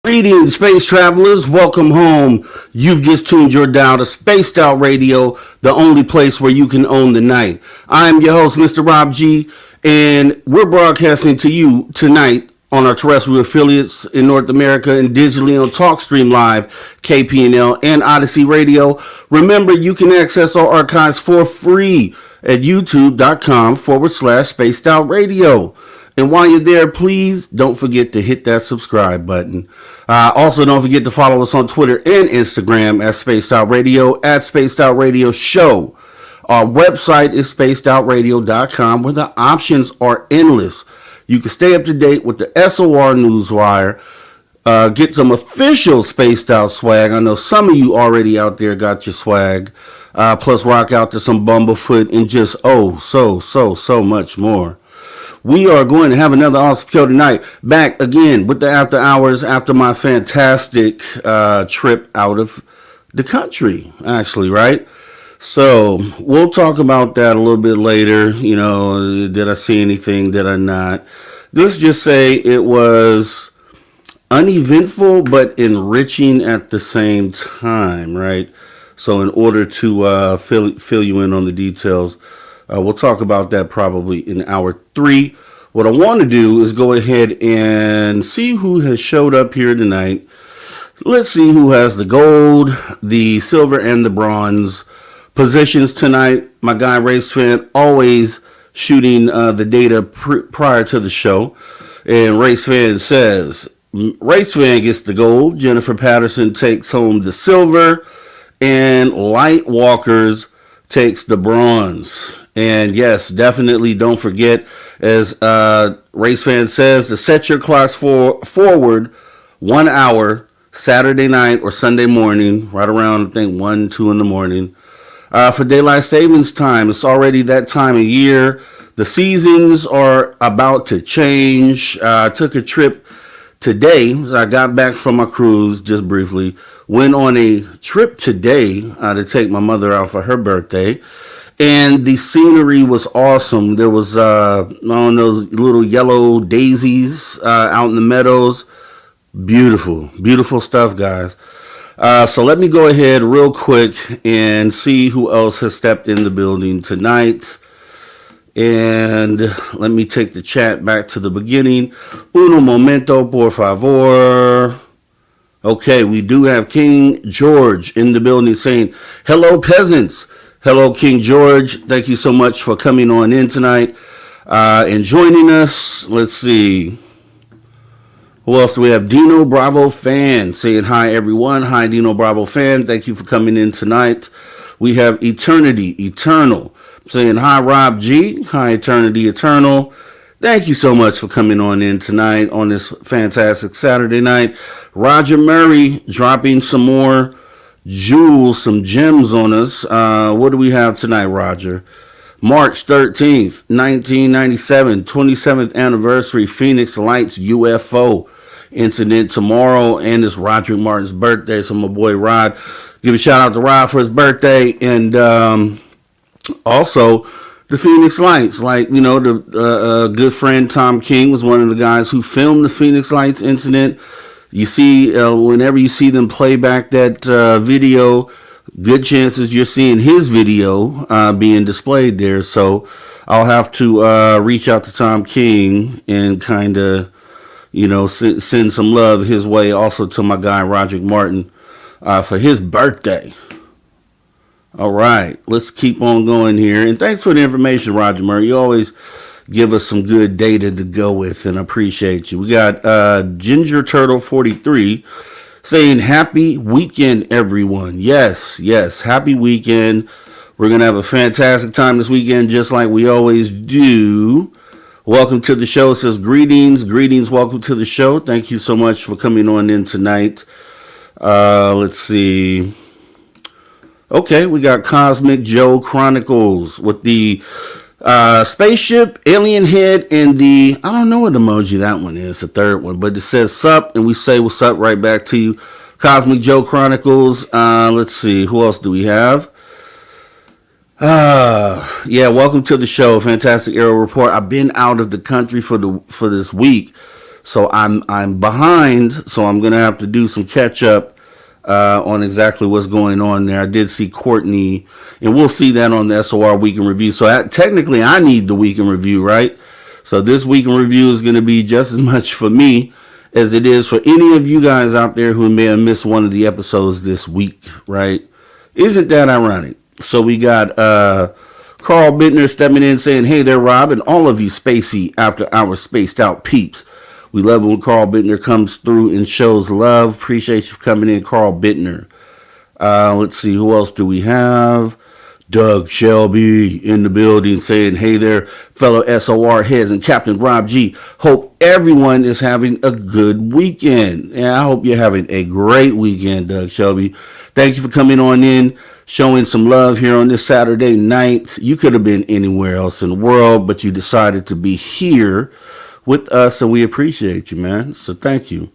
Greetings, space travelers. Welcome home. You've just tuned your dial to Spaced Out Radio, the only place where you can own the night. I'm your host, Mr. Rob G, and we're broadcasting to you tonight on our terrestrial affiliates in North America and digitally on TalkStream Live, KPNL, and Odyssey Radio. Remember, you can access our archives for free at youtube.com/Spaced Out Radio. And while you're there, please don't forget to hit that subscribe button. Also, don't forget to follow us on Twitter and Instagram at Spaced Out Radio, at Spaced Out Radio Show. Our website is spacedoutradio.com, where the options are endless. You can stay up to date with the SOR Newswire, get some official Spaced Out swag. I know some of you already out there got your swag. Plus rock out to some Bumblefoot and just so much more. We are going to have another awesome show tonight. Back again with the after hours after my fantastic trip out of the country, actually, right? So we'll talk about that a little bit later. You know, did I see anything? Did I not? Let's just say it was uneventful but enriching at the same time, right? So in order to fill you in on the details, we'll talk about that probably in hour 3. What I want to do is go ahead and see who has showed up here tonight. Let's see who has the gold, the silver, and the bronze positions tonight. My guy Race Fan always shooting the data prior to the show. And Race Fan says, Race Fan gets the gold, Jennifer Patterson takes home the silver, and Light Walkers takes the bronze. And yes, definitely don't forget, as Race Fan says, to set your clocks forward 1 hour Saturday night or Sunday morning, right around, I think, 1, 2 in the morning. For daylight savings time, it's already that time of year. The seasons are about to change. I took a trip today. I got back from my cruise just briefly. Went on a trip today to take my mother out for her birthday. And the scenery was awesome. There was, those little yellow daisies out in the meadows. Beautiful, beautiful stuff, guys. So let me go ahead real quick and see who else has stepped in the building tonight. And let me take the chat back to the beginning. Uno momento, por favor. Okay, we do have King George in the building saying, hello, peasants. Hello, King George. Thank you so much for coming on in tonight and joining us. Let's see. Who else do we have? Dino Bravo Fan saying hi, everyone. Hi, Dino Bravo Fan. Thank you for coming in tonight. We have Eternity, Eternal, saying hi, Rob G. Hi, Eternity Eternal. Thank you so much for coming on in tonight on this fantastic Saturday night. Roger Murray dropping some more jewels, some gems on us. What do we have tonight, Roger? March 13th, 1997, 27th anniversary Phoenix Lights UFO incident tomorrow, and it's Roderick Martin's birthday. So my boy Rod, give a shout out to Rod for his birthday, and also the Phoenix Lights. Like, you know, the good friend Tom King was one of the guys who filmed the Phoenix Lights incident. You see, whenever you see them play back that video, good chances you're seeing his video being displayed there. So I'll have to reach out to Tom King and kind of, you know, send some love his way. Also to my guy Roderick Martin for his birthday. All right, let's keep on going here. And thanks for the information, Roger Murray. You always give us some good data to go with, and I appreciate you. We got Ginger Turtle 43 saying happy weekend, everyone. Yes, happy weekend. We're going to have a fantastic time this weekend, just like we always do. Welcome to the show. It says greetings, welcome to the show. Thank you so much for coming on in tonight. Let's see. Okay, we got Cosmic Joe Chronicles with the spaceship, alien head, and the, I don't know what emoji that one is, the third one, but it says sup, and we say what's up right back to you. Cosmic Joe Chronicles. Let's see, who else do we have? Yeah, welcome to the show. Fantastic Aero Report. I've been out of the country for this week, so I'm behind, so I'm gonna have to do some catch up on exactly what's going on there. I did see Courtney, and we'll see that on the SOR Week in Review. So technically, I need the Week in Review, right? So this Week in Review is going to be just as much for me as it is for any of you guys out there who may have missed one of the episodes this week, right? Isn't that ironic? So we got Carl Bittner stepping in saying, hey there, Rob, and all of you spacey after hours spaced out peeps. We love it when Carl Bittner comes through and shows love. Appreciate you for coming in, Carl Bittner. Let's see, who else do we have? Doug Shelby in the building saying, hey there, fellow SOR heads and Captain Rob G. Hope everyone is having a good weekend. And I hope you're having a great weekend, Doug Shelby. Thank you for coming on in, showing some love here on this Saturday night. You could have been anywhere else in the world, but you decided to be here with us, and we appreciate you, man. So thank you.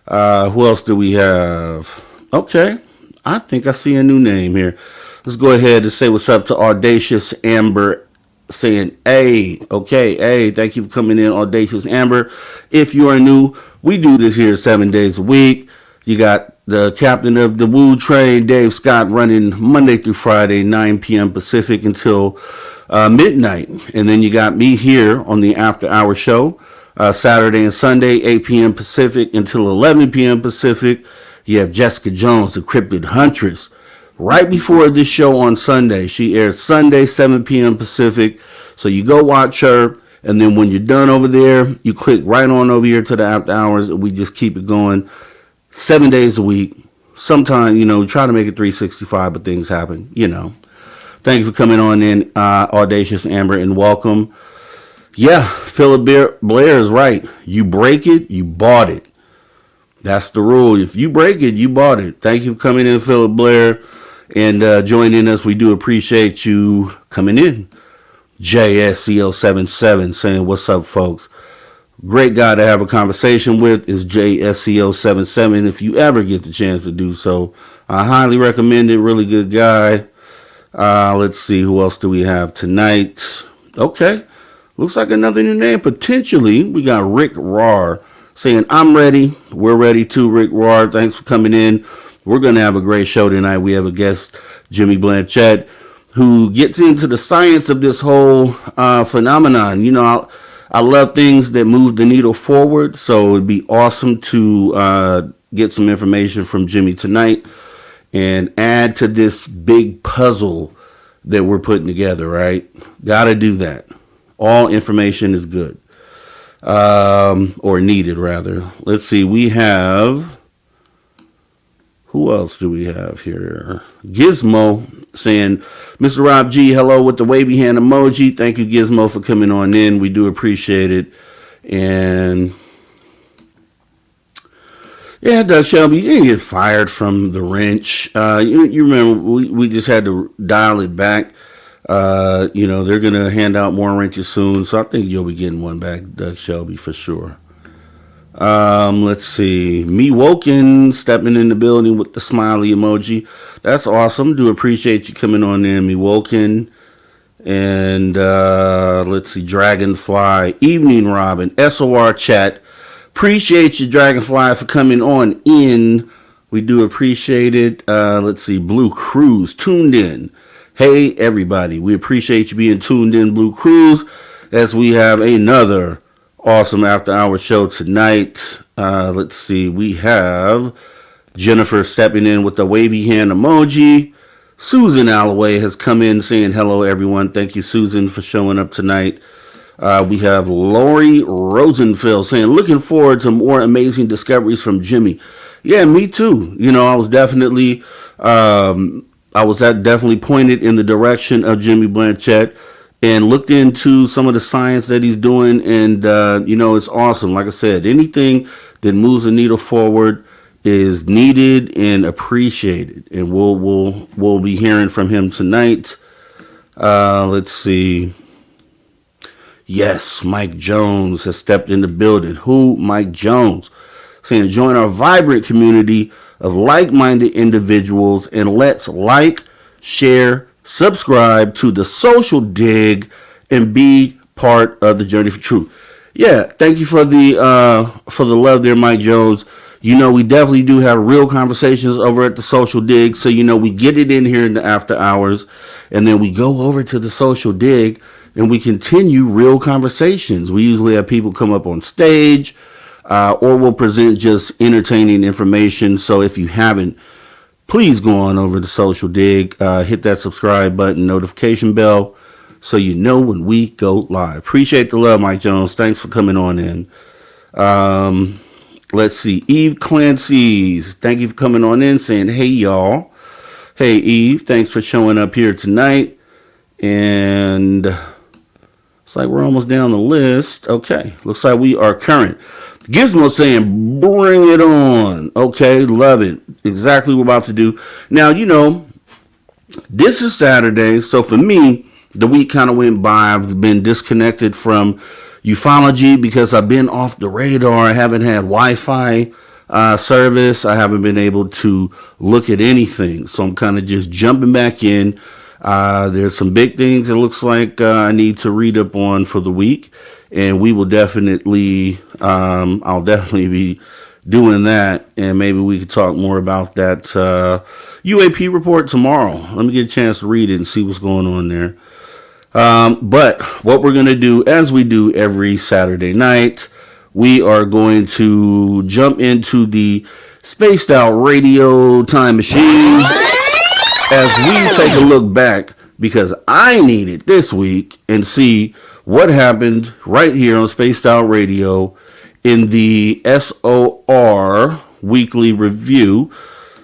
Who else do we have? Okay, I think I see a new name here. Let's go ahead and say what's up to Audacious Amber, saying, hey, okay, hey, thank you for coming in, Audacious Amber. If you are new, we do this here 7 days a week. You got the captain of the Woo Train, Dave Scott, running Monday through Friday, 9 p.m. Pacific until midnight. And then you got me here on the After Hour Show, Saturday and Sunday, 8 p.m. Pacific until 11 p.m. Pacific. You have Jessica Jones, the Cryptid Huntress, right before this show on Sunday. She airs Sunday, 7 p.m. Pacific. So you go watch her, and then when you're done over there, you click right on over here to the After Hours, and we just keep it going 7 days a week. Sometimes, you know, try to make it 365, but things happen, you know. Thank you for coming on in, Audacious Amber, and welcome. Yeah, Philip Blair is right. You break it, you bought it. That's the rule. If you break it, you bought it. Thank you for coming in, Philip Blair, and joining us. We do appreciate you coming in. JSCO77 saying, what's up, folks? Great guy to have a conversation with is JSCO77. If you ever get the chance to do so, I highly recommend it. Really good guy. Let's see, who else do we have tonight? Okay, looks like another new name. Potentially, we got Rick Rar saying, I'm ready. We're ready too, Rick Rar. Thanks for coming in. We're going to have a great show tonight. We have a guest, Jimmy Blanchette, who gets into the science of this whole phenomenon. You know, I love things that move the needle forward, so it'd be awesome to get some information from Jimmy tonight and add to this big puzzle that we're putting together, right? Got to do that. All information is good, or needed, rather. Let's see. We have, Who else do we have here? Gizmo saying, Mr. Rob G, hello with the wavy hand emoji. Thank you, Gizmo, for coming on in. We do appreciate it. And yeah, Doug Shelby, you didn't get fired from the wrench. You remember we just had to dial it back. They're going to hand out more wrenches soon. So I think you'll be getting one back, Doug Shelby, for sure. Let's see. Me Woken stepping in the building with the smiley emoji. That's awesome. Do appreciate you coming on in, Me Woken. And let's see. Dragonfly. Evening Robin. SOR chat. Appreciate you, Dragonfly, for coming on in. We do appreciate it. Let's see. Blue Cruise tuned in. Hey, everybody. We appreciate you being tuned in, Blue Cruise, as we have another awesome after hour show tonight. Let's see. We have Jennifer stepping in with the wavy hand emoji. Susan Alloway has come in saying hello, everyone. Thank you, Susan, for showing up tonight. We have Lori Rosenfeld saying, looking forward to more amazing discoveries from Jimmy. Yeah, me too. I was definitely definitely pointed in the direction of Jimmy Blanchette and looked into some of the science that he's doing. And, it's awesome. Like I said, anything that moves the needle forward is needed and appreciated. And we'll be hearing from him tonight. Let's see. Yes, Mike Jones has stepped in the building. Who? Mike Jones. Saying, join our vibrant community of like-minded individuals and let's like, share, subscribe to the Social Dig and be part of the journey for truth. Yeah, thank you for the love there, Mike Jones. We definitely do have real conversations over at the Social Dig. So, we get it in here in the after hours and then we go over to the Social Dig and we continue real conversations. We usually have people come up on stage or we'll present just entertaining information. So if you haven't, please go on over to Social Dig, hit that subscribe button, notification bell, so you know when we go live. Appreciate the love, Mike Jones. Thanks for coming on in. Let's see. Eve Clancy's. Thank you for coming on in saying, hey, y'all. Hey, Eve. Thanks for showing up here tonight. And it's like we're almost down the list. Okay. Looks like we are current. Gizmo saying, bring it on. Okay. Love it. Exactly what we're about to do. Now, this is Saturday. So for me, the week kind of went by. I've been disconnected from ufology because I've been off the radar. I haven't had Wi-Fi service. I haven't been able to look at anything. So I'm kind of just jumping back in. There's some big things it looks like I need to read up on for the week. And we will definitely, I'll definitely be doing that. And maybe we could talk more about that UAP report tomorrow. Let me get a chance to read it and see what's going on there. But what we're going to do, as we do every Saturday night, we are going to jump into the Spaced Out Radio Time Machine as we take a look back, because I need it this week, and see what happened right here on Spaced Out Radio in the SOR Weekly Review.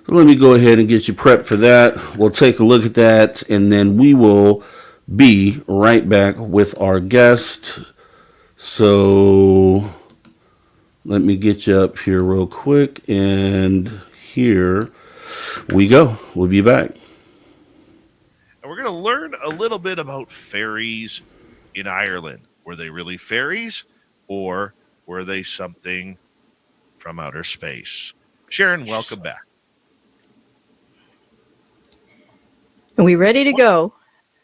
Let me go ahead and get you prepped for that. We'll take a look at that, and then we will be right back with our guest. So let me get you up here real quick, and here we go. We'll be back. And we're going to learn a little bit about fairies in Ireland. Were they really fairies, or were they something from outer space? Sharon, welcome back. Are we ready to go?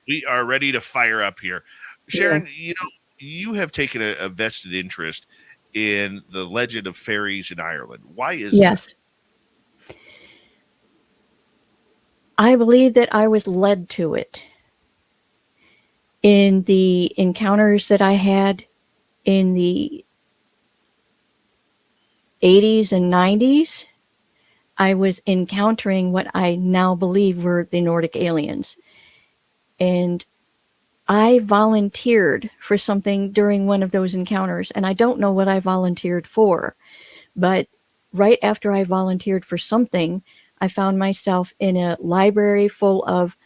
We are ready to fire up here. Sharon, you have taken a vested interest in the legend of fairies in Ireland. Why is that? I believe that I was led to it. In the encounters that I had in the 80s and 90s, I was encountering what I now believe were the Nordic aliens. And I volunteered for something during one of those encounters, and I don't know what I volunteered for, but right after I volunteered for something, I found myself in a library full of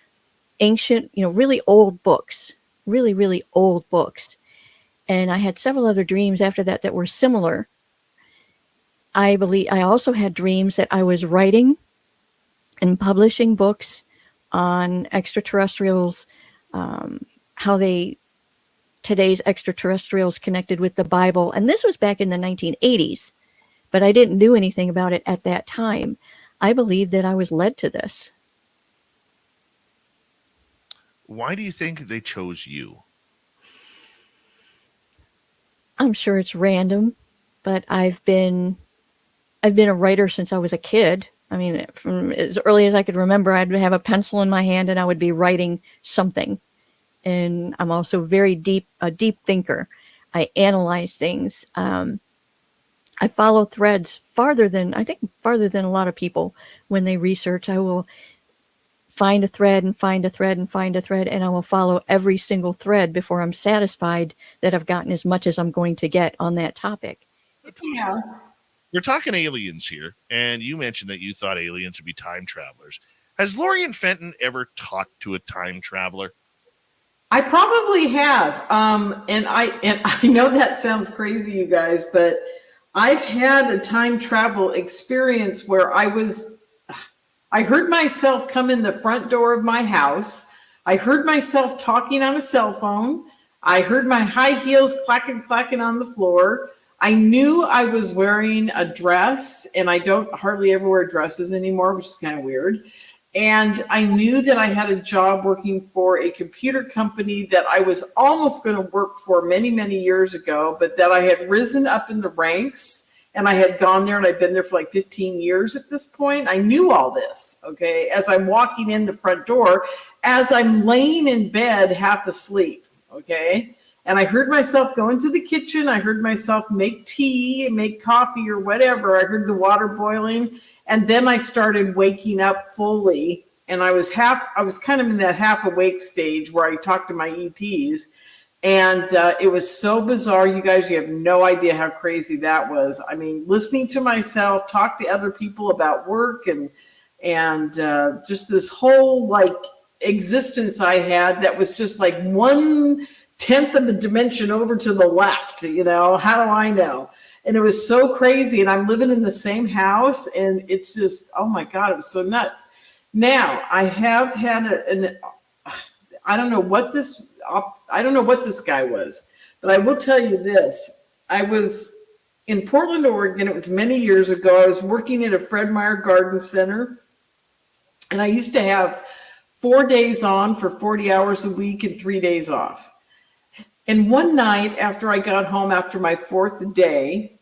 ancient, really old books, really, really old books. And I had several other dreams after that that were similar. I believe I also had dreams that I was writing and publishing books on extraterrestrials, how today's extraterrestrials connected with the Bible. And this was back in the 1980s, but I didn't do anything about it at that time. I believe that I was led to this. Why do you think they chose you? I'm sure it's random, but I've been a writer since I was a kid. I mean, from as early as I could remember, I'd have a pencil in my hand and I would be writing something. And I'm also a deep thinker. I analyze things. I follow threads farther than a lot of people when they research. I will find a thread and find a thread and find a thread, and I will follow every single thread before I'm satisfied that I've gotten as much as I'm going to get on that topic. Yeah. We're talking aliens here, and you mentioned that you thought aliens would be time travelers. Has Lorian Fenton ever talked to a time traveler? I probably have. And I know that sounds crazy, you guys, but I've had a time travel experience where I heard myself come in the front door of my house. I heard myself talking on a cell phone. I heard my high heels clacking on the floor. I knew I was wearing a dress, and I don't hardly ever wear dresses anymore, which is kind of weird. And I knew that I had a job working for a computer company that I was almost going to work for many, many years ago, but that I had risen up in the ranks, and I had gone there, and I'd been there for like 15 years at this point. I knew all this, okay, as I'm walking in the front door, as I'm laying in bed half asleep, okay? And I heard myself go into the kitchen. I heard myself make tea, make coffee or whatever. I heard the water boiling. And then I started waking up fully. And I was kind of in that half awake stage where I talked to my ETs. And it was so bizarre, you guys, you have no idea how crazy that was. I mean, listening to myself, talk to other people about work and just this whole like existence I had that was just like 1/10 of the dimension over to the left, how do I know? And it was so crazy. And I'm living in the same house, and it's just, oh my God, it was so nuts. Now I have had I don't know what this guy was, but I will tell you this. I was in Portland, Oregon. It was many years ago. I was working at a Fred Meyer Garden Center, and I used to have 4 days on for 40 hours a week and 3 days off. And one night after I got home after my fourth day,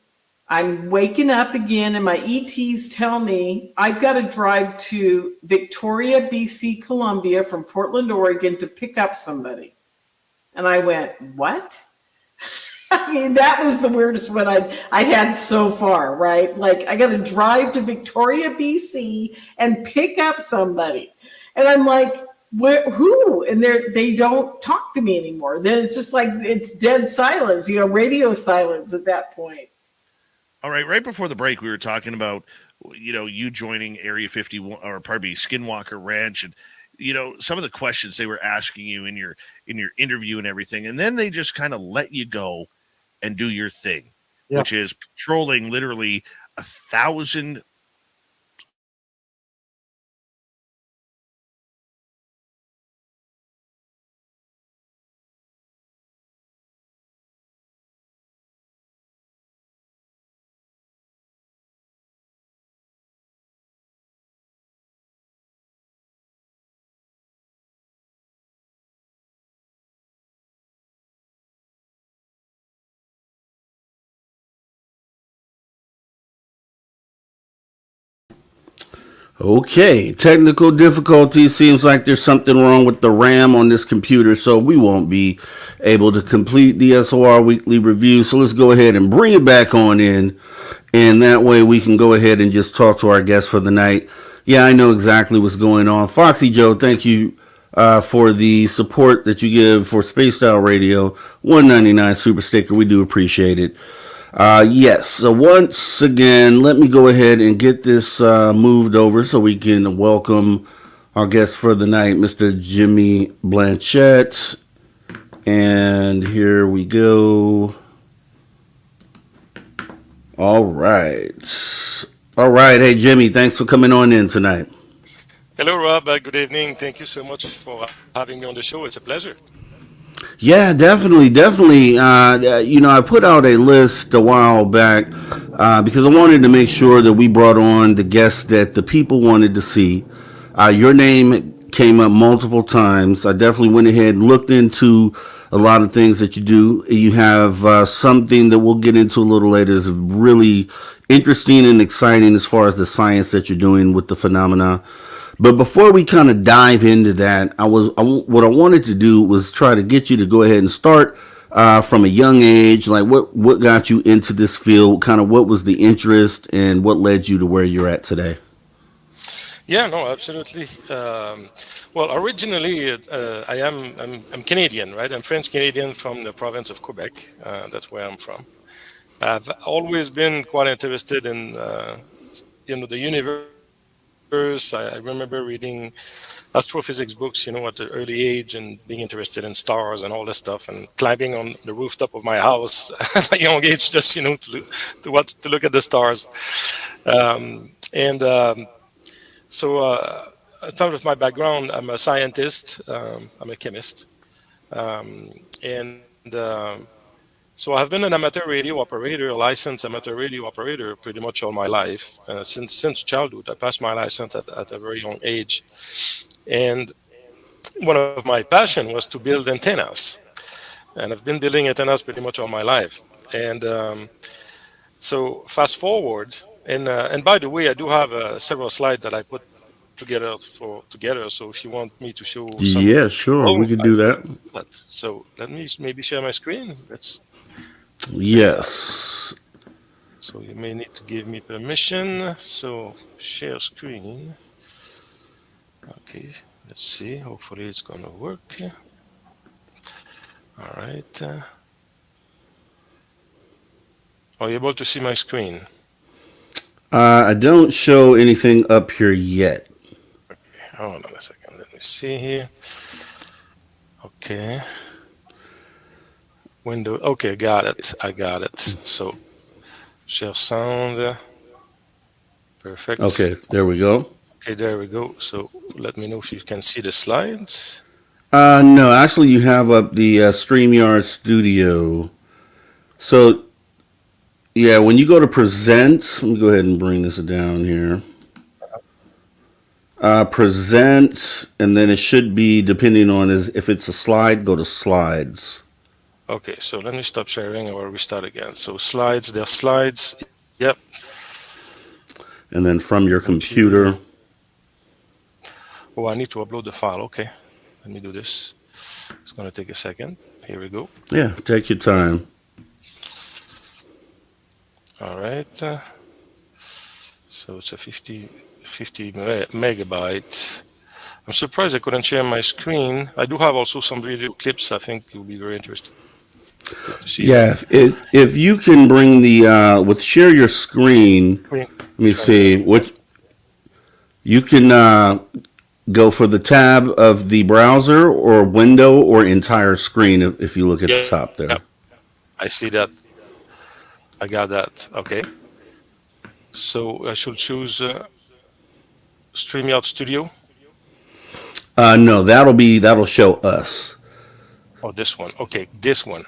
I'm waking up again, and my ETs tell me I've got to drive to Victoria, BC, Columbia from Portland, Oregon to pick up somebody. And I went, what? I mean, that was the weirdest one I had so far, right? Like, I got to drive to Victoria, BC and pick up somebody. And I'm like, who? And they don't talk to me anymore. Then it's just like it's dead silence, radio silence at that point. All right. Right before the break, we were talking about, you joining Area 51 or Skinwalker Ranch, and some of the questions they were asking you in your interview and everything, and then they just kind of let you go and do your thing, which is patrolling literally 1,000. Okay, technical difficulties. Seems like there's something wrong with the RAM on this computer, so we won't be able to complete the SOR weekly review. So let's go ahead and bring it back on in, and that way we can go ahead and just talk to our guest for the night. Yeah, I know exactly what's going on. Foxy Joe, thank you for the support that you give for Spaced Out Radio. $1.99 super sticker. We do appreciate it. Yes. So once again, let me go ahead and get this moved over so we can welcome our guest for the night, Mr. Jimmy Blanchette. And here we go. All right. All right. Hey, Jimmy, thanks for coming on in tonight. Hello, Rob. Good evening. Thank you so much for having me on the show. It's a pleasure. Yeah, definitely, definitely. I put out a list a while back because I wanted to make sure that we brought on the guests that the people wanted to see. Your name came up multiple times. I definitely went ahead and looked into a lot of things that you do. You have something that we'll get into a little later is really interesting and exciting as far as the science that you're doing with the phenomena. But before we kind of dive into that, what I wanted to do was try to get you to go ahead and start from a young age. Like what got you into this field? Kind of what was the interest and what led you to where you're at today? Yeah, no, absolutely. Well, originally, I'm Canadian, right? I'm French Canadian from the province of Quebec. That's where I'm from. I've always been quite interested in the universe. I remember reading astrophysics books, at an early age, and being interested in stars and all this stuff, and climbing on the rooftop of my house at a young age, just to look at the stars. And so, in terms of my background, I'm a scientist. I'm a chemist, and so I've been an amateur radio operator, a licensed amateur radio operator, pretty much all my life. Since childhood, I passed my license at a very young age, and one of my passion was to build antennas, and I've been building antennas pretty much all my life. And so fast forward, and by the way, I do have several slides that I put together. So if you want me to show some Yeah, sure, we flow, could I do can that. do that. So let me maybe share my screen. Let's check it out. Yes. So you may need to give me permission. So share screen. Okay, let's see. Hopefully it's gonna work. All right. Are you able to see my screen? I don't show anything up here yet. Hold on a second. Let me see here. Okay. Window. Okay, got it. I got it. So share sound. Perfect. Okay, there we go. Okay, there we go. So let me know if you can see the slides. No, actually, you have up the StreamYard Studio. So, yeah, when you go to present, let me go ahead and bring this down here. Present, and then it should be, depending on if it's a slide, go to slides. Okay, so let me stop sharing or restart again. So slides, there are slides. Yep. And then from your Computer. computer. Oh, I need to upload the file. Okay, let me do this. It's gonna take a second. Here we go. Yeah, take your time. All right. So it's a 50 megabyte. I'm surprised I couldn't share my screen. I do have also some video clips. I think you'll be very interested to see that. Yeah, if you can bring the, with share your screen, Screen let me sharing. see, what you can go for the tab of the browser or window or entire screen if you look at the Yeah, top there. I see that. I got that. Okay. So I should choose StreamYard Studio. No, that'll show us. Oh, this one. Okay, this one.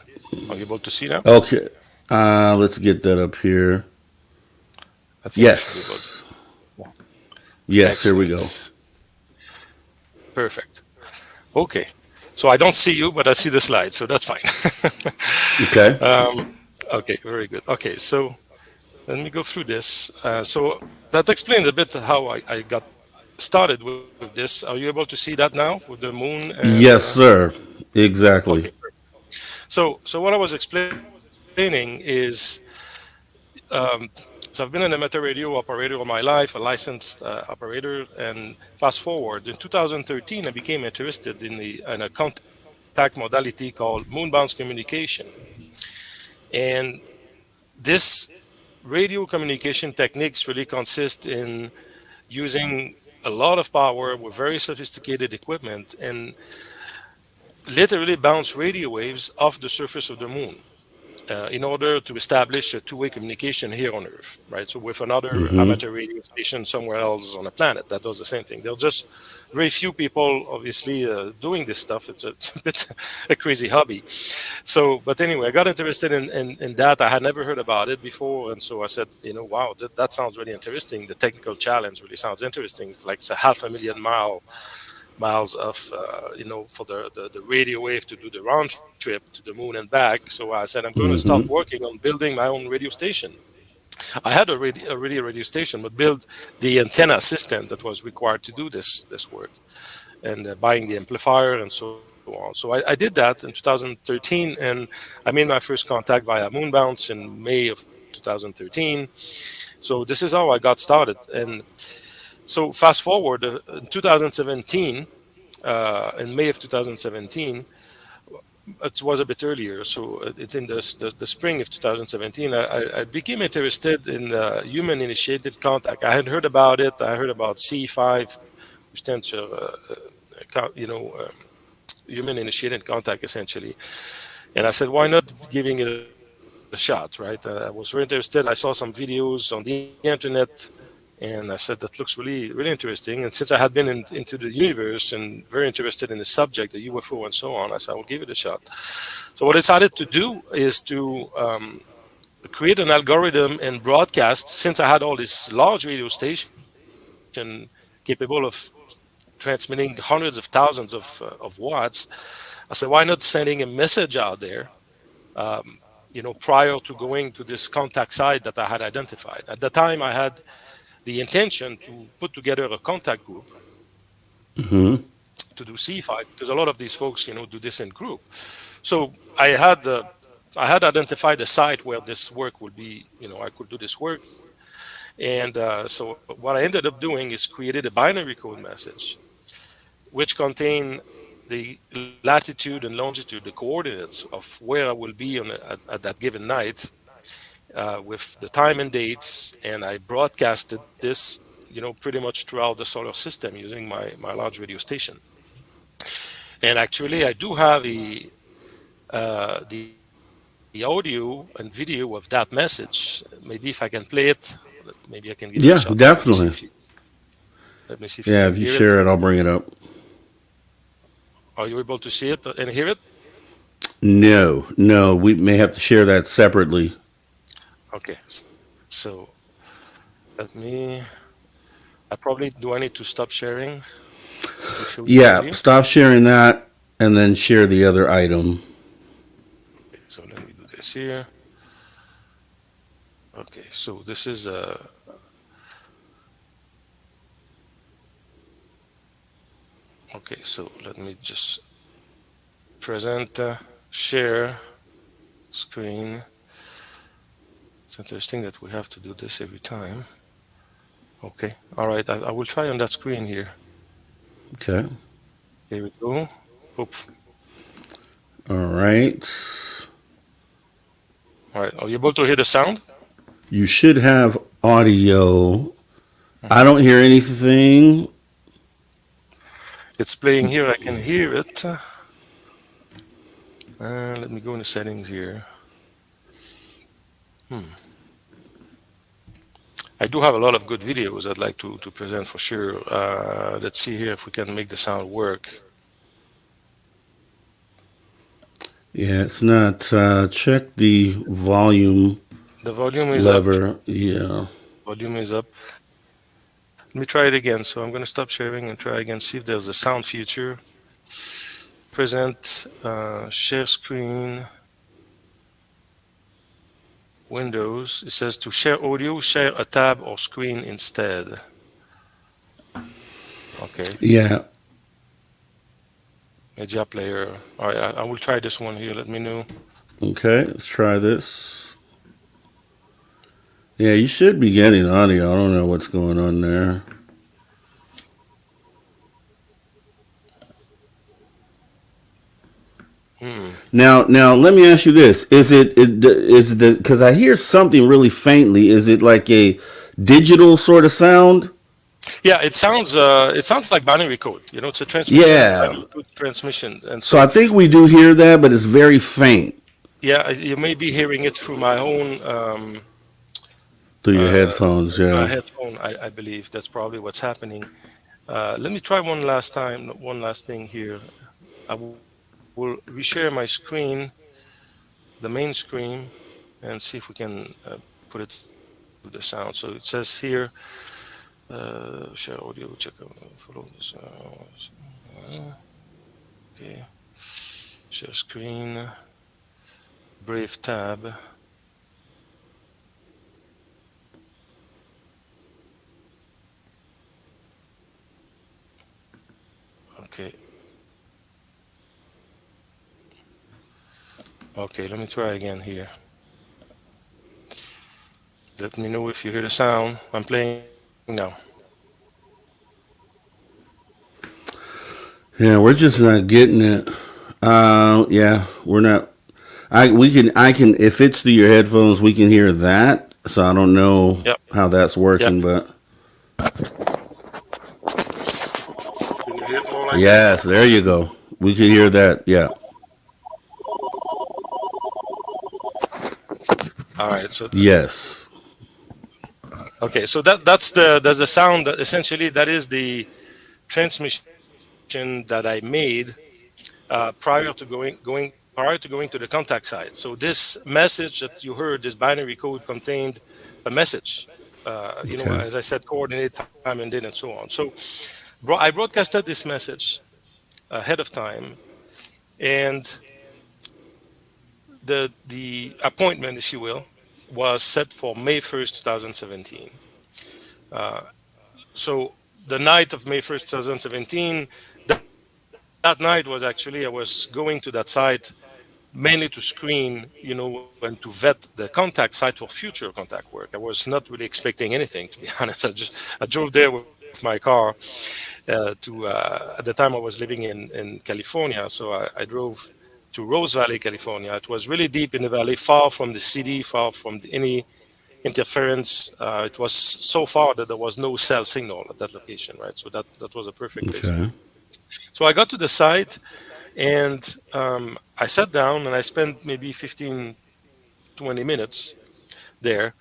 Are you able to see that? Okay, let's get that up here. I think you should be able Yes, to. yes, here we go. Excellent. Perfect. Okay. So I don't see you, but I see the slide, so that's fine. Okay. Okay, very good. Okay, so let me go through this. So that explains a bit how I got started with this. Are you able to see that now with the moon and Yes, sir. okay. Exactly. So what I was explaining is um, so I've been an amateur radio operator all my life, a licensed operator, and fast forward in 2013, I became interested in a contact modality called moonbound communication, and this radio communication techniques really consist in using a lot of power with very sophisticated equipment and literally bounce radio waves off the surface of the moon in order to establish a two-way communication here on Earth, right? So with another Mm-hmm. amateur radio station somewhere else on the planet that does the same thing. There are just very few people, obviously, doing this stuff. It's it's a bit a crazy hobby. So, but anyway, I got interested in that. I had never heard about it before, and so I said, wow, that sounds really interesting. The technical challenge really sounds interesting. It's like it's a half a million miles of for the radio wave to do the round trip to the moon and back. So I said I'm going to start Mm-hmm. working on building my own radio station. I had already a radio station, but build the antenna system that was required to do this work, and buying the amplifier and so on. So I did that in 2013, and I made my first contact via Moonbounce in May of 2013. So this is how I got started. And so fast forward in 2017, in May of 2017, it was a bit earlier. So it in the spring of 2017, I became interested in human initiated contact. I had heard about it. I heard about C5, which stands for human initiated contact essentially. And I said, why not giving it a shot, right? I was very interested. I saw some videos on the internet, and I said that looks really interesting. And since I had been into the universe and very interested in the subject, the UFO and so on, I said I will give it a shot. So what I decided to do is to create an algorithm and broadcast. Since I had all this large radio station capable of transmitting hundreds of thousands of watts, I said, why not sending a message out there prior to going to this contact site that I had identified. At the time, I had the intention to put together a contact group Mm-hmm. to do C5 because a lot of these folks, do this in group. So I had identified a site where this work would be, I could do this work. And so what I ended up doing is created a binary code message, which contain the latitude and longitude, the coordinates of where I will be at that given night with the time and dates, and I broadcasted this, pretty much throughout the solar system using my large radio station. And actually, I do have the audio and video of that message. Maybe if I can play it, maybe I can give it a shot. Yeah, definitely. Let me see if you can Yeah, hear if you it. share it, I'll bring it up. Are you able to see it and hear it? No, no, we may have to share that separately. Okay. So let me. I probably do. I need to stop sharing to show you the Yeah, audio. stop sharing that and then share the other item. Okay, so let me do this here. Okay, so this is okay. So let me just present, share screen. It's interesting that we have to do this every time. Okay, all right. I will try on that screen here. Okay. Here we go. Oop. All right. All right. Are you able to hear the sound? You should have audio. I don't hear anything. It's playing here. I can hear it. Let me go in the settings here. I do have a lot of good videos I'd like to present for sure. Let's see here if we can make the sound work. Yeah, it's not. Check the volume The volume is up. lever. Yeah. Volume is up. Let me try it again. So I'm going to stop sharing and try again. See if there's a sound feature. Present, share screen, Windows. It says to share audio, share a tab or screen instead. Okay. Yeah. Media player. All right. I will try this one here. Let me know. Okay, let's try this. Yeah, you should be getting audio. I don't know what's going on there. Hmm. Now, let me ask you this: is the because I hear something really faintly? Is it like a digital sort of sound? Yeah, it sounds like binary code. You know, it's a transmission, Yeah. binary code transmission, and So so I think we do hear that, but it's very faint yeah, you may be hearing it through my own through your uh, headphones. Yeah. headphone. I believe that's probably what's happening. Let me try one last time. One last thing here. I will reshare my screen, the main screen, and see if we can put it through the sound. So it says here, share audio, check out, follow this. Okay, share screen, Brave tab. Okay, okay, let me try again here. Let me know if you hear the sound. I'm playing now. Yeah, we're just not getting it. Yeah, we're not. I can if it's through your headphones, we can hear that. So I don't know Yep, how that's yep. working, but Can you hear it more like this? yes, there you go. We can hear that. Yeah. All right. So Yes. okay. So that's the sound that essentially that is the transmission that I made prior to going to the contact side. So this message that you heard, this binary code contained a message. Okay. As I said, coordinate, time, and date, and so on. So I broadcasted this message ahead of time, and the appointment, if you will, was set for May 1st, 2017. Uh, so the night of May 1st, 2017, that night was actually I was going to that site mainly to screen, and to vet the contact site for future contact work. I was not really expecting anything, to be honest. I drove there with my car at the time I was living in California, so I drove to Rose Valley, California. It was really deep in the valley, far from the city, far from any interference. It was so far that there was no cell signal at that location, right? So that was a perfect place. Okay. So I got to the site, and I sat down and I spent maybe 15, 20 minutes there.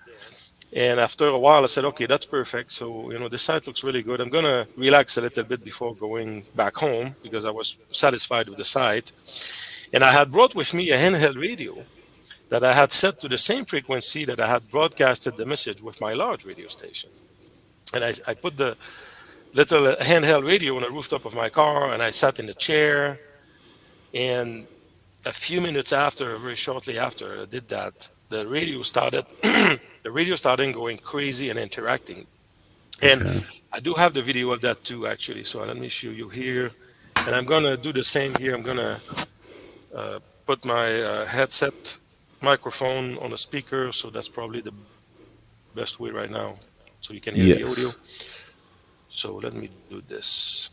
And after a while, I said, okay, that's perfect. So, the site looks really good. I'm going to relax a little bit before going back home because I was satisfied with the site. And I had brought with me a handheld radio that I had set to the same frequency that I had broadcasted the message with my large radio station. And I put the little handheld radio on the rooftop of my car, and I sat in the chair. And a few minutes after, very shortly after I did that, the radio started the radio started going crazy and interacting. And Okay. I do have the video of that too, actually. So let me show you here. And I'm gonna do the same here. I'm gonna uh, put my headset microphone on a speaker, so that's probably the best way right now, so you can hear the audio. Yes. So let me do this.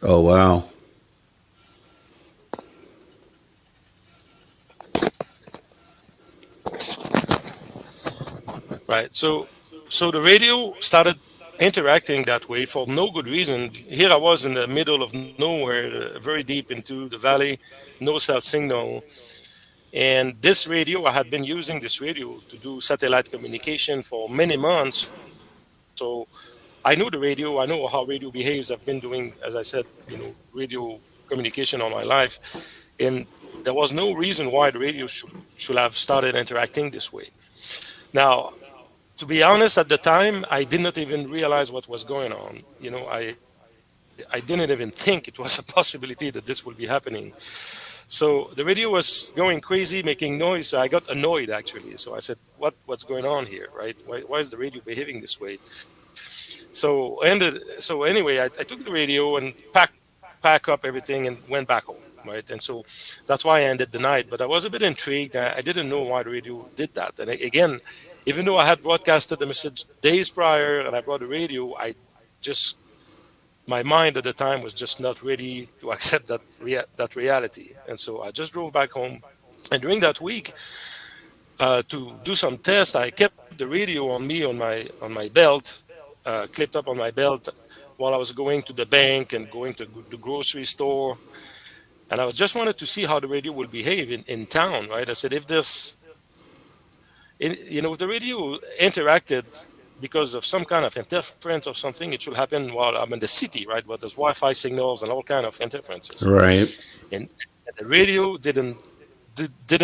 Oh wow. Right. So the radio started interacting that way for no good reason. Here I was in the middle of nowhere, very deep into the valley, no cell signal. And this radio, I had been using this radio to do satellite communication for many months. So I knew the radio, I know how radio behaves. I've been doing, as I said, radio communication all my life. And there was no reason why the radio should have started interacting this way. Now, to be honest, at the time, I did not even realize what was going on. I didn't even think it was a possibility that this would be happening. So the radio was going crazy, making noise. So I got annoyed actually. So I said, "What's going on here, right? Why is the radio behaving this way?" So anyway, I took the radio and packed up everything and went back home. right? And so that's why I ended the night. But I was a bit intrigued. I didn't know why the radio did that. And again, even though I had broadcasted the message days prior and I brought the radio, I just my mind at the time was just not ready to accept that reality. And so I just drove back home. And during that week, to do some tests, I kept the radio on me on my belt, clipped up on my belt while I was going to the bank and going to the grocery store. And I was just wanted to see how the radio will behave in town, right? I said, if this, if the radio interacted because of some kind of interference or something, it should happen while I'm in the city, right? But there's Wi-Fi signals and all kind of interferences, Right. and the radio didn't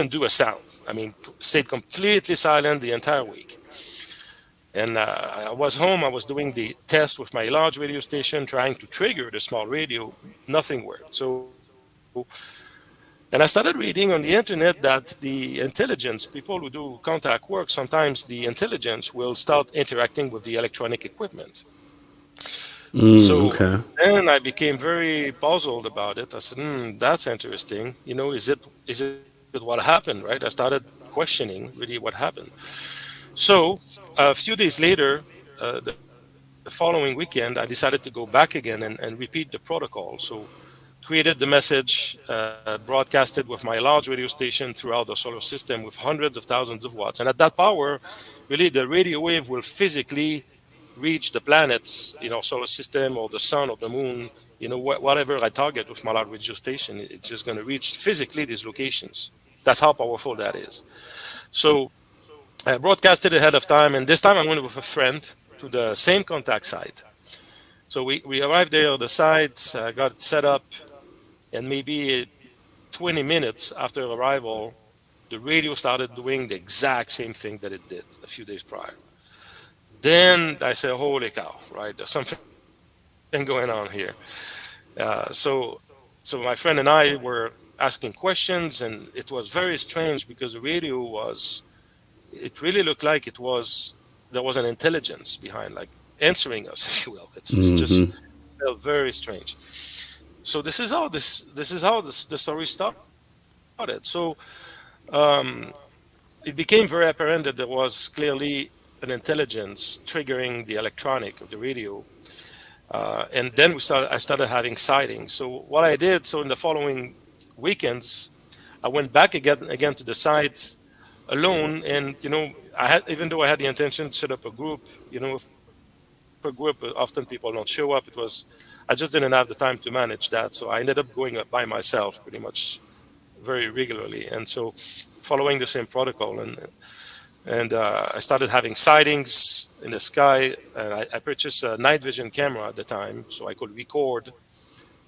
do a sound. I mean, stayed completely silent the entire week. And I was home. I was doing the test with my large radio station, trying to trigger the small radio. Nothing worked. And I started reading on the internet that the intelligence, people who do contact work, sometimes the intelligence will start interacting with the electronic equipment. So Okay. then I became very puzzled about it. I said, that's interesting. Is it what happened, right? I started questioning really what happened. So a few days later, the following weekend, I decided to go back again and repeat the protocol. So created the message, broadcasted with my large radio station throughout the solar system with hundreds of thousands of watts. And at that power, really the radio wave will physically reach the planets, solar system or the sun or the moon, whatever I target with my large radio station, it's just going to reach physically these locations. That's how powerful that is. So I broadcasted ahead of time, and this time I went with a friend to the same contact site. So we arrived there at the site, got it set up, and maybe 20 minutes after arrival, the radio started doing the exact same thing that it did a few days prior. Then I said, "Holy cow! Right, there's something going on here." So my friend and I were asking questions, and it was very strange because the radio it really looked like there was an intelligence behind, like answering us, if you will. It was just Mm-hmm. felt very strange. So the story started. So um, it became very apparent that there was clearly an intelligence triggering the electronic of the radio. And then I started having sightings. So what I did, so in the following weekends, I went back again to the site alone, and even though I had the intention to set up a group, for a group, often people don't show up. I just didn't have the time to manage that, so I ended up going up by myself pretty much very regularly, and so following the same protocol, and I started having sightings in the sky, and I purchased a night vision camera at the time, so I could record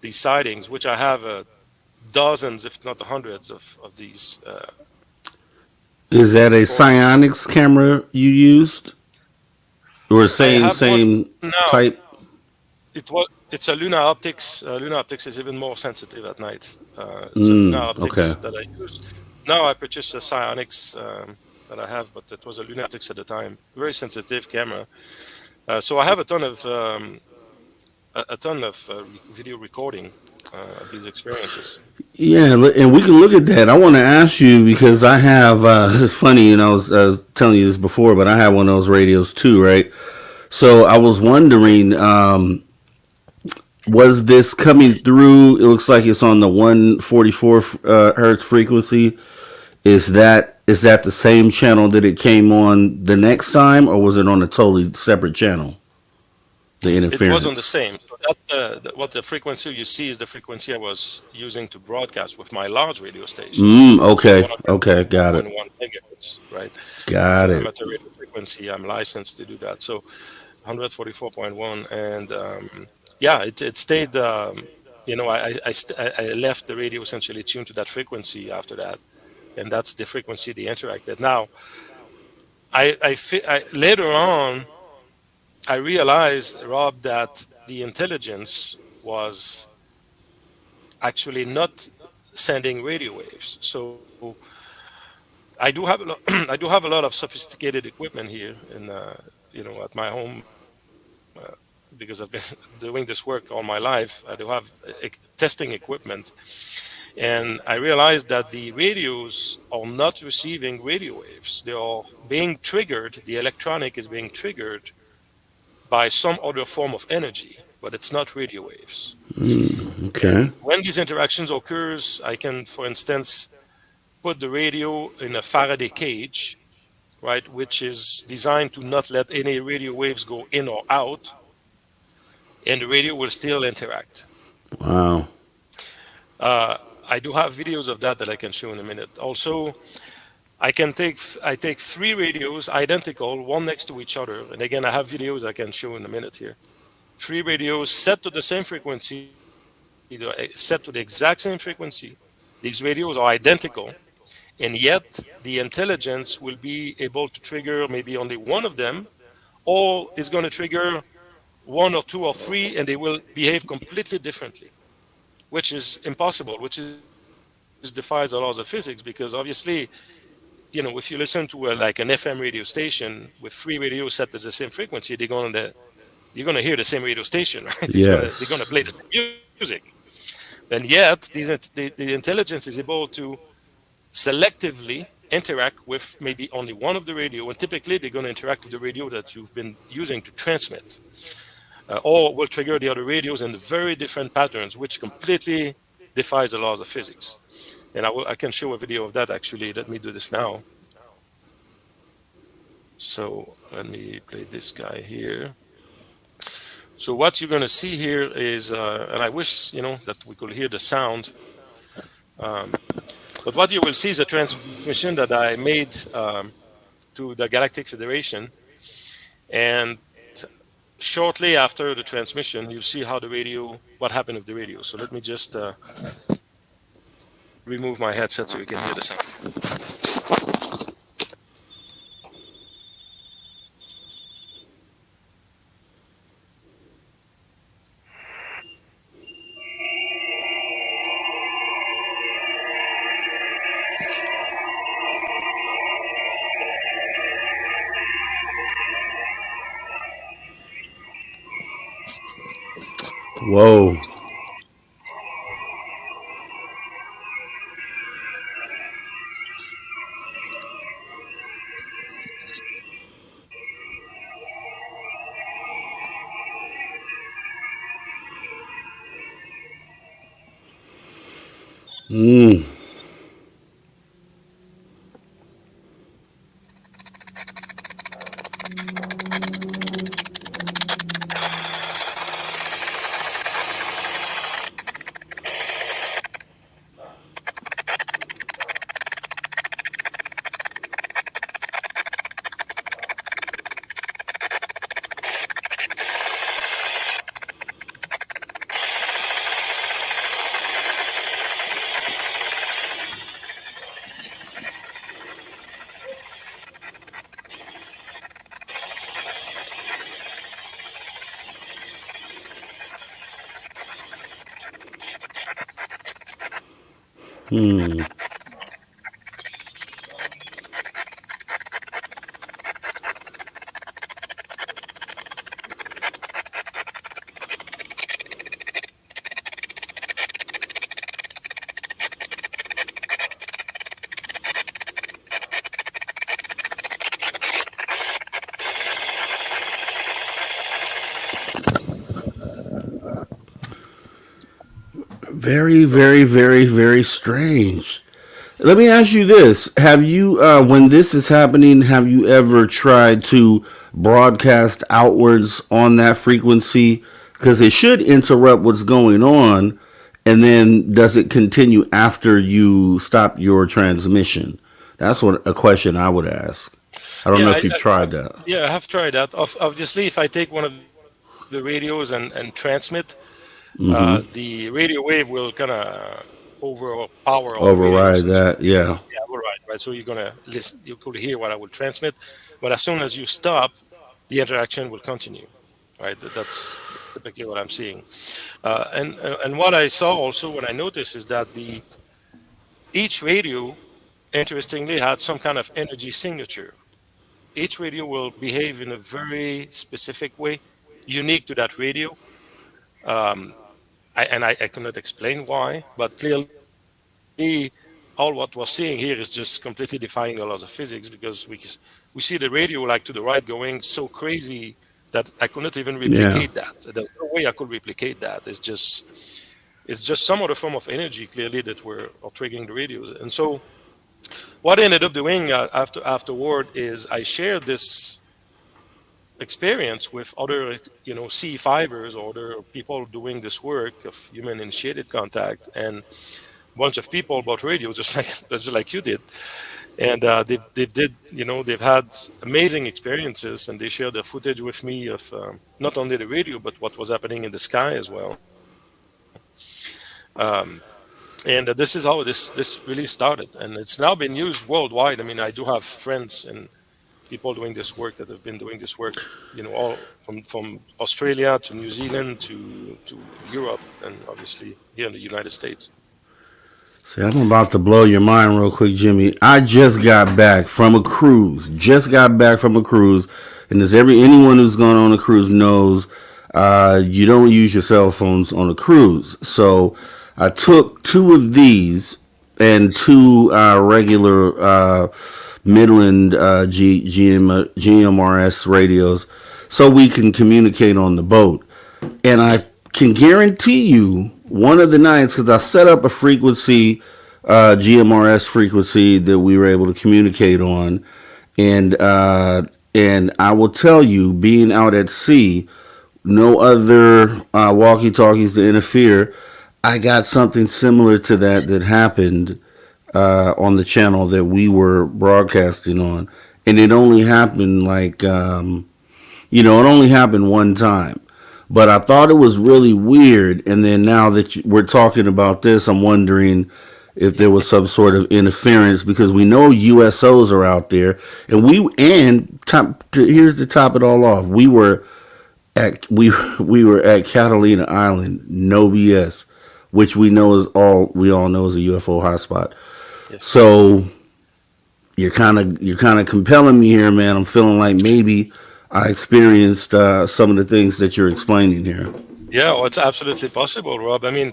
these sightings, which I have dozens, if not hundreds, of these Is that a recordings. psionics camera you used, or I same have one same now. type? It's a Luna Optics. Luna Optics is even more sensitive at night. It's a Luna Okay. Optics that I use. Now I purchased a Psionics that I have, but it was a Luna Optics at the time. Very sensitive camera. So I have a ton of video recording of these experiences. Yeah, and we can look at that. I want to ask you because I have. It's funny, I was telling you this before, but I have one of those radios too, right? So I was wondering, was this coming through? It looks like it's on the 144 hertz frequency. Is that the same channel that it came on the next time, or was it on a totally separate channel? The It was on the interference. same. So that's what the frequency you see is the frequency I was using to broadcast with my large radio station. So Okay. Okay. Got it. 104.1 megahertz, right? It's Got an it. amateur radio frequency. I'm licensed to do that. So 144.1, and yeah, it stayed. I left the radio essentially tuned to that frequency after that, and that's the frequency they interacted. Now, later on, I realized, Rob, that the intelligence was actually not sending radio waves. So I do have a lot. I do have a lot of sophisticated equipment here at my home, because I've been doing this work all my life. I do have testing equipment, And I realized that the radios are not receiving radio waves. They are being triggered, the electronic is being triggered by some other form of energy, but it's not radio waves. Okay. And when these interactions occurs, I can, for instance, put the radio in a Faraday cage, right, which is designed to not let any radio waves go in or out, and the radio will still interact. Wow. Uh, I do have videos of that that I can show in a minute. Also, I take three radios identical, one next to each other, and again I have videos I can show in a minute here. Three radios set to the same frequency, set to the exact same frequency. These radios are identical, and yet the intelligence will be able to trigger maybe only one of them, or is going to trigger one or two or three, and they will behave completely differently, which is impossible, which is defies the laws of physics, because obviously, if you listen to like an FM radio station with three radios set to the same frequency, you're gonna hear the same radio station, right? They're gonna Yes. play the same music, and yet the intelligence is able to selectively interact with maybe only one of the radio, and typically they're going to interact with the radio that you've been using to transmit, or will trigger the other radios in very different patterns, which completely defies the laws of physics. And I can show a video of that actually. Let me do this now. So let me play this guy here. So what you're going to see here is, and I wish that we could hear the sound. Um, but what you will see is a transmission that I made to the Galactic Federation, and shortly after the transmission, you see what happened with the radio. So let me just remove my headset so you can hear the sound. Whoa. Mm. Hmm. Very, very, very, very strange. Let me ask you this: have you, when this is happening, have you ever tried to broadcast outwards on that frequency? Because it should interrupt what's going on, and then does it continue after you stop your transmission? That's what a question I would ask. I don't Yeah, know if you've tried that. I have tried that. Obviously, if I take one of the radios and transmit, Mm-hmm. the radio wave will kind of overpower all the radios, Override and so that. Yeah. yeah, right. So you're gonna listen. You could hear what I will transmit, but as soon as you stop, the interaction will continue. Right. That's typically what I'm seeing. And what I saw also, what I noticed is that the each radio, interestingly, had some kind of energy signature. Each radio will behave in a very specific way, unique to that radio. Um, I cannot explain why, but clearly me, all what we're seeing here is just completely defying the laws of physics because we see the radio like to the right going so crazy that I could not even Yeah. replicate that. There's no way I could replicate that. It's just some other form of energy clearly that are triggering the radios. And so what I ended up doing afterward is I shared this experience with other C5ers or other people doing this work of human initiated contact and a bunch of people about radio just like just like you did. And they've had amazing experiences and they shared their footage with me of not only the radio but what was happening in the sky as well. um, and this is how this really started, and it's now been used worldwide. I mean, I do have friends and people doing this work that have been doing this work, all from Australia to New Zealand to Europe, and obviously here in the United States. See, I'm about to blow your mind real quick, Jimmy. I just got back from a cruise. Just got back from a cruise, and as anyone who's gone on a cruise knows, you don't use your cell phones on a cruise. So I took two of these and two regular Midland GMRS radios, so we can communicate on the boat. And I can guarantee you one of the nights, because I set up a frequency, GMRS frequency that we were able to communicate on, and I will tell you, being out at sea, no other walkie talkies to interfere. I got something similar to that happened on the channel that we were broadcasting on, and it only happened it only happened one time. But I thought it was really weird, and then now that we're talking about this, I'm wondering if there was some sort of interference because we know USOs are out there, and here's to top it all off. We were at Catalina Island, no BS, which we all know is a UFO hotspot. Yes. So you're kind of compelling me here, man. I'm feeling like maybe I experienced some of the things that you're explaining here. Yeah, well, it's absolutely possible, Rob. I mean,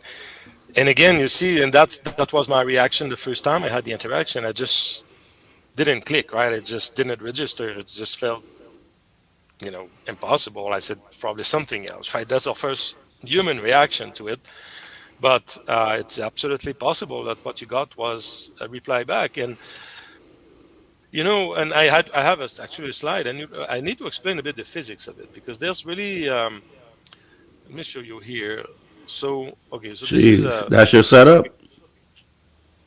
and again, you see, and that was my reaction the first time I had the interaction. I just didn't click, right? It just didn't register. It just felt, impossible. I said probably something else, right? That's our first human reaction to it. But it's absolutely possible that what you got was a reply back, and actually a slide, and I need to explain a bit the physics of it because there's really. Let me show you here. So okay, so this is Jeez, that's your setup?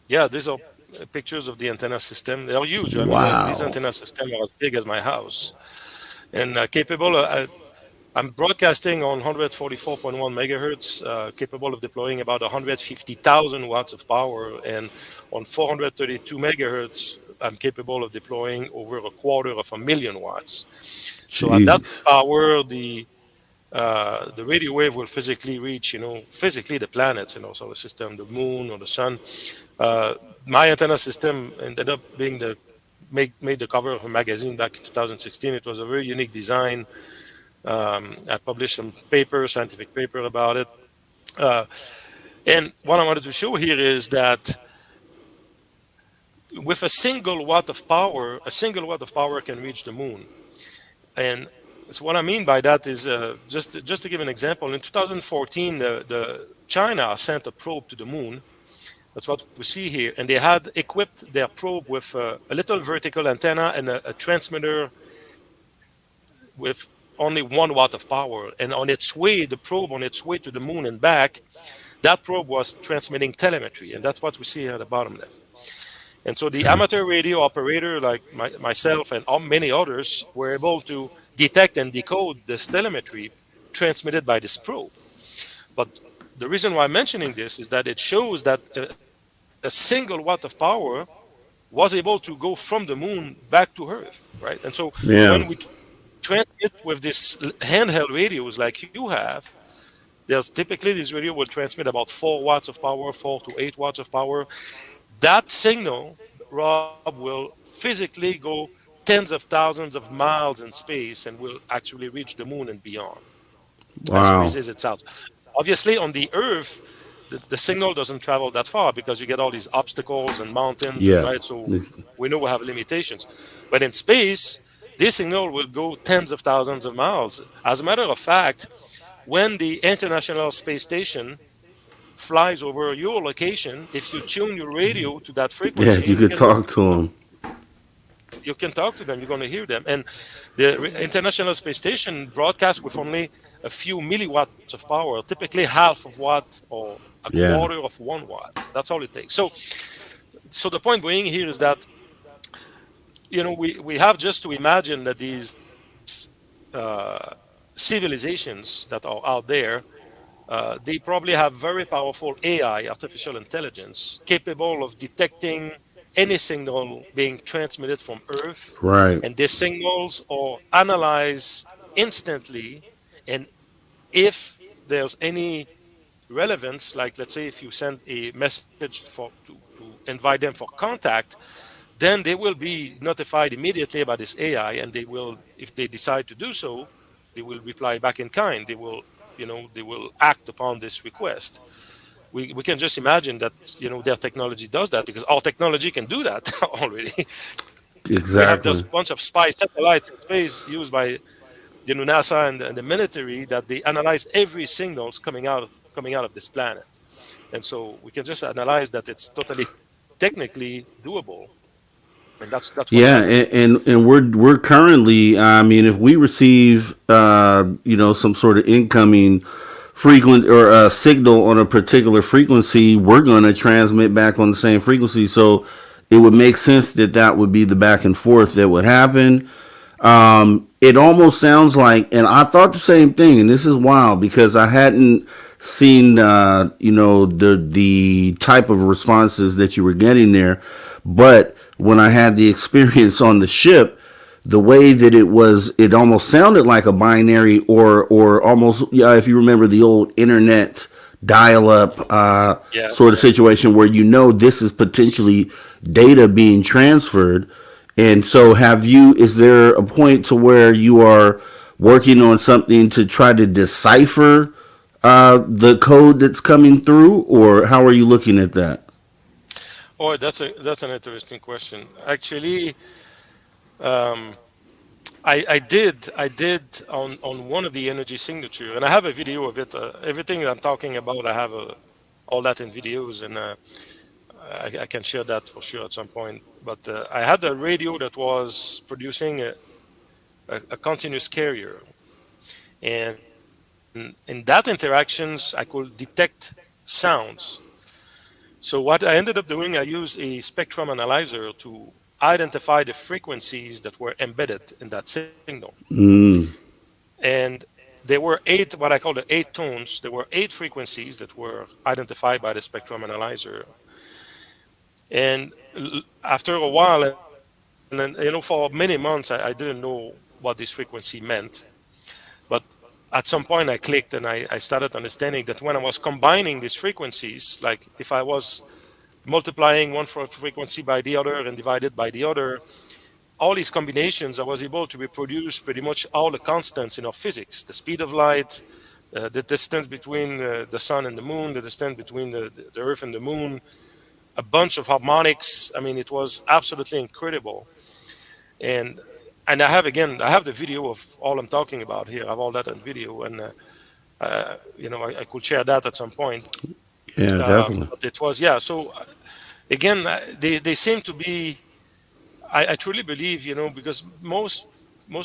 yeah, these are pictures of the antenna system. They are huge. I mean, these Wow. antenna systems are as big as my house and capable. I'm broadcasting on 144.1 megahertz, capable of deploying about 150,000 watts of power, and on 432 megahertz, I'm capable of deploying over a quarter of a million watts. So at that Jeez. power, the radio wave will physically reach, physically the planets in our solar system, the moon or the sun. Uh, my antenna system ended up being made the cover of a magazine back in 2016. It was a very unique design. I published some scientific paper about it. Uh, and what I wanted to show here is that with a single watt of power can reach the moon. And so what I mean by that is just to give an example. In 2014, the China sent a probe to the moon. That's what we see here, and they had equipped their probe with a little vertical antenna and a transmitter with only 1 watt of power. And the probe on its way to the moon and back, that probe was transmitting telemetry, and that's what we see here at the bottom left. And so the amateur radio operator, like myself and many others, were able to detect and decode this telemetry transmitted by this probe. But the reason why I'm mentioning this is that it shows that a single watt of power was able to go from the moon back to Earth, right? And so when we Yeah. transmit with this handheld radios like you have, there's typically this radio will transmit about 4 watts of power, 4 to 8 watts of power. That signal, Rob, will physically go tens of thousands of miles in space and will actually reach the moon and beyond, as crazy Wow. as it sounds. Obviously, on the Earth, the signal doesn't travel that far because you get all these obstacles and mountains, and Yeah. right. So we know we have limitations. But in space, this signal will go tens of thousands of miles. As a matter of fact, when the International Space Station flies over your location, if you tune your radio to that Yeah, frequency, you and you could can talk to him. you can talk to them, you're going to hear them. And the International Space Station broadcasts with only a few milliwatts of power, typically half of watt or a Yeah. quarter of 1 watt. That's all it takes. So the point being here is that we have just to imagine that these civilizations that are out there, they probably have very powerful AI, artificial intelligence, capable of detecting any signal being transmitted from Earth, Right. and these signals are analyzed instantly. And if there's any relevance, like let's say if you send a message to invite them for contact, then they will be notified immediately about this AI, and they will, if they decide to do so, they will reply back in kind. They will act upon this request. We can just imagine that their technology does that because our technology can do that already. We have Exactly. just a bunch of spy satellites in space used by NASA and the military that they analyze every signals coming out of this planet. And so we can just analyze that it's totally technically doable, and that's what's Yeah, happening. and we're currently. I mean, if we receive, some sort of incoming frequent or signal on a particular frequency, we're going to transmit back on the same frequency. So it would make sense that that would be the back and forth that would happen. It almost sounds like, and I thought the same thing, and this is wild because I hadn't seen, the type of responses that you were getting there, but when I had the experience on the ship, the way that it almost sounded like a binary or almost, yeah, if you remember the old internet dial-up Yeah, sort of yeah. situation where this is potentially data being transferred. And so, is there a point to where you are working on something to try to decipher the code that's coming through, or how are you looking at that? Oh, that's an interesting question. Actually, um, I did on one of the energy signature, and I have a video of it. Everything I'm talking about, I have all that in videos, and I can share that for sure at some point. But I had a radio that was producing a continuous carrier, and in that interactions, I could detect sounds. So what I ended up doing, I used a spectrum analyzer to identify the frequencies that were embedded in that signal. Mm, And there were eight, what I call the eight tones. There were eight frequencies that were identified by the spectrum analyzer. And after a while, and then, for many months, I didn't know what this frequency meant. But at some point, I clicked and I started understanding that when I was combining these frequencies, like if I was multiplying one frequency by the other and divided by the other, all these combinations, I was able to reproduce pretty much all the constants in our physics: the speed of light, the distance between the sun and the moon, the distance between the Earth and the moon, a bunch of harmonics. I mean, it was absolutely incredible. And I have the video of all I'm talking about here. I have all that on video, and I could share that at some point. yeah, definitely. But it was, yeah. So again, they seem to be. I truly believe, because most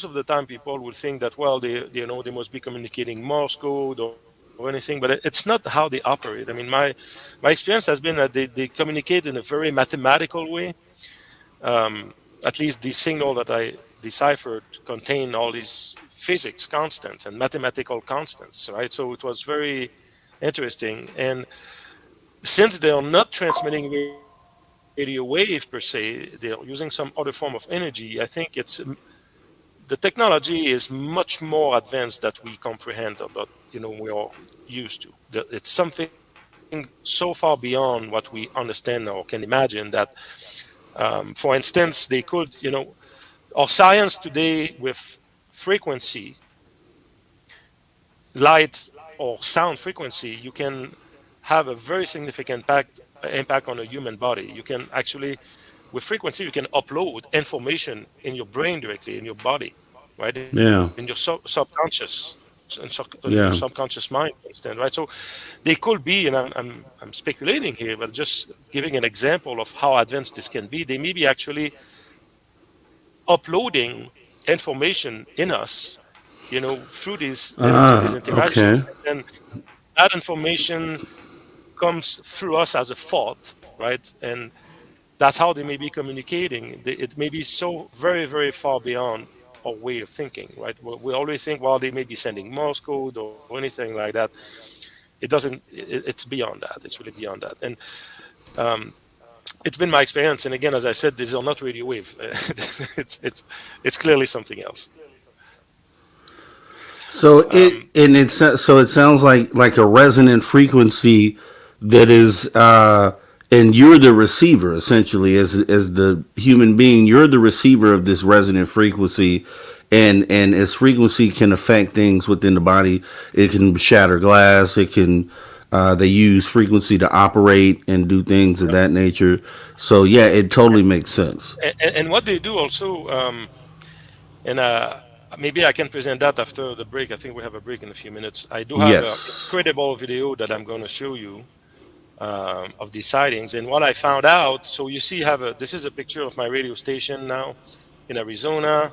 of the time people will think that, well, they must be communicating Morse code or anything, but it's not how they operate. I mean, my experience has been that they communicate in a very mathematical way. At least the signal that I deciphered contained all these physics constants and mathematical constants, right? So it was very interesting. And since they are not transmitting radio wave per se, they're using some other form of energy. I think the technology is much more advanced that we comprehend or that we are used to. It's something so far beyond what we understand or can imagine that, for instance, they could, our science today with frequency, light or sound frequency, you can have a very significant impact on a human body. You can actually, with frequency, you can upload information in your brain directly in your body, right? In your Yeah. subconscious in your Yeah. subconscious mind, for instance, right? So they could be, and I'm speculating here, but just giving an example of how advanced this can be. They may be actually uploading information in us, through these interactions, Okay. and then that information comes through us as a thought, right? And that's how they may be communicating. It may be so very, very far beyond our way of thinking, right? We always think, well, they may be sending Morse code or anything like that. It doesn't. It's beyond that. It's really beyond that. And um, it's been my experience. And again, as I said, these are not radio wave. It's clearly something else. So Um, it sounds like a resonant frequency that is and you're the receiver essentially as the human being. You're the receiver of this resonant frequency, and as frequency can affect things within the body, it can shatter glass. It can they use frequency to operate and do things of that nature. So yeah, it totally makes sense. and what they do also, and maybe I can present that after the break. I think we have a break in a few minutes. I do have an Yes. incredible video that I'm going to show you of these sightings. And what I found out, so you see, this is a picture of my radio station now in Arizona.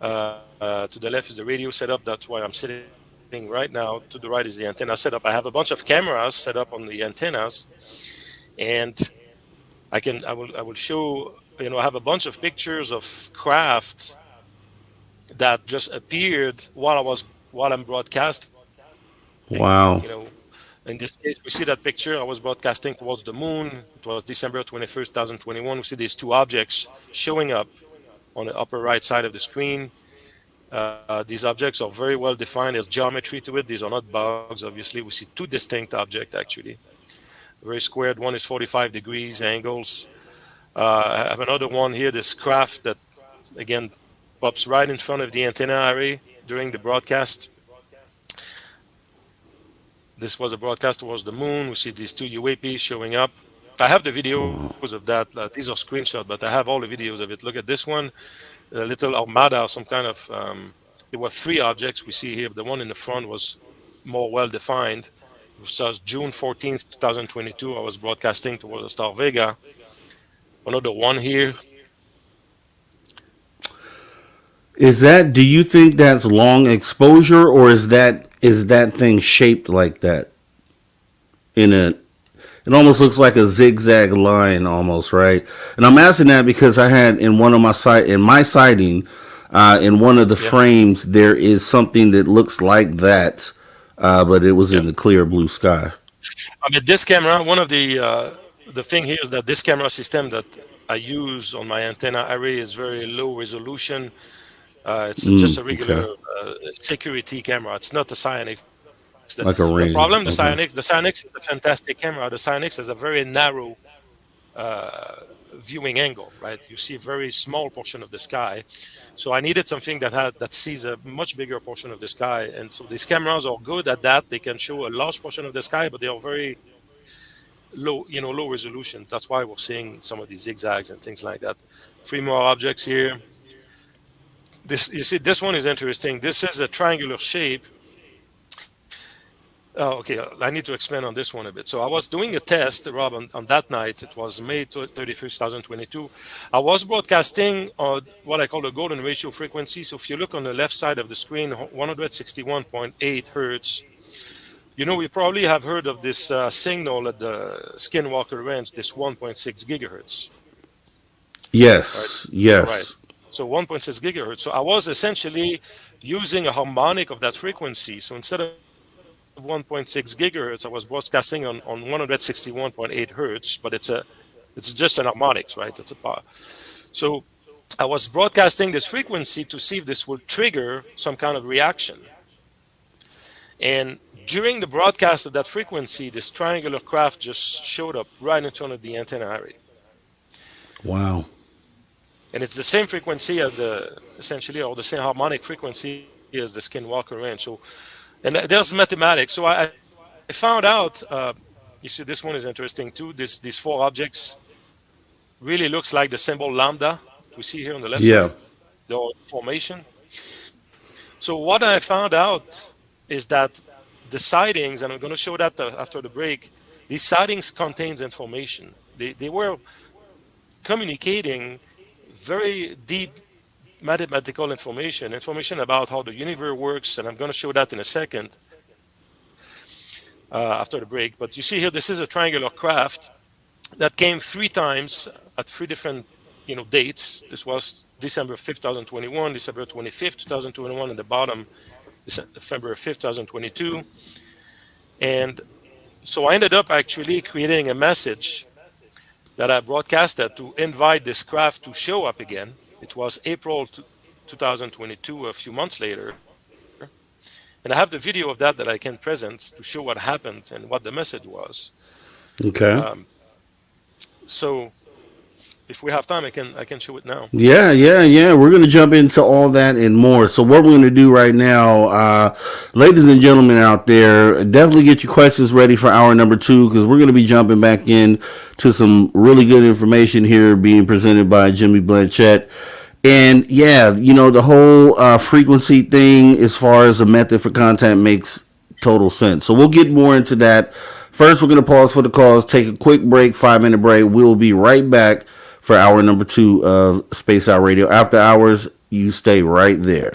To the left is the radio setup. That's why I'm sitting right now. To the right is the antenna setup. I have a bunch of cameras set up on the antennas, and I will show. I have a bunch of pictures of craft that just appeared while I'm broadcasting. In this Wow. case, we see that picture. I was broadcasting towards the moon. It was December 21st, 2021. We see these two objects showing up on the upper right side of the screen. These objects are very well defined. There's geometry to it. These are not bugs, obviously. We see two distinct objects, actually. Very squared. One is 45 degrees angles. I have another one here, this craft that, again, pops right in front of the antenna array during the broadcast. This was a broadcast towards the moon. We see these two UAPs showing up. I have the videos of that. These are screenshots, but I have all the videos of it. Look at this one, a little armada, some kind of. There were three objects we see here. The one in the front was more well defined. It was June 14th, 2022. I was broadcasting towards the star Vega. Another one here. Do you think that's long exposure, or is that thing shaped like that in a it almost looks like a zigzag line almost, right? And I'm asking that because I had in one of my sighting, in one of the Yeah, frames there is something that looks like that, but it was yeah. in the clear blue sky. I mean, this camera. One of the thing here is that this camera system that I use on my antenna array is very low resolution. It's just a regular Okay. security camera. It's not the Cyanix. The Like a problem, ring. the Okay. Cyanix is a fantastic camera. The Cyanix has a very narrow viewing angle, right? You see a very small portion of the sky. So I needed something that sees a much bigger portion of the sky. And so these cameras are good at that. They can show a large portion of the sky, but they are very low resolution. That's why we're seeing some of these zigzags and things like that. Three more objects here. This, you see, this one is interesting. This is a triangular shape. Oh, okay. I need to expand on this one a bit. So I was doing a test, Rob, on that night. It was May 31st, 2022. I was broadcasting on what I call the golden ratio frequency. So if you look on the left side of the screen, 161.8 hertz. We probably have heard of this signal at the Skinwalker Ranch, this 1.6 gigahertz, right? Yes. Right. Yes. So 1.6 gigahertz. So I was essentially using a harmonic of that frequency. So instead of 1.6 gigahertz, I was broadcasting on 161.8 hertz, but it's just an harmonics, right? It's a power. So I was broadcasting this frequency to see if this will trigger some kind of reaction. And during the broadcast of that frequency, this triangular craft just showed up right in front of the antenna array. Wow. And it's the same frequency as essentially, or the same harmonic frequency as the Skinwalker Ranch. So, and there's mathematics. So I found out You see, this one is interesting too. These four objects really looks like the symbol lambda we see here on the left Yeah. side, the formation. So what I found out is that the sightings, and I'm going to show that after the break, these sightings contains information. They were communicating very deep mathematical information about how the universe works, and I'm going to show that in a second after the break. But you see here, this is a triangular craft that came 3 times at 3 different dates. This was December 5th, 2021, December 25th, 2021, and the bottom December 5th, 2022. And so I ended up actually creating a message that I broadcasted to invite this craft to show up again. It was April 2022, a few months later. And I have the video of that I can present to show what happened and what the message was. Okay. So if we have time, I can show it now. Yeah. We're going to jump into all that and more. So what we're going to do right now, ladies and gentlemen out there, definitely get your questions ready for hour number 2, because we're going to be jumping back in to some really good information here being presented by Jimmy Blanchette. And yeah, the whole frequency thing as far as a method for contact makes total sense. So we'll get more into that. First, we're going to pause for the cause, take a quick break, 5-minute break. We'll be right back for hour number 2 of Space Out Radio. After hours, you stay right there.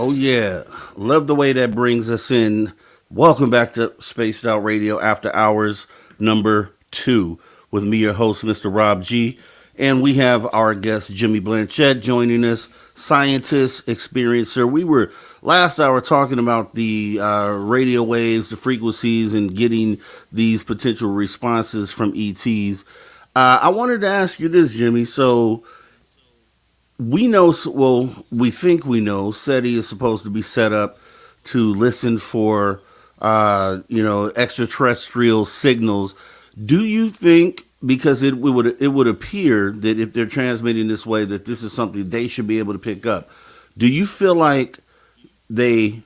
Oh yeah, love the way that brings us in. Welcome back to Spaced Out Radio After Hours number 2 with me, your host, Mr. Rob G, and we have our guest Jimmy Blanchette joining us, scientist, experiencer. We were last hour talking about the radio waves, the frequencies, and getting these potential responses from ETs. I wanted to ask you this, Jimmy. So we know, well, we think we know SETI is supposed to be set up to listen for, extraterrestrial signals. Do you think, because it would appear that if they're transmitting this way, that this is something they should be able to pick up? Do you feel like they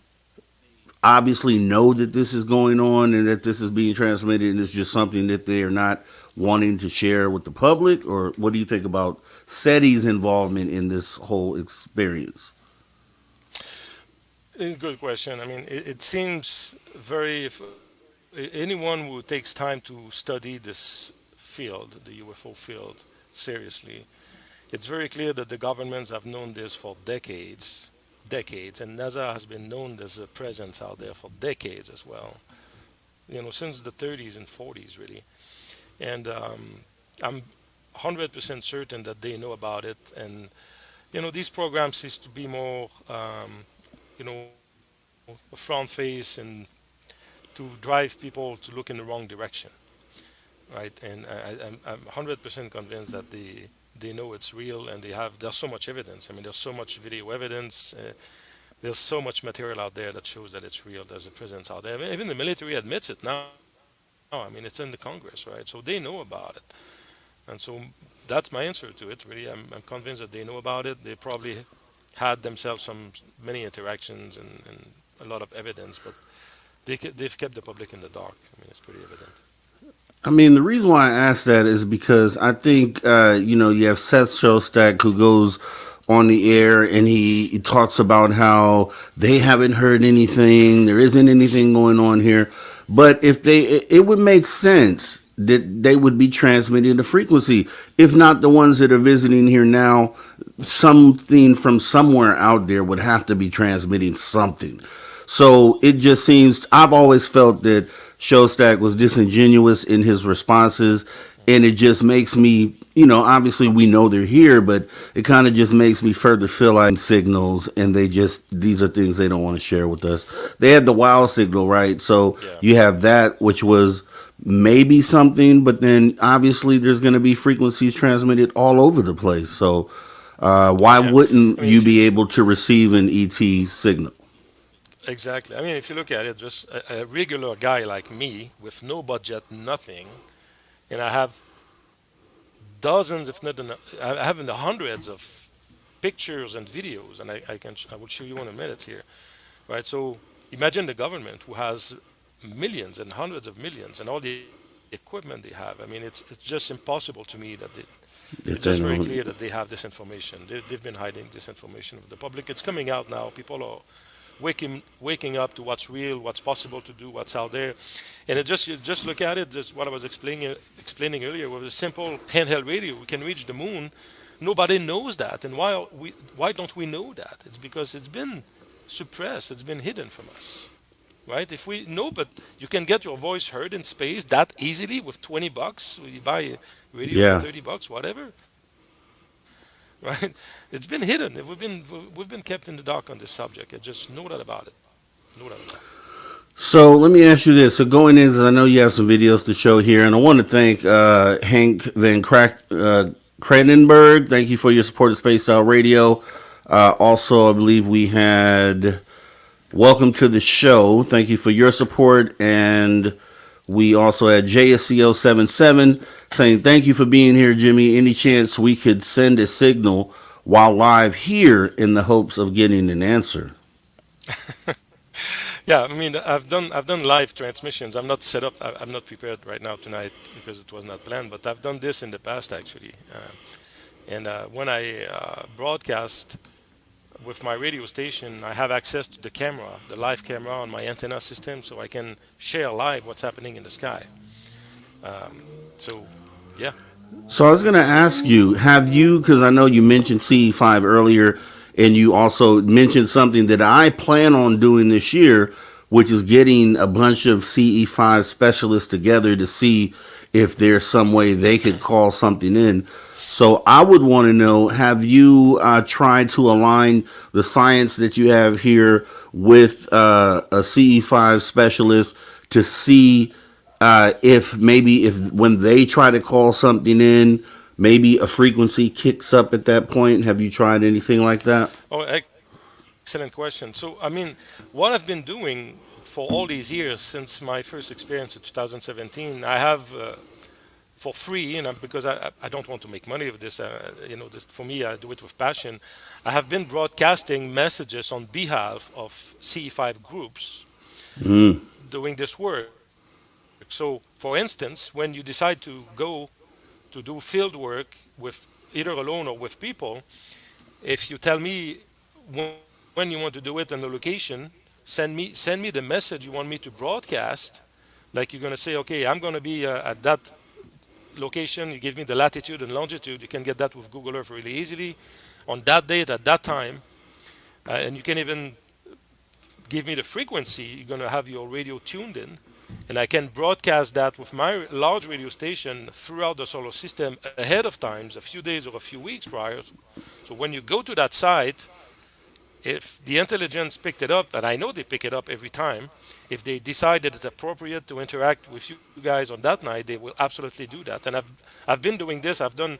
obviously know that this is going on and that this is being transmitted and it's just something that they are not wanting to share with the public? Or what do you think about SETI's involvement in this whole experience? Good question. I mean, it seems very. If anyone who takes time to study this field, the UFO field, seriously, it's very clear that the governments have known this for decades, and NASA has been known there's a presence out there for decades as well. Since the 30s and 40s, really. And I'm 100% certain that they know about it. And these programs used to be more, you know, a front face and to drive people to look in the wrong direction, right? And I'm 100% convinced that they know it's real, and there's so much evidence. I mean, there's so much video evidence. There's so much material out there that shows that it's real. There's a presence out there. I mean, even the military admits it now. I mean, it's in the Congress, right? So they know about it. And so that's my answer to it, really. I'm convinced that they know about it. They probably had themselves many interactions and a lot of evidence, but they've kept the public in the dark. I mean, it's pretty evident. I mean, the reason why I asked that is because I think, you have Seth Shostak who goes on the air and he talks about how they haven't heard anything, there isn't anything going on here. But it would make sense that they would be transmitting the frequency. If not the ones that are visiting here now, something from somewhere out there would have to be transmitting something. So it just seems, I've always felt that Shostak was disingenuous in his responses, and it just makes me, obviously we know they're here, but it kind of just makes me further feel like signals, and these are things they don't want to share with us. They had the wow signal, right? So Yeah. you have that, which was maybe something, but then obviously there's going to be frequencies transmitted all over the place. So why Yeah. wouldn't I mean, you be able to receive an ET signal? exactly. I mean, if you look at it, just a regular guy like me with no budget, nothing, and I have dozens, if not, I have in the hundreds of pictures and videos, and I will show you in a minute here, right? So imagine the government who has millions and hundreds of millions and all the equipment they have. I mean, it's just impossible to me that If it's they just very don't- clear that they have this information. They've been hiding this information with the public. It's coming out now. People are waking up to what's real, what's possible to do, what's out there. And you just look at it, just what I was explaining earlier with a simple handheld radio. We can reach the moon. Nobody knows that. And why don't we know that? It's because it's been suppressed, it's been hidden from us. Right? If we know, but you can get your voice heard in space that easily with $20. You buy a radio Yeah. for $30, whatever. Right? It's been hidden. We've been kept in the dark on this subject. I just know that about it. Know that about it. So let me ask you this. So going in, 'cause I know you have some videos to show here, and I want to thank Hank Van Kranenberg. Thank you for your support of Space Out Radio. Also, I believe we had welcome to the show. Thank you for your support. And we also had JSCO77 saying, thank you for being here, Jimmy. Any chance we could send a signal while live here in the hopes of getting an answer? Yeah, I mean, I've done live transmissions. I'm not set up. I'm not prepared right now tonight because it was not planned. But I've done this in the past actually. And when I broadcast with my radio station, I have access to the live camera on my antenna system, so I can share live what's happening in the sky. So, yeah. So I was going to ask you, have you, because I know you mentioned CE5 earlier, And you also mentioned something that I plan on doing this year, which is getting a bunch of CE5 specialists together to see if there's some way they could call something in. So I would want to know, have you tried to align the science that you have here with a CE5 specialist to see if maybe if when they try to call something in, maybe a frequency kicks up at that point? Have you tried anything like that? Oh, excellent question. So, I mean, what I've been doing for all these years since my first experience in 2017, I have for free, because I don't want to make money with this. This, for me, I do it with passion. I have been broadcasting messages on behalf of CE5 groups doing this work. So, for instance, when you decide to go to do field work with either alone or with people, if you tell me when you want to do it and the location, send me the message you want me to broadcast. Like you're gonna say, okay, I'm gonna be at that location. You give me the latitude and longitude. You can get that with Google Earth really easily on that date at that time, and you can even give me the frequency. You're gonna have your radio tuned in, and I can broadcast that with my large radio station throughout the solar system ahead of times, a few days or a few weeks prior. So when you go to that site, if the intelligence picked it up, and I know they pick it up every time, if they decide that it's appropriate to interact with you guys on that night, they will absolutely do that. And I've been doing this. I've done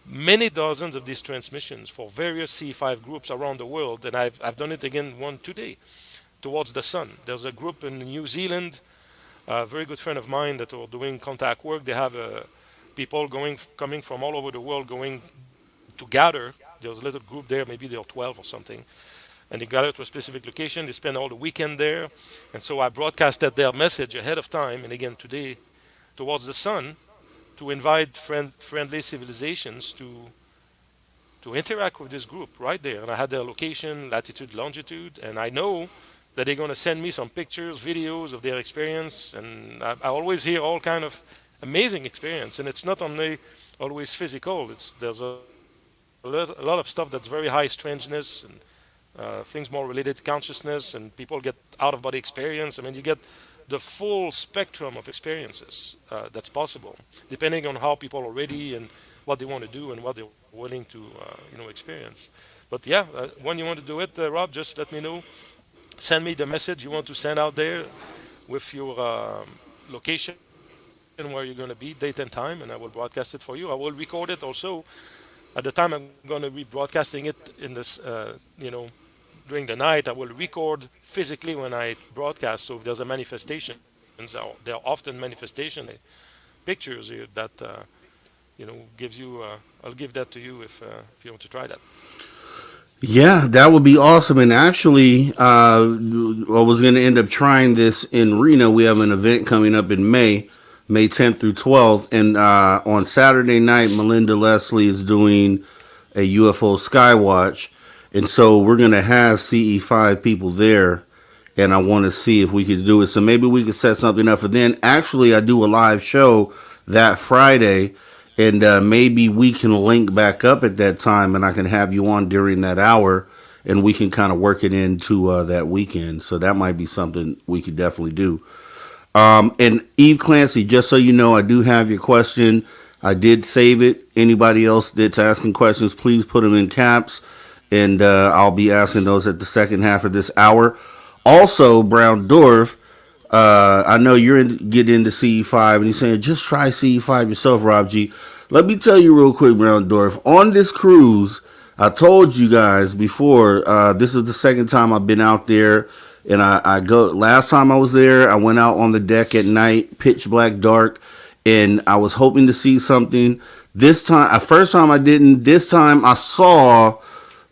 many dozens of these transmissions for various C5 groups around the world, and I've done it again one today towards the sun. There's a group in New Zealand, a very good friend of mine that are doing contact work. They have people coming from all over the world going to gather. There's a little group there, maybe they're 12 or something, and they gather to a specific location. They spend all the weekend there, and so I broadcasted their message ahead of time, and again today, towards the sun, to invite friendly civilizations to interact with this group right there. And I had their location, latitude, longitude, and I know that they're going to send me some pictures, videos of their experience, and I always hear all kind of amazing experience. And it's not only always physical. There's a lot of stuff that's very high strangeness and things more related to consciousness, and people get out of body experience. I mean, you get the full spectrum of experiences that's possible, depending on how people are ready and what they want to do and what they're willing to experience. But yeah, when you want to do it, Rob, just let me know. Send me the message you want to send out there with your location and where you're going to be, date and time, and I will broadcast it for you. I will record it also. At the time I'm going to be broadcasting it in this, during the night. I will record physically when I broadcast. So if there's a manifestation, there are often manifestation pictures here that gives you. I'll give that to you if you want to try that. Yeah, that would be awesome. And actually, I was going to end up trying this in Reno. We have an event coming up in May 10th through 12th. And on Saturday night, Melinda Leslie is doing a UFO Skywatch. And so we're going to have CE5 people there. And I want to see if we could do it. So maybe we could set something up for then. Actually, I do a live show that Friday. And maybe we can link back up at that time, and I can have you on during that hour, and we can kind of work it into that weekend. So that might be something we could definitely do. And Eve Clancy, just so you know, I do have your question. I did save it. Anybody else that's asking questions, please put them in caps, and I'll be asking those at the second half of this hour. Also, Brown Dwarf, I know you're getting into CE5, and he's saying, just try CE5 yourself, Rob G. Let me tell you real quick, Brown Dwarf. On this cruise, I told you guys before, this is the second time I've been out there, and I go. Last time I was there, I went out on the deck at night, pitch black dark, and I was hoping to see something. This time, first time I didn't. This time I saw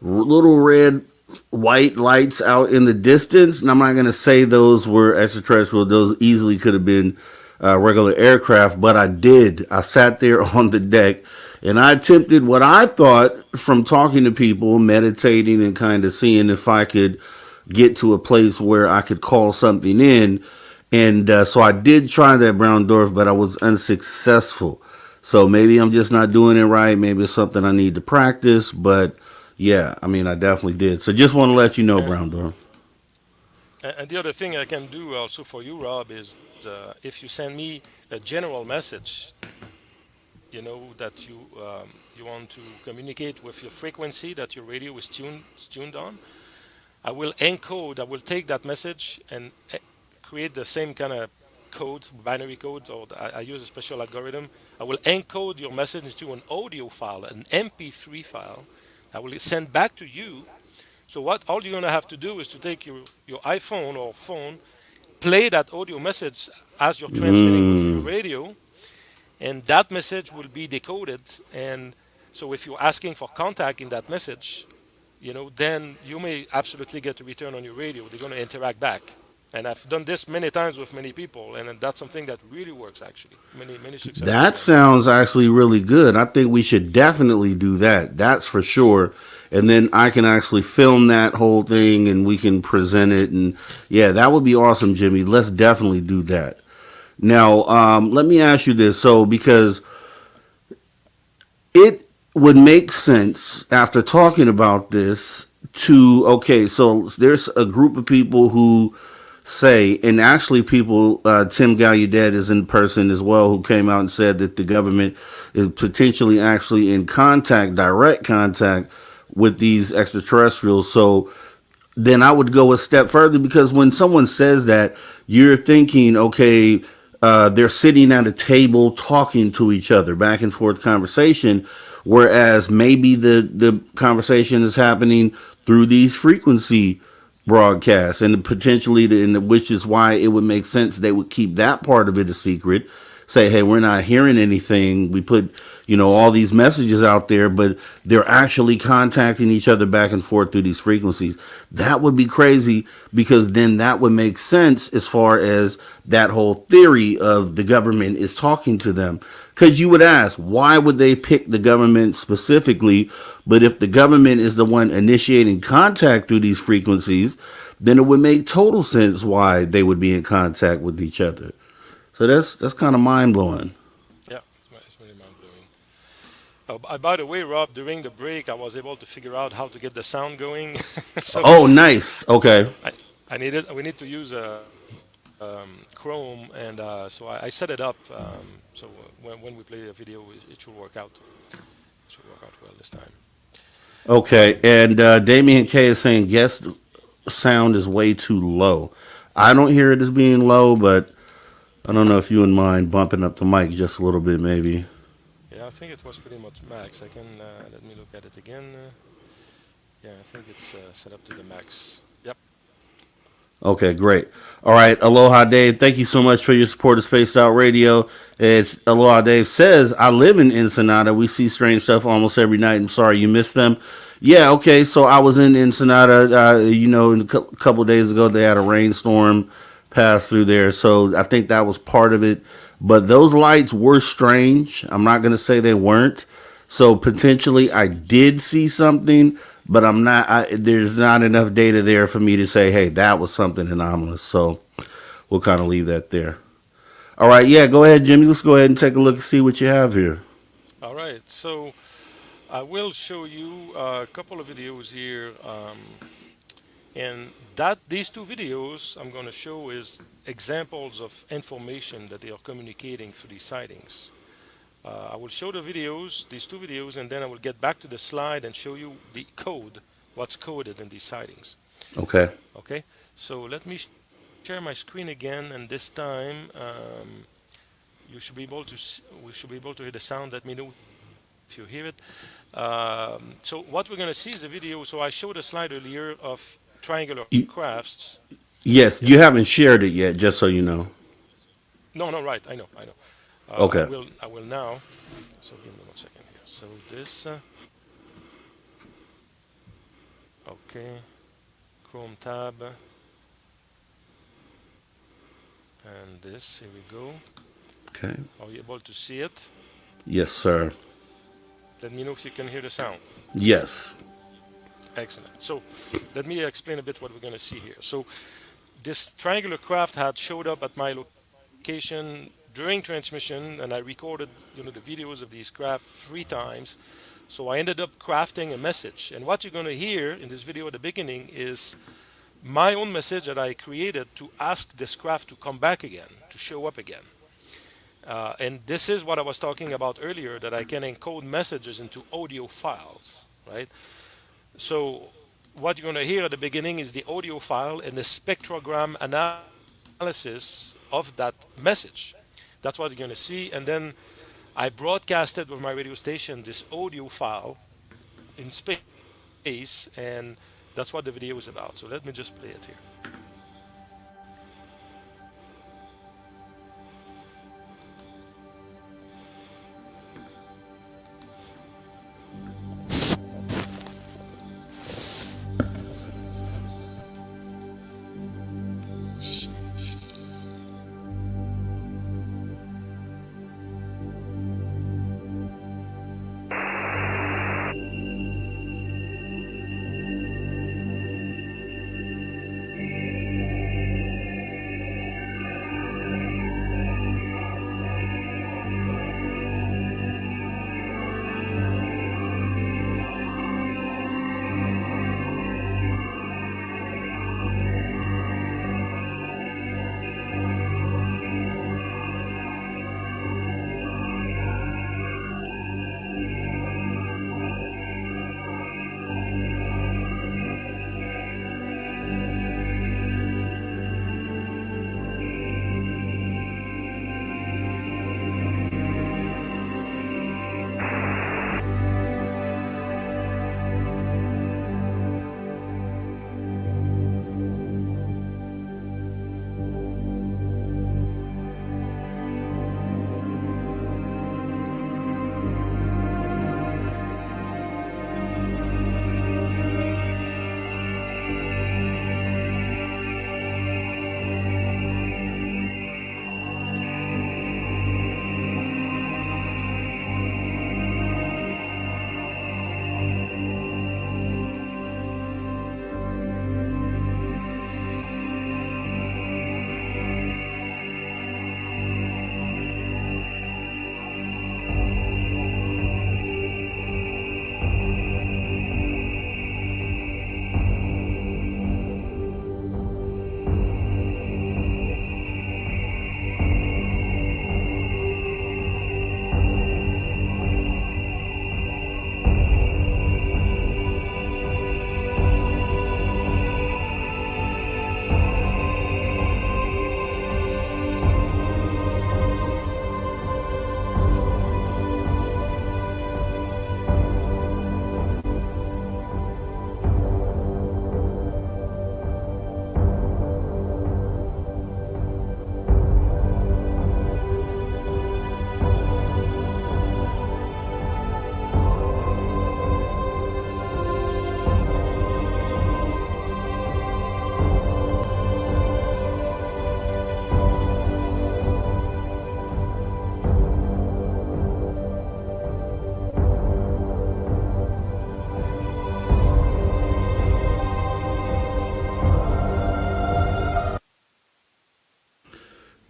little red white lights out in the distance, and I'm not going to say those were extraterrestrial. Those easily could have been regular aircraft, but I did. I sat there on the deck, and I attempted what I thought from talking to people, meditating, and kind of seeing if I could get to a place where I could call something in. And so I did try that, Brown Dwarf, but I was unsuccessful. So maybe I'm just not doing it right. Maybe it's something I need to practice, but Yeah, I mean, I definitely did. So just want to let you know, And, Brown Door. and the other thing I can do also for you, Rob, is if you send me a general message, that you want to communicate with your frequency that your radio is tuned on. I will encode. I will take that message and create the same kind of code, binary code, or I use a special algorithm. I will encode your message into an audio file, an MP3 file. I will send back to you. So what all you're gonna have to do is to take your iPhone or phone, play that audio message as you're transmitting with your Mm, radio, and that message will be decoded. And so if you're asking for contact in that message, then you may absolutely get a return on your radio. They're going to interact back. And I've done this many times with many people, and that's something that really works actually. Many success that stories on that. sounds actually really good. I think we should definitely do that. That's for sure. And then I can actually film that whole thing and we can present it. And yeah, that would be awesome, Jimmy. Let's definitely do that. Now, let me ask you this. So, because it would make sense after talking about this to, okay, so there's a group of people who say, and actually people, Tim Gallaudet is in person as well, who came out and said that the government is potentially actually in contact, direct contact with these extraterrestrials. So then I would go a step further, because when someone says that, you're thinking, okay, they're sitting at a table talking to each other, back and forth conversation, whereas maybe the conversation is happening through these frequency broadcasts, and potentially, which is why it would make sense they would keep that part of it a secret. Say, hey, we're not hearing anything. We put, all these messages out there, but they're actually contacting each other back and forth through these frequencies. That would be crazy, because then that would make sense as far as that whole theory of the government is talking to them. Because you would ask, why would they pick the government specifically? But if the government is the one initiating contact through these frequencies, then it would make total sense why they would be in contact with each other. So that's kind of mind blowing. Yeah, it's really mind blowing. By the way, Rob, during the break, I was able to figure out how to get the sound going. So Oh, nice. Okay. I, we need to use Chrome, and so I set it up. So when we play the video, it should work out. It should work out well this time. Okay. And Damien K is saying guest sound is way too low. I don't hear it as being low, but I don't know if you wouldn't mind bumping up the mic just a little bit, maybe. Yeah, I think it was pretty much max. I can let me look at it again. Yeah, I think it's set up to the max. Yep. Okay, great. All right, Aloha Dave. Thank you so much for your support of Spaced Out Radio. It's Aloha Dave says, I live in Ensenada. We see strange stuff almost every night. I'm sorry you missed them. Yeah, okay. So I was in Ensenada, a couple days ago. They had a rainstorm pass through there. So I think that was part of it. But those lights were strange. I'm not going to say they weren't. So potentially I did see something, but I'm not. There's not enough data there for me to say, hey, that was something anomalous. So we'll kind of leave that there. All right, yeah, go ahead, Jimmy. Let's go ahead and take a look and see what you have here. All right. So I will show you a couple of videos here, and that these two videos I'm going to show is examples of information that they are communicating through these sightings. I will show the videos, these two videos, and then I will get back to the slide and show you the code, what's coded in these sightings. Okay. Okay, so let me share my screen again, and this time you should be able to we should be able to hear the sound. Let me know if you hear it. So what we're going to see is a video. So I showed a slide earlier of triangular Y- crafts. yes, Yep. you haven't shared it yet, just so you know. No, no, right. I know, I know. Okay. I will now. So give me 1 second here. So this, okay, Chrome tab, and this. Here we go. Okay. Are you able to see it? Yes, sir. Let me know if you can hear the sound. Yes. Excellent. So let me explain a bit what we're going to see here. So this triangular craft had showed up at my location during transmission, and I recorded, the videos of these craft 3 times. So I ended up crafting a message. And what you're going to hear in this video at the beginning is my own message that I created to ask this craft to come back again, to show up again. And this is what I was talking about earlier, that I can encode messages into audio files, right? So what you're going to hear at the beginning is the audio file and the spectrogram analysis of that message. That's what you're going to see. And then I broadcasted with my radio station this audio file in space, and that's what the video is about. So let me just play it here.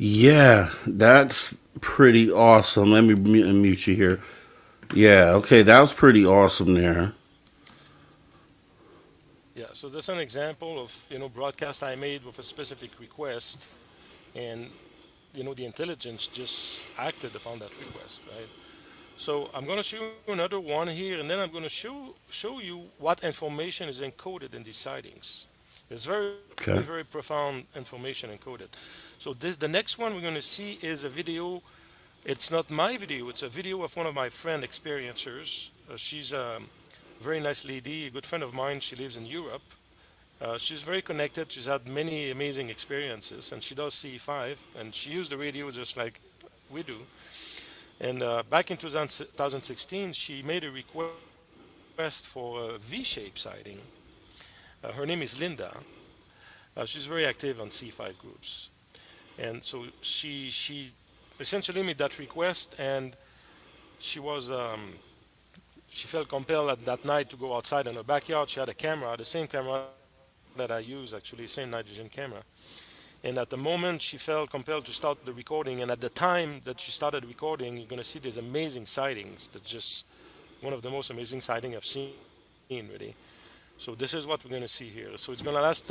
Yeah, that's pretty awesome. Let me mute you here. Yeah, okay, that was pretty awesome there. Yeah, so that's an example of broadcast I made with a specific request, and the intelligence just acted upon that request, right? So I'm going to show you another one here, and then I'm going to show you what information is encoded in these sightings. There's very Okay. very profound information encoded. So the next one we're going to see is a video. It's not my video. It's a video of one of my friend experiencers. She's a very nice lady, a good friend of mine. She lives in Europe. She's very connected. She's had many amazing experiences, and she does CE5, and she used the radio just like we do. And back in 2016, she made a request for a V-shaped sighting. Her name is Linda. She's very active on C5 groups, and so she essentially made that request, and she was she felt compelled at that night to go outside in her backyard. She had a camera, the same camera that I use actually, same night vision camera. And at the moment, she felt compelled to start the recording. And at the time that she started recording, you're going to see these amazing sightings that just one of the most amazing sighting I've seen really. So this is what we're going to see here. So it's going to last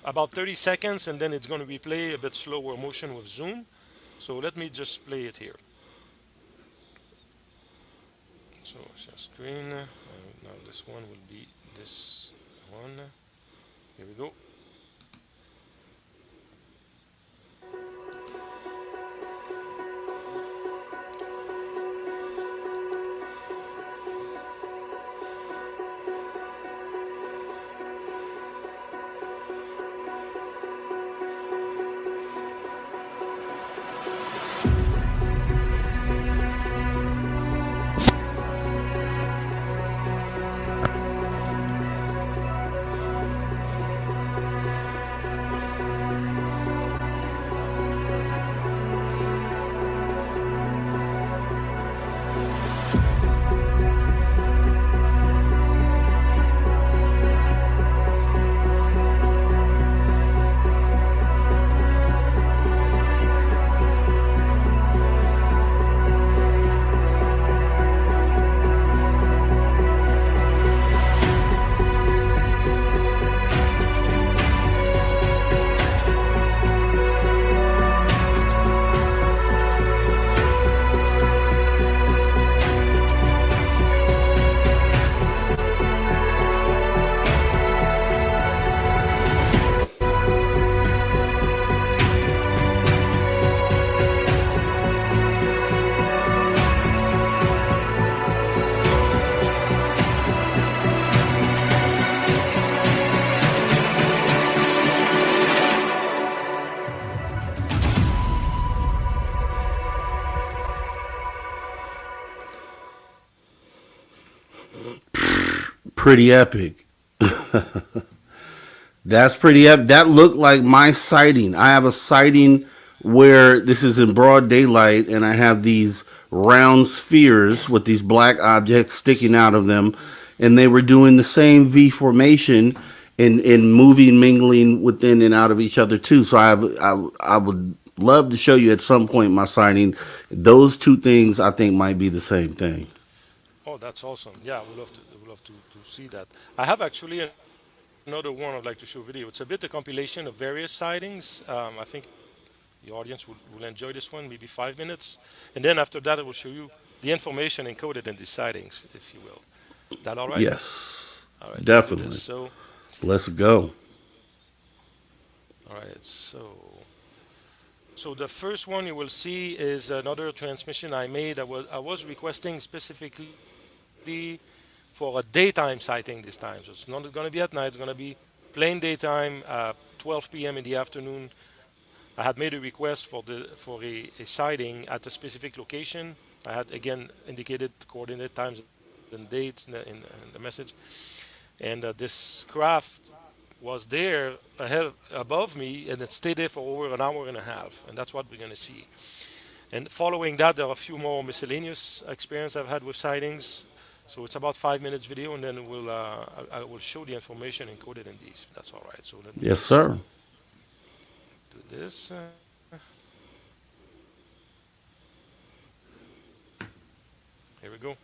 about 30 seconds, and then it's going to be play a bit slower motion with zoom. So let me just play it here. So share screen. Now this one will be this one. Here we go. Pretty epic. That's pretty epic. That looked like my sighting. I have a sighting where this is in broad daylight, and I have these round spheres with these black objects sticking out of them, and they were doing the same V formation and moving, mingling within and out of each other too. So I would love to show you at some point my sighting. Those two things I think might be the same thing. Oh, that's awesome. Yeah, we love to see that. I have actually another one I'd like to show video. It's a bit a compilation of various sightings. I think the audience will enjoy this one, maybe 5 minutes. And then after that, I will show you the information encoded in these sightings, if you will. That all right? Yes, All right, let's do this. definitely. So, Let's go. all right, so the first one you will see is another transmission I made. I was requesting specifically for a daytime sighting this time. So it's not going to be at night. It's going to be plain daytime, 12 p.m. in the afternoon. I had made a request for a sighting at a specific location. I had again indicated coordinate times and dates in the message, and this craft was there ahead above me, and it stayed there for over an hour and a half, and that's what we're going to see. And following that, there are a few more miscellaneous experience I've had with sightings. So it's about 5 minutes video, and then I will show the information encoded in these. That's all right. So let me Yes, just sir. do this. Here we go.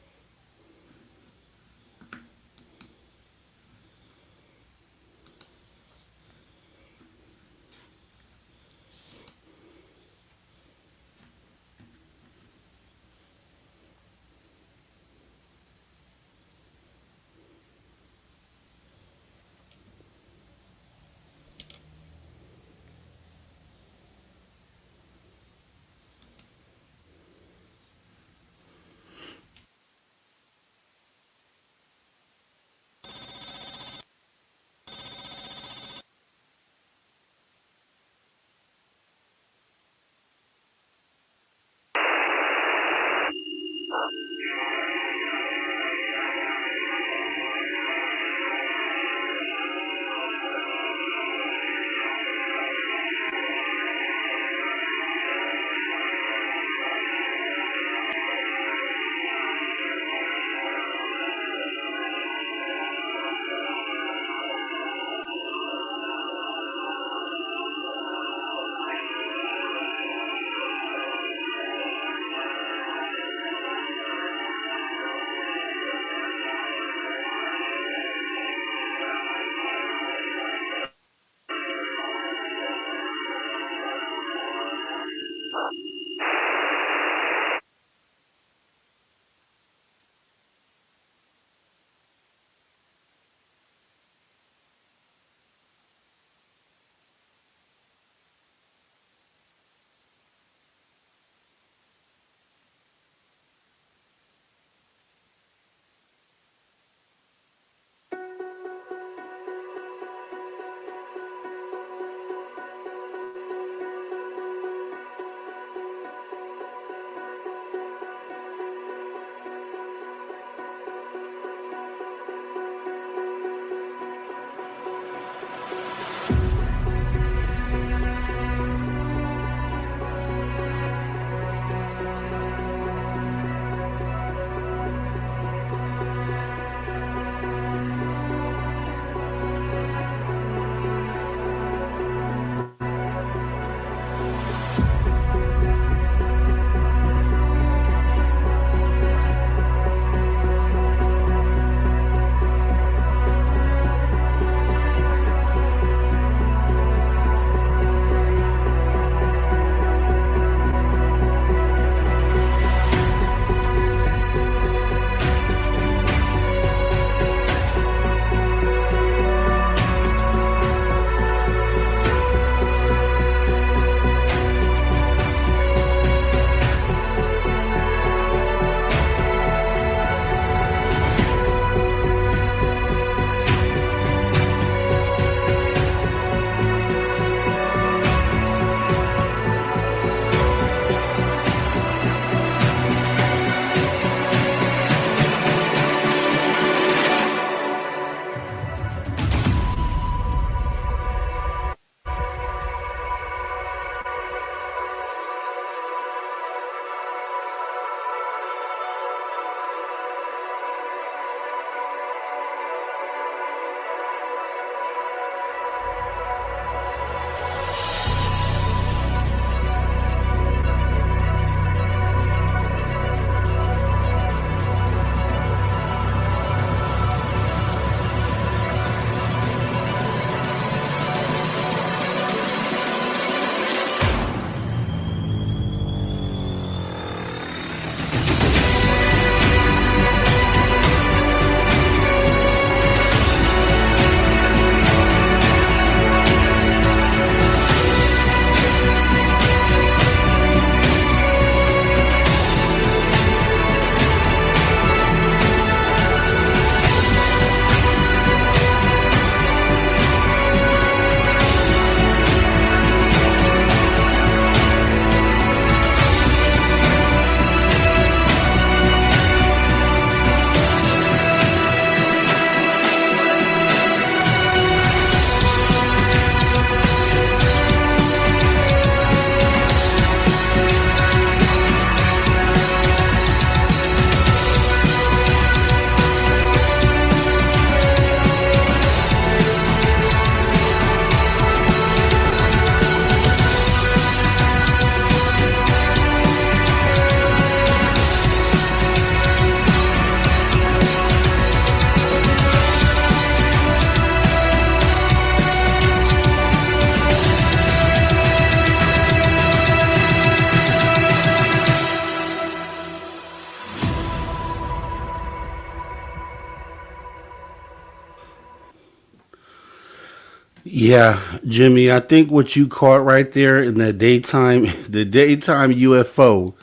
Yeah, Jimmy, I think what you caught right there in the daytime, the daytime UFO,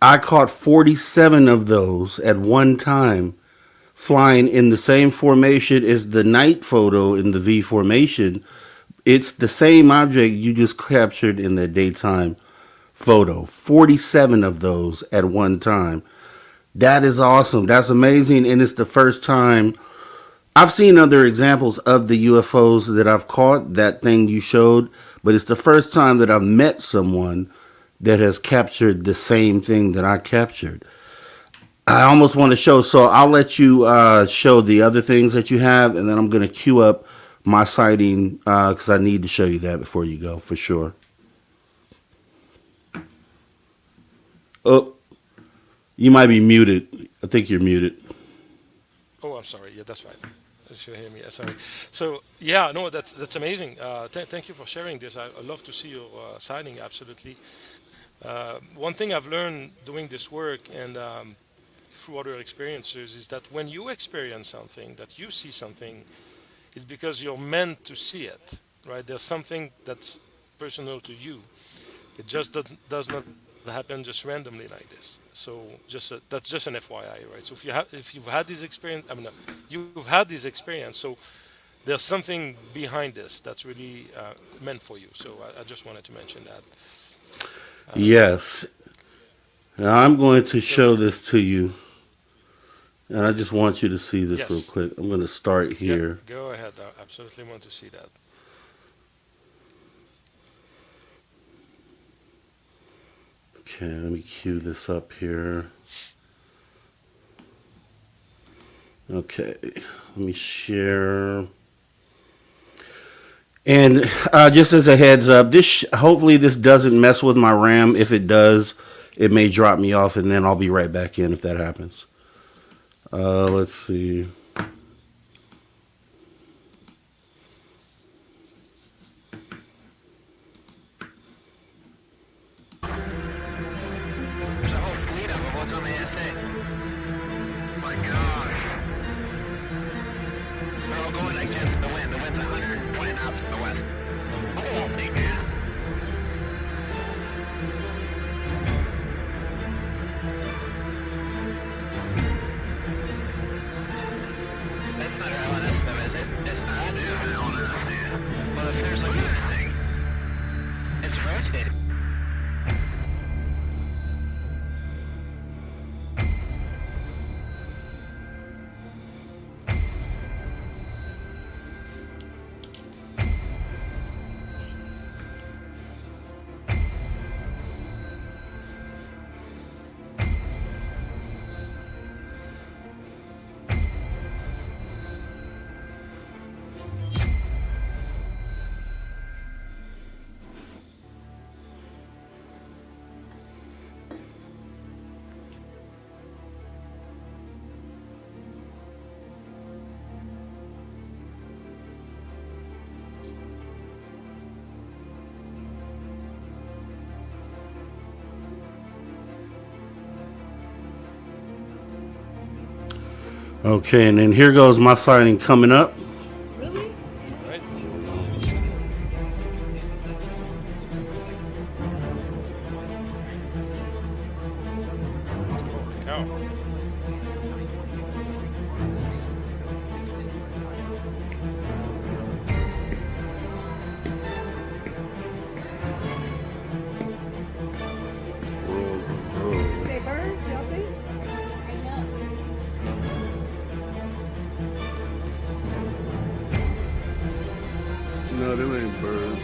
I caught 47 of those at one time flying in the same formation as the night photo in the V formation. It's the same object you just captured in the daytime photo. 47 of those at one time. That is awesome. That's amazing. And it's the first time I've seen other examples of the UFOs that I've caught, that thing you showed, but it's the first time that I've met someone that has captured the same thing that I captured. I almost want to show, so I'll let you show the other things that you have, and then I'm going to queue up my sighting because I need to show you that before you go, for sure. Oh, you might be muted. I think you're muted. Oh, I'm sorry. Yeah, that's right. You should hear me. Yeah, sorry. So yeah, no, that's amazing. Thank you for sharing this. I love to see your signing. Absolutely. One thing I've learned doing this work and through other experiences is that when you experience something, that you see something, it's because you're meant to see it, right? There's something that's personal to you. It just does not happen just randomly like this. So just that's just an FYI, right? So if you've had this experience, I mean, you've had this experience, so there's something behind this that's really meant for you. So I just wanted to mention that. Yes. Now I'm going to So show this to you, and I just want you to see this real yes, quick. I'm going to start yeah, here. go ahead. I absolutely want to see that. Okay, let me cue this up here. Okay, let me share. And just as a heads up, hopefully this doesn't mess with my RAM. If it does, it may drop me off, and then I'll be right back in if that happens. Let's see. There's a whole fleet of them. What's on the SA? My gosh. They're all going against the wind. The wind's 120 knots from the west. Holy man. That's not LNS though, is it? It's not. That is LNS, man. Well, if there's like anything, it's rotating. Okay, and then here goes my sighting coming up. All right. Holy cow. They birds, y'all think? No, them ain't birds.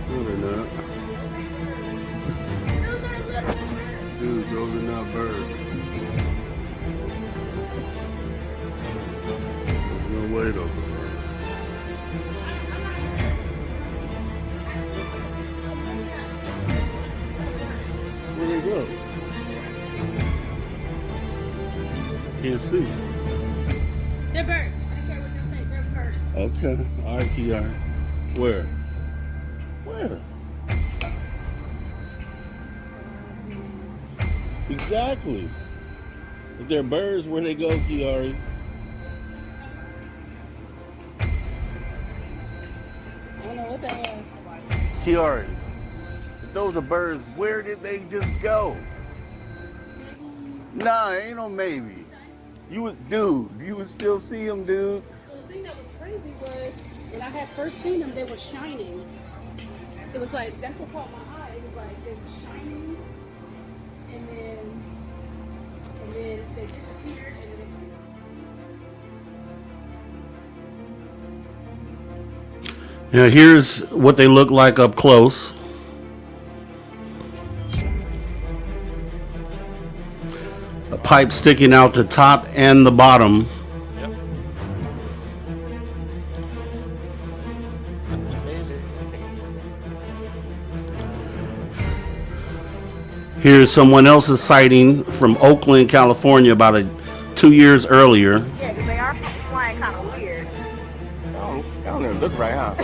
No, they're not. Dude, those are not birds. There's no way those are birds. Where they go? Can't see. They're birds. I don't care what you say. They're birds. Okay. All right, Kiara. Where? Where? Exactly. If they're birds, where they go, Kiari? Tiaras. If those are birds, where did they just go? Nah, ain't no maybe. You would still see them, dude. So the thing that was crazy was when I had first seen them, they were shining. It was like that's what caught my eye. It was like they were shining, and then they disappeared, and then Now here's what they look like up close. A pipe sticking out the top and the bottom. Yep. Amazing. Here's someone else's sighting from Oakland, California, about 2 years earlier. Yeah, because they are flying kind of weird. They don't even look right, huh?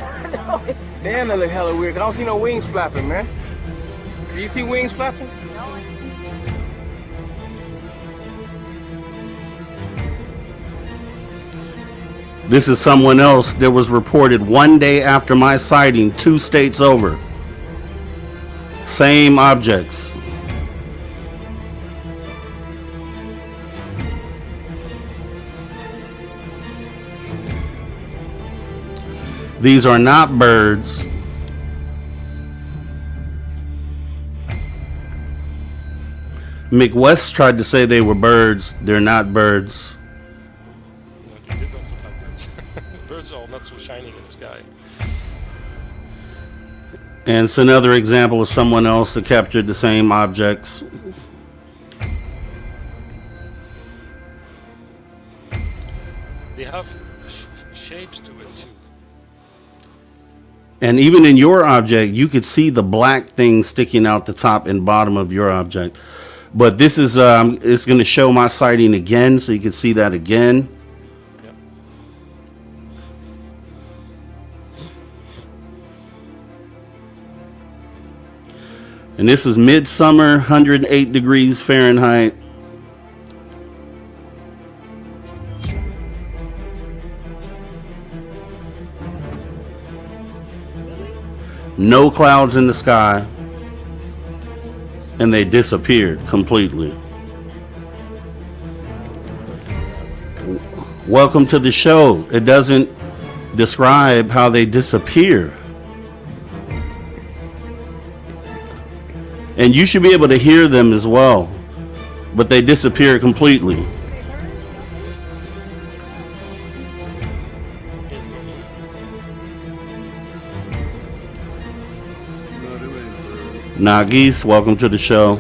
Damn, they look hella weird. I don't see no wings flapping, man. Do you see wings flapping? This is someone else that was reported 1 day after my sighting, 2 states over. Same objects. These are not birds. McWest tried to say they were birds. They're not birds. No, they did not look like birds. Birds are not so shining in the sky. And it's another example of someone else that captured the same objects. They have shapes to it too. And even in your object, you could see the black thing sticking out the top and bottom of your object. But this is, it's going to show my sighting again, so you can see that again. Yep. And this is midsummer, 108 degrees Fahrenheit. No clouds in the sky. And they disappeared completely. Welcome to the show. It doesn't describe how they disappear. And you should be able to hear them as well. But they disappear completely. Nagis, welcome to the show.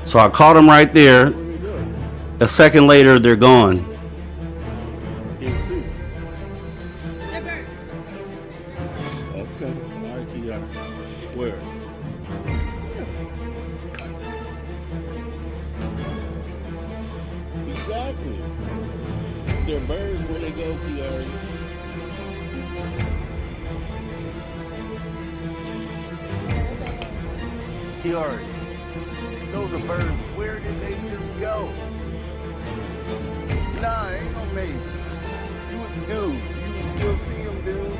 So I caught them right there. A second later, they're gone. they're birds. Okay. All right, Kiara. Where? Exactly. They're birds where they go, Kiara. Kiara. Those are birds. Where did they just go? Nah, ain't no maybe. You would still see them, dude.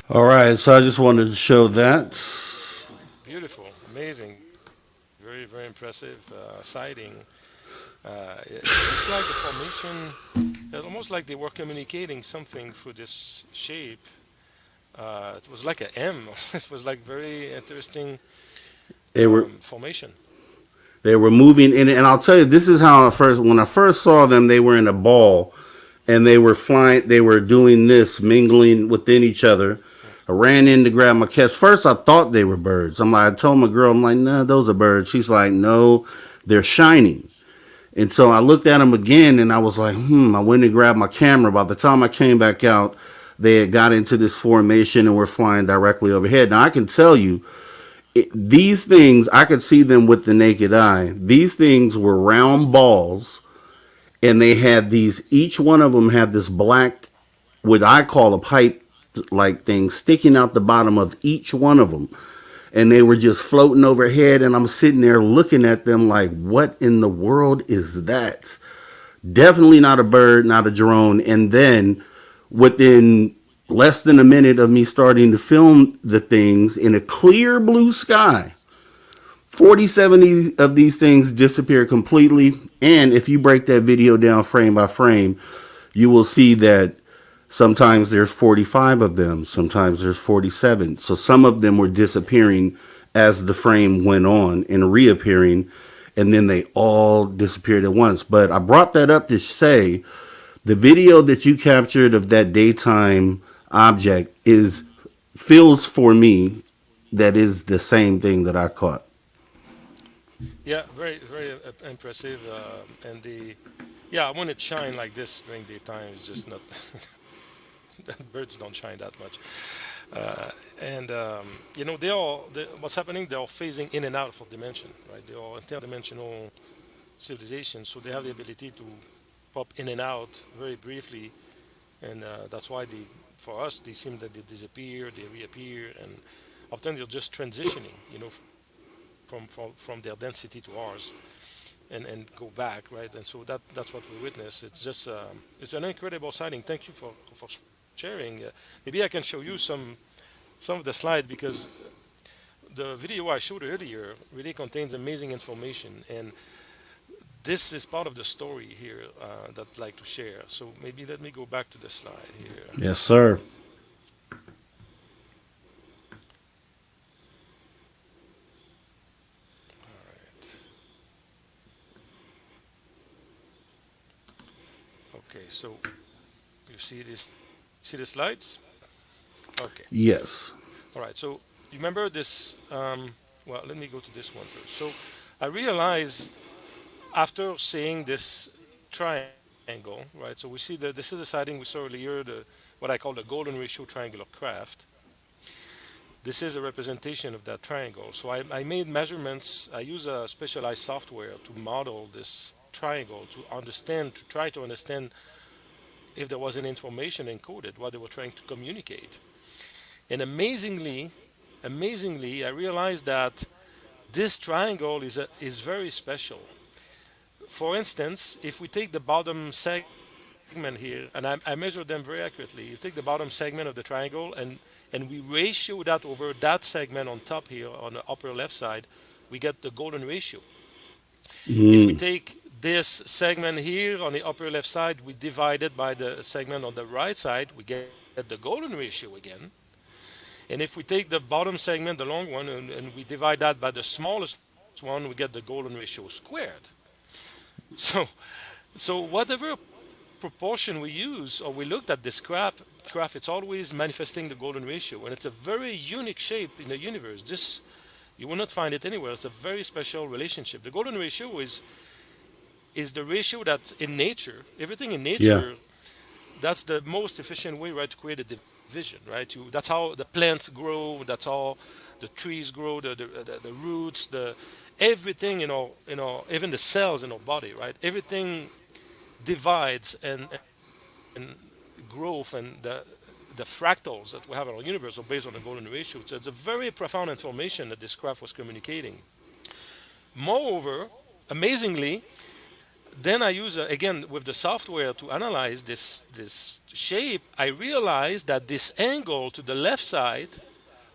All right, so I just wanted to show that. Beautiful, amazing, very, very impressive sighting. It looks like the formation, almost like they were communicating something through this shape. It was like an M. It was like very interesting They were formation. They were moving in it, and I'll tell you, this is how I first when I first saw them, they were in a ball, and they were flying. They were doing this, mingling within each other. I ran in to grab my catch. First, I thought they were birds. I told my girl, I'm like, nah, those are birds. She's like, no, they're shining. And so I looked at them again, and I was like, I went and grabbed my camera. By the time I came back out, they had got into this formation and were flying directly overhead. Now I can tell you, these things, I could see them with the naked eye. These things were round balls, and they had these, each one of them had this black, what I call a pipe like thing sticking out the bottom of each one of them. And they were just floating overhead, and I'm sitting there looking at them like, what in the world is that? Definitely not a bird, not a drone. And then within less than a minute of me starting to film the things in a clear blue sky, 40, 70 of these things disappear completely. And if you break that video down frame by frame, you will see that sometimes there's 45 of them, sometimes there's 47. So some of them were disappearing as the frame went on and reappearing, and then they all disappeared at once. But I brought that up to say the video that you captured of that daytime object is feels for me that is the same thing that I caught. Yeah, very, very impressive. And yeah, when it shine like this during daytime, it's just not. Birds don't shine that much. And what's happening? They're all phasing in and out of a dimension, right? They're all interdimensional civilizations, so they have the ability to pop in and out very briefly, and that's why for us, they seem that they disappear, they reappear, and often they're just transitioning, from their density to ours, and go back, right? And so that's what we witness. It's just it's an incredible sighting. Thank you for sharing. Maybe I can show you some of the slides, because the video I showed earlier really contains amazing information, and this is part of the story here that I'd like to share. So maybe let me go back to the slide here. Yes, sir. Right. Okay, so you see the slides? Okay. Yes. All right. So you remember this? Well, let me go to this one first. So I realized after seeing this triangle, right? So we see that this is the sighting we saw earlier, the what I call the golden ratio triangular craft. This is a representation of that triangle. So I made measurements. I use a specialized software to model this triangle to try to understand if there was any information encoded, what they were trying to communicate. And amazingly, I realized that this triangle is very special. For instance, if we take the bottom segment here, and I measured them very accurately, you take the bottom segment of the triangle and we ratio that over that segment on top here on the upper left side, we get the golden ratio. If we take this segment here on the upper left side, we divide it by the segment on the right side, we get the golden ratio again. And if we take the bottom segment, the long one, and we divide that by the smallest one, we get the golden ratio squared. So, so whatever proportion we use or we looked at this graph, it's always manifesting the golden ratio, and it's a very unique shape in the universe. This you will not find it anywhere. It's a very special relationship. The golden ratio is the ratio that in nature, everything in Yeah. nature, that's the most efficient way, right, to create a division, right? That's how the plants grow. That's how the trees grow. The roots, the everything, even the cells in our body, right? Everything divides and growth and the fractals that we have in our universe are based on the golden ratio. So it's a very profound information that this graph was communicating. Moreover, amazingly, then I use again with the software to analyze this shape. I realized that this angle to the left side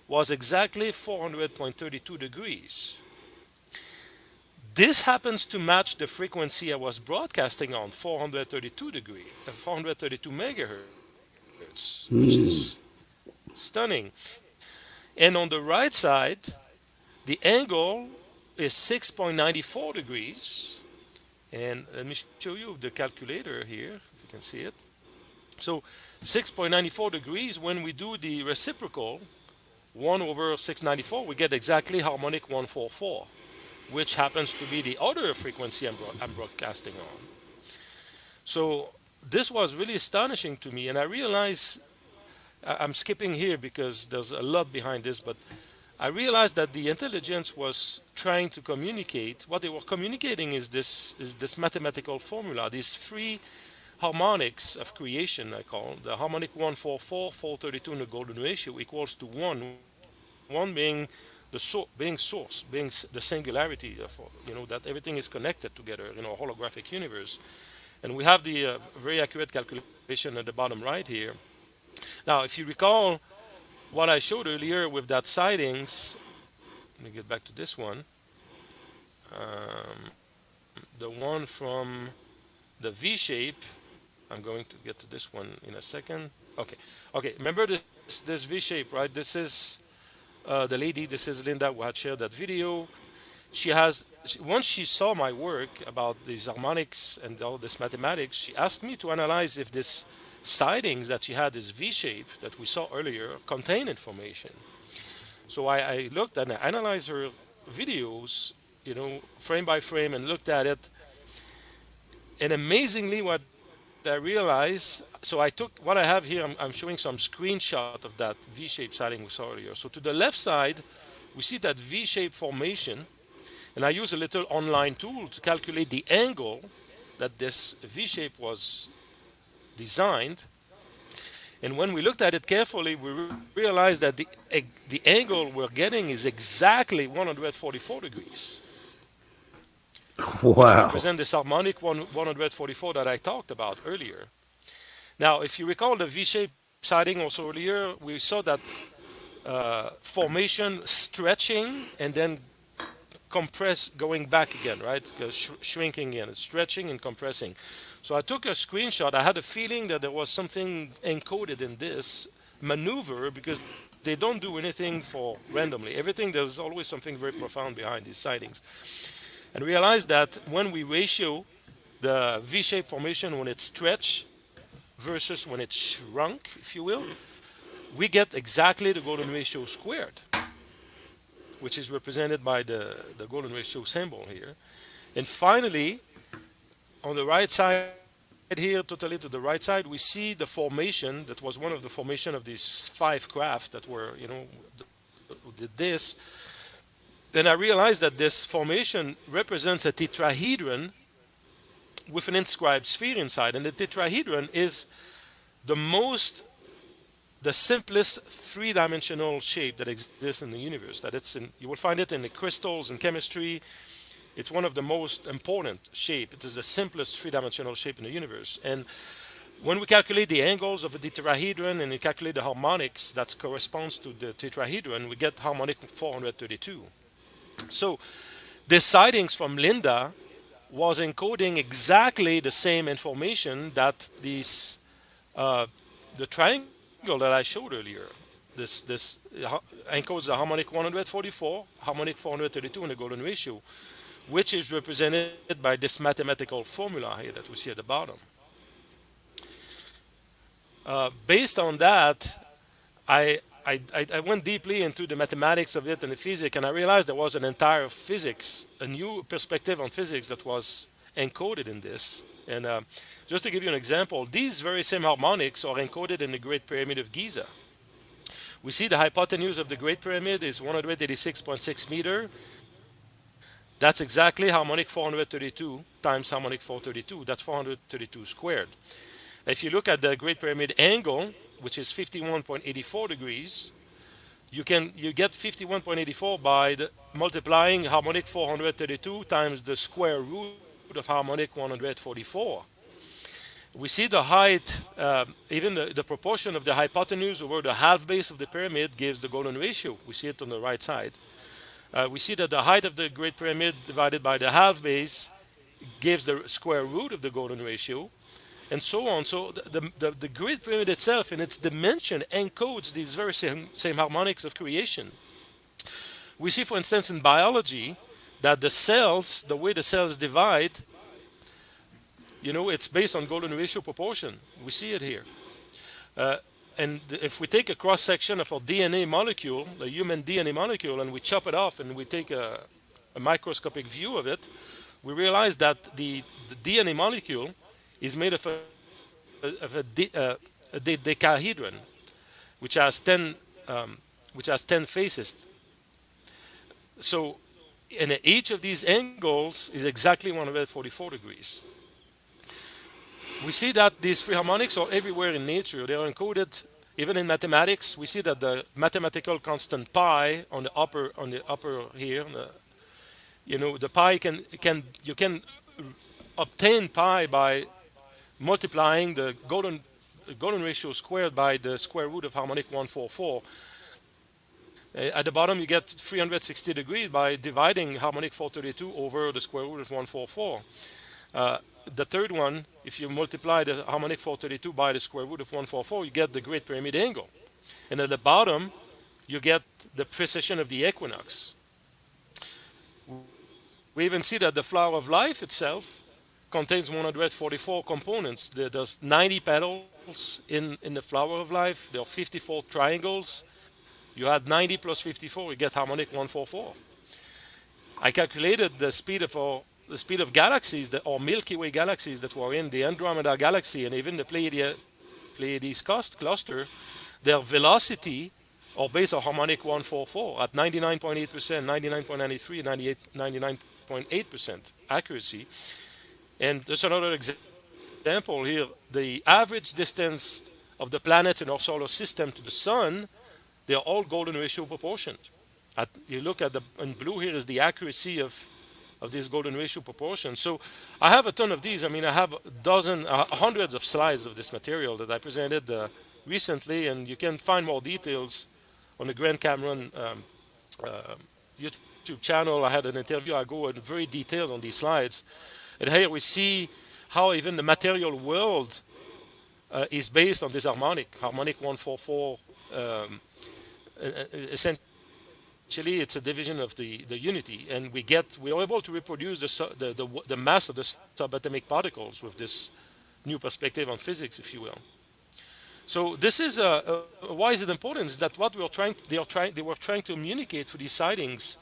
was exactly 400.32 degrees. This happens to match the frequency I was broadcasting on, 432 megahertz, which is stunning. And on the right side, the angle is 6.94 degrees. And let me show you the calculator here, if you can see it. So 6.94 degrees, when we do the reciprocal, 1 over 694, we get exactly harmonic 144, which happens to be the other frequency I'm broadcasting on. So this was really astonishing to me, and I realized I'm skipping here because there's a lot behind this, but I realized that the intelligence was trying to communicate. What they were communicating is this mathematical formula, these three harmonics of creation. I call the harmonic 144, 432, and the golden ratio equals to one. One being being source, being the singularity of that everything is connected together in a holographic universe. And we have the very accurate calculation at the bottom right here. Now, if you recall what I showed earlier with that sightings, let me get back to this one. The one from the V shape. I'm going to get to this one in a second. Okay. Remember this V shape, right? This is the lady. This is Linda who had shared that video. Once she saw my work about these harmonics and all this mathematics, she asked me to analyze if this sightings that she had, this V shape that we saw earlier, contain information. So I looked and I analyzed her videos, frame by frame, and looked at it. And amazingly, what I realized, so I took what I have here, I'm showing some screenshot of that V-shaped sighting we saw earlier. So to the left side, we see that V-shaped formation, and I use a little online tool to calculate the angle that this V-shape was designed. And when we looked at it carefully, we realized that the angle we're getting is exactly 144 degrees, which Wow. represent this harmonic 144 that I talked about earlier. Now, if you recall the V-shaped sighting also earlier, we saw that formation stretching and then going back again, right? Shrinking in, stretching and compressing. So I took a screenshot. I had a feeling that there was something encoded in this maneuver because they don't do anything for randomly. There's always something very profound behind these sightings. And realized that when we ratio the V-shaped formation when it's stretched versus when it's shrunk, if you will, we get exactly the golden ratio squared, which is represented by the golden ratio symbol here. And finally, on the right side here, totally to the right side, we see the formation that was one of the formation of these 5 craft that were, did this. Then I realized that this formation represents a tetrahedron with an inscribed sphere inside. And the tetrahedron is the simplest three-dimensional shape that exists in the universe. You will find it in the crystals and chemistry. It's one of the most important shape. It is the simplest three-dimensional shape in the universe. And when we calculate the angles of the tetrahedron and we calculate the harmonics that corresponds to the tetrahedron, we get harmonic 432. So the sightings from Linda was encoding exactly the same information that the triangle that I showed earlier. This encodes the harmonic 144, harmonic 432, and the golden ratio, which is represented by this mathematical formula here that we see at the bottom. Based on that, I went deeply into the mathematics of it and the physics, and I realized there was an entire physics, a new perspective on physics that was encoded in this. And just to give you an example, these very same harmonics are encoded in the Great Pyramid of Giza. We see the hypotenuse of the Great Pyramid is 186.6 meter. That's exactly harmonic 432 times harmonic 432. That's 432 squared. If you look at the Great Pyramid angle, which is 51.84 degrees, you get 51.84 by multiplying harmonic 432 times the square root of harmonic 144. We see the height, even the proportion of the hypotenuse over the half base of the pyramid gives the golden ratio. We see it on the right side. We see that the height of the Great Pyramid divided by the half base gives the square root of the golden ratio, and so on. So the Great Pyramid itself, in its dimension, encodes these very same harmonics of creation. We see, for instance, in biology, that the cells, the way the cells divide, it's based on golden ratio proportion. We see it here. Uh, and if we take a cross section of a DNA molecule, the human DNA molecule, and we chop it off and we take a microscopic view of it, we realize that the DNA molecule is made of a decahedron, which has 10 which has 10 faces. So, and each of these angles is exactly 144 degrees. We see that these free harmonics are everywhere in nature. They are encoded even in mathematics. We see that the mathematical constant pi on the upper here, the pi can you can obtain pi by multiplying the golden ratio squared by the square root of harmonic 144. At the bottom, you get 360 degrees by dividing harmonic 432 over the square root of 144. The third one, if you multiply the harmonic 432 by the square root of 144, you get the Great Pyramid angle. And at the bottom, you get the precession of the equinox. We even see that the flower of life itself contains 144 components. There's 90 petals in the flower of life. There are 54 triangles. You add 90 plus 54, you get harmonic 144. I calculated the speed of galaxies, or Milky Way galaxies that were in the Andromeda galaxy and even the Pleiades cluster. Their velocity are based on harmonic 144 at 99.8%, 99.93, 99.8% accuracy. And there's another example here. The average distance of the planets in our solar system to the sun, they are all golden ratio proportioned. You look at in blue here is the accuracy of this golden ratio proportion. So I have a ton of these. I mean, I have hundreds of slides of this material that I presented recently, and you can find more details on the Grant Cameron YouTube channel. I had an interview. I go in very detailed on these slides. And here we see how even the material world is based on this harmonic 144. Essentially, it's a division of the unity, and we are able to reproduce the mass of the subatomic particles with this new perspective on physics, if you will. So this is why is it important? Is that what they were trying to communicate through these sightings,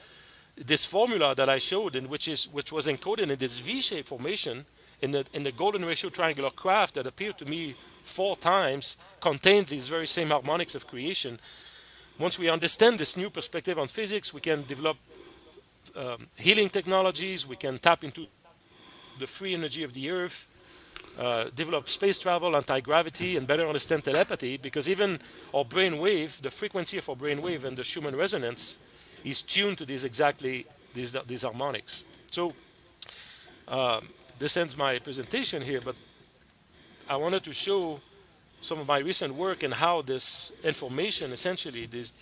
this formula that I showed, and which was encoded in this V-shaped formation in the golden ratio triangular craft that appeared to me 4 times, contains these very same harmonics of creation. Once we understand this new perspective on physics, we can develop healing technologies. We can tap into the free energy of the Earth, develop space travel, anti-gravity, and better understand telepathy. Because even our brain wave, the frequency of our brain wave and the Schumann resonance, is tuned to these harmonics. So this ends my presentation here, but I wanted to show some of my recent work and how this information, essentially these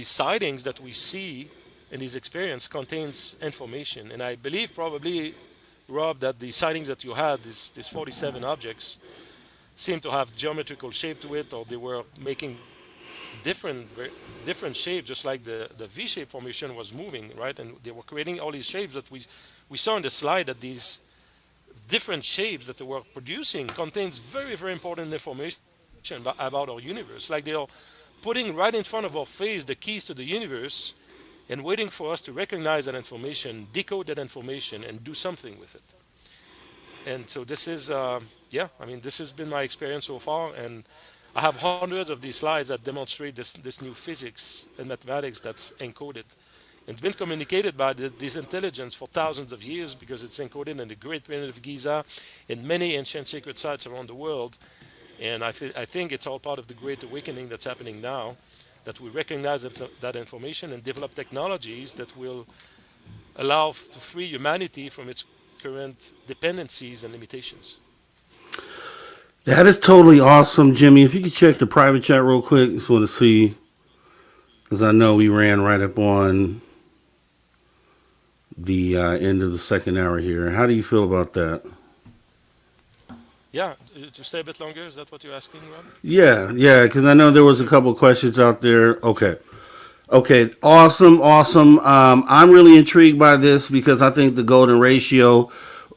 sightings that we see in these experience contains information. And I believe probably, Rob, that the sightings that you had, these 47 objects, seem to have geometrical shape to it, or they were making different shapes, just like the V-shaped formation was moving, right? And they were creating all these shapes that we saw in the slide, that these different shapes that they were producing contains very, very important information about our universe. Like they are putting right in front of our face the keys to the universe and waiting for us to recognize that information, decode that information, and do something with it. And so this is, this has been my experience so far. And I have hundreds of these slides that demonstrate this new physics and mathematics that's encoded. It's been communicated by this intelligence for thousands of years, because it's encoded in the Great Pyramid of Giza, in many ancient sacred sites around the world. And I think it's all part of the Great Awakening that's happening now, that we recognize that information and develop technologies that will allow to free humanity from its current dependencies and limitations. That is totally awesome, Jimmy. If you could check the private chat real quick, just want to see, because I know we ran right up on the end of the second hour here. How do you feel about that? Yeah, to stay a bit longer, is that what you're asking, Rob? Yeah, because I know there was a couple of questions out there. Okay. Okay, awesome, awesome. I'm really intrigued by this because I think the golden ratio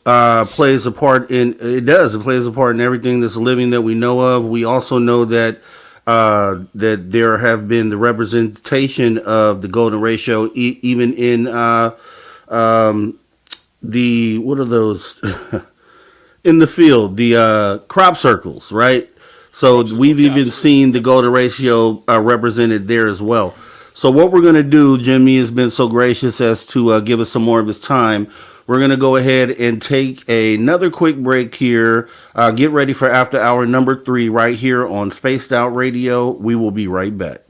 plays a part in it. Does it plays a part in everything that's living that we know of? We also know that that there have been the representation of the golden ratio even in the what are those in the field, the crop circles, right? So we've Yeah, even absolutely. seen the golden ratio represented there as well. So what we're going to do, Jimmy has been so gracious as to give us some more of his time. We're going to go ahead and take another quick break here. Get ready for after hour number 3 right here on Spaced Out Radio. We will be right back.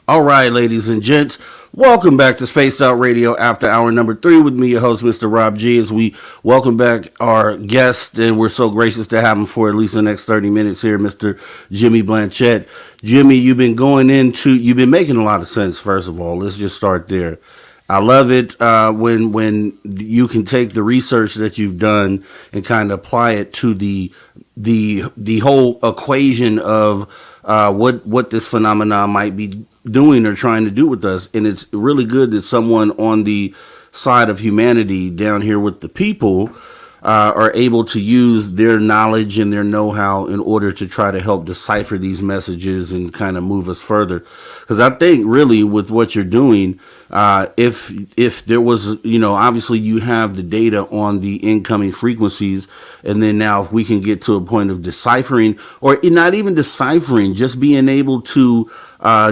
All right, ladies and gents, welcome back to Spaced Out Radio After Hour number 3 with me, your host, Mr. Rob G. As we welcome back our guest, and we're so gracious to have him for at least the next 30 minutes here, Mr. Jimmy Blanchette. Jimmy, you've been making a lot of sense. First of all, let's just start there. I love it when you can take the research that you've done and kind of apply it to the whole equation of what this phenomenon might be doing or trying to do with us. And it's really good that someone on the side of humanity down here with the people are able to use their knowledge and their know-how in order to try to help decipher these messages and kind of move us further. Because I think really with what you're doing, if there was, obviously you have the data on the incoming frequencies, and then now if we can get to a point of deciphering, or not even deciphering, just being able to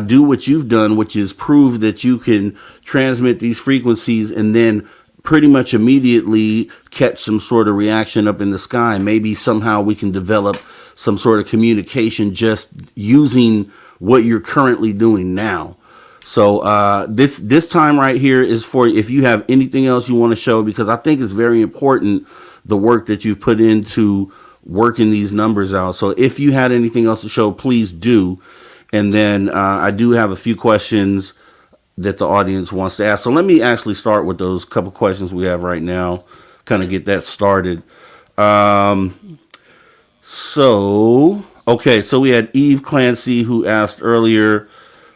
do what you've done, which is prove that you can transmit these frequencies and then pretty much immediately catch some sort of reaction up in the sky. Maybe somehow we can develop some sort of communication just using what you're currently doing now. So this time right here is for if you have anything else you want to show, because I think it's very important the work that you've put into working these numbers out. So if you had anything else to show, please do. And then I do have a few questions that the audience wants to ask. So let me actually start with those couple questions we have right now, kind of get that started. So we had Eve Clancy who asked earlier,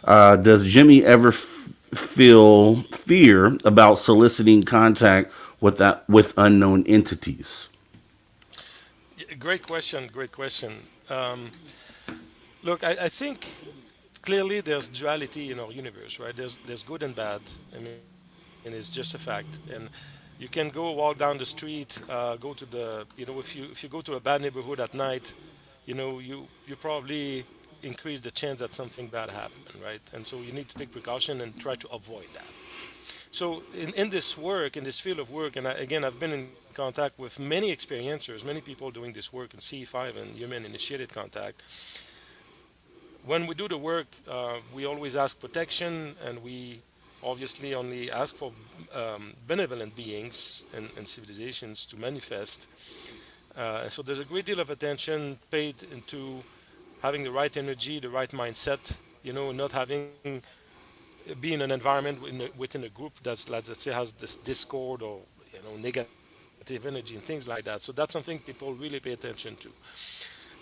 does Jimmy ever feel fear about soliciting contact with unknown entities? Great question. Great question. Look, I think clearly there's duality in our universe, right? There's good and bad. I mean, and it's just a fact. And you can go walk down the street, go to the, if you go to a bad neighborhood at night, you probably increase the chance that something bad happen, right? And so you need to take precaution and try to avoid that. So in this work, in this field of work, and again, I've been in contact with many experiencers, many people doing this work in C5 and human initiated contact. When we do the work, we always ask protection, and we obviously only ask for benevolent beings and civilizations to manifest. So there's a great deal of attention paid into having the right energy, the right mindset, not having be in an environment within a group that's, let's say, has this discord or negative energy and things like that. So that's something people really pay attention to.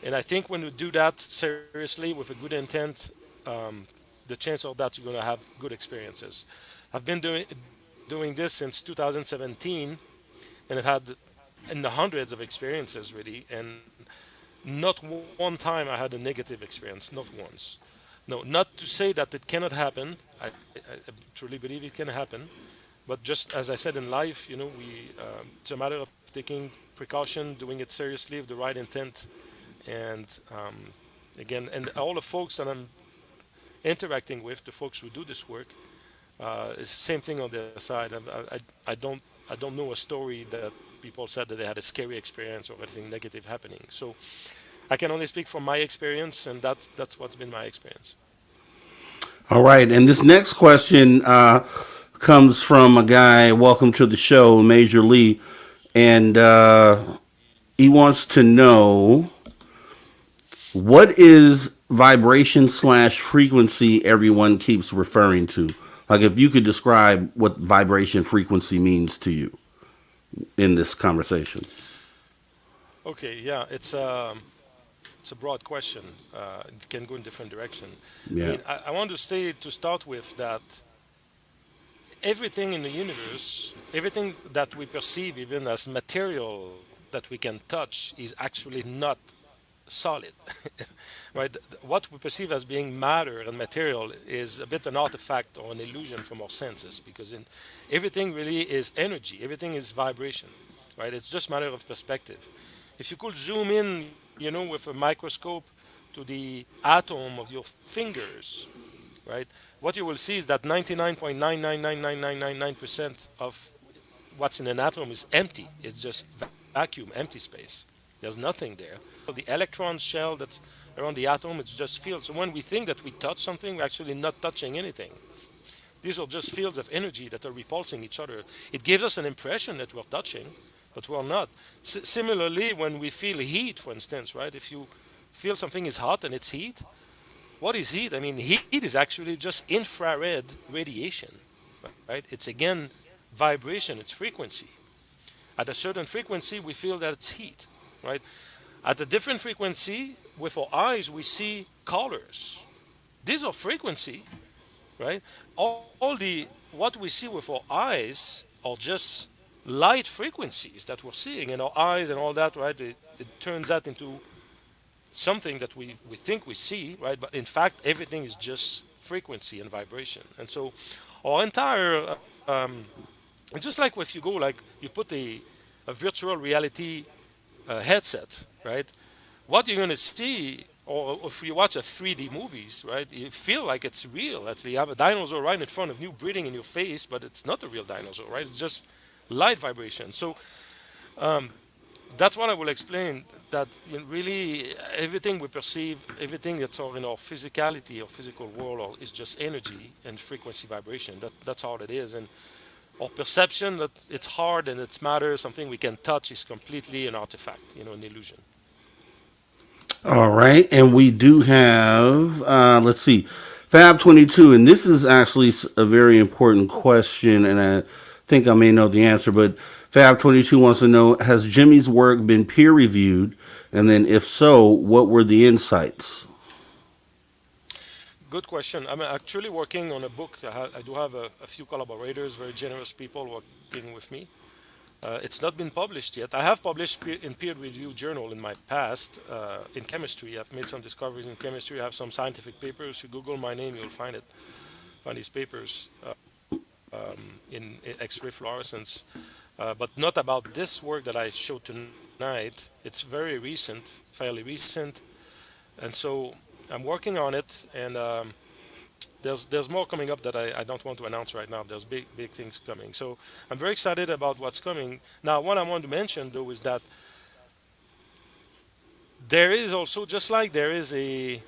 And I think when you do that seriously with a good intent, the chance of that you're going to have good experiences. I've been doing this since 2017, and I've had in the hundreds of experiences really, and not one time I had a negative experience, not once. No, not to say that it cannot happen. I truly believe it can happen, but just as I said in life, it's a matter of taking precaution, doing it seriously with the right intent, and again, and all the folks that I'm interacting with, the folks who do this work, it's the same thing on their side. I don't know a story that people said that they had a scary experience or anything negative happening. So I can only speak from my experience, and that's what's been my experience. All right, and this next question comes from a guy. Welcome to the show, Major Lee, and he wants to know, what is vibration / frequency everyone keeps referring to? Like, if you could describe what vibration frequency means to you in this conversation. Okay, yeah, it's a broad question. It can go in different direction. Yeah. I mean, I want to say to start with that everything in the universe, everything that we perceive even as material that we can touch is actually not solid. Right? What we perceive as being matter and material is a bit an artifact or an illusion from our senses, because in everything really is energy, everything is vibration, right? It's just a matter of perspective. If you could zoom in, with a microscope to the atom of your fingers, right? What you will see is that 99.9999999% of what's in an atom is empty. It's just vacuum, empty space. There's nothing there. The electron shell that's around the atom, it's just fields. So when we think that we touch something, we're actually not touching anything. These are just fields of energy that are repulsing each other. It gives us an impression that we're touching, but we're not. Similarly, when we feel heat, for instance, right? If you feel something is hot and it's heat, what is heat? I mean, heat is actually just infrared radiation, right? It's again vibration, it's frequency. At a certain frequency, we feel that it's heat, right? At a different frequency, with our eyes, we see colors. These are frequency, right? All the what we see with our eyes are just light frequencies that we're seeing in our eyes and all that, right? It turns that into something that we think we see, right? But in fact, everything is just frequency and vibration. And so our entire, it's just like if you go, like you put a virtual reality headset, right? What you're going to see, or if you watch a 3D movies, right, you feel like it's real. Actually, you have a dinosaur right in front of you breathing in your face, but it's not a real dinosaur, right? It's just light vibration. So that's what I will explain. That really everything we perceive, everything that's all in our physicality or physical world, is just energy and frequency vibration. That's all it is. And our perception that it's hard and it's matter, something we can touch, is completely an artifact, an illusion. All right, and we do have, let's see, Fab 22, and this is actually a very important question, and I think I may know the answer, but Fab 22 wants to know, has Jimmy's work been peer reviewed? And then if so, what were the insights? Good question. I'm actually working on a book. I do have a few collaborators, very generous people working with me. It's not been published yet. I have published in peer-reviewed journal in my past in chemistry. I've made some discoveries in chemistry. I have some scientific papers. If you Google my name, you'll find it. Find these papers in X-ray fluorescence, but not about this work that I showed tonight. It's very recent, fairly recent, and so I'm working on it. And there's more coming up that I don't want to announce right now. There's big things coming. So I'm very excited about what's coming. Now, what I want to mention though is that there is also, just like there is an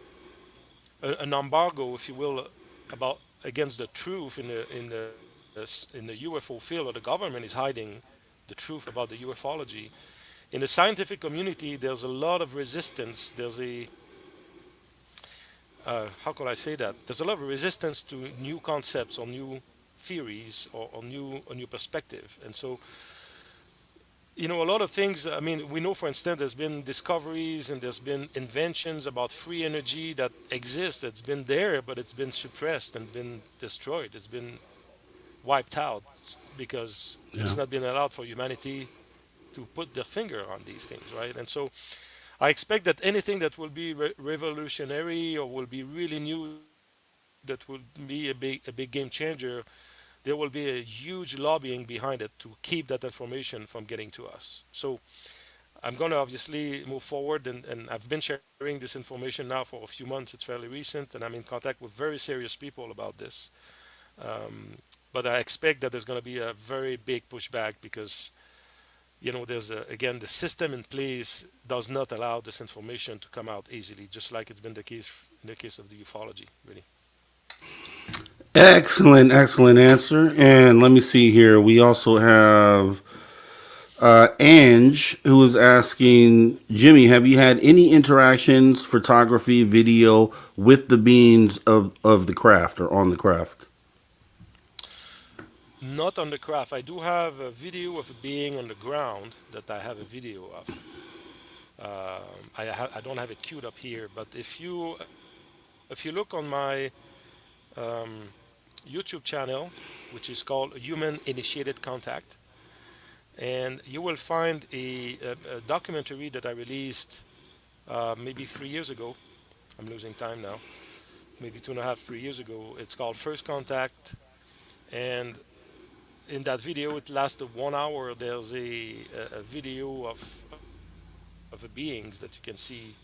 embargo, if you will, about against the truth in the UFO field, or the government is hiding the truth about the ufology. In the scientific community, there's a lot of resistance. There's a how can I say that? There's a lot of resistance to new concepts or new theories, or new perspective. And so, a lot of things. I mean, we know, for instance, there's been discoveries and there's been inventions about free energy that exist. That's been there, but it's been suppressed and been destroyed. It's been wiped out because Yeah. it's not been allowed for humanity to put their finger on these things, right? And so I expect that anything that will be revolutionary or will be really new, that will be a big game changer, there will be a huge lobbying behind it to keep that information from getting to us. So I'm going to obviously move forward, and I've been sharing this information now for a few months. It's fairly recent, and I'm in contact with very serious people about this. But I expect that there's going to be a very big pushback because there's again, the system in place does not allow this information to come out easily, just like it's been the case in the case of the ufology, really. Excellent, excellent answer. And let me see here. We also have Ange, who is asking, Jimmy, have you had any interactions, photography, video with the beings of the craft or on the craft? Not on the craft. I do have a video of a being on the ground that I have a video of. I don't have it queued up here, but if you look on my YouTube channel, which is called Human Initiated Contact. And you will find a documentary that I released maybe 3 years ago. I'm losing time now. Maybe 2.5, 3 years ago. It's called First Contact. And in that video, it lasted 1 hour. There's a video of the beings that you can see,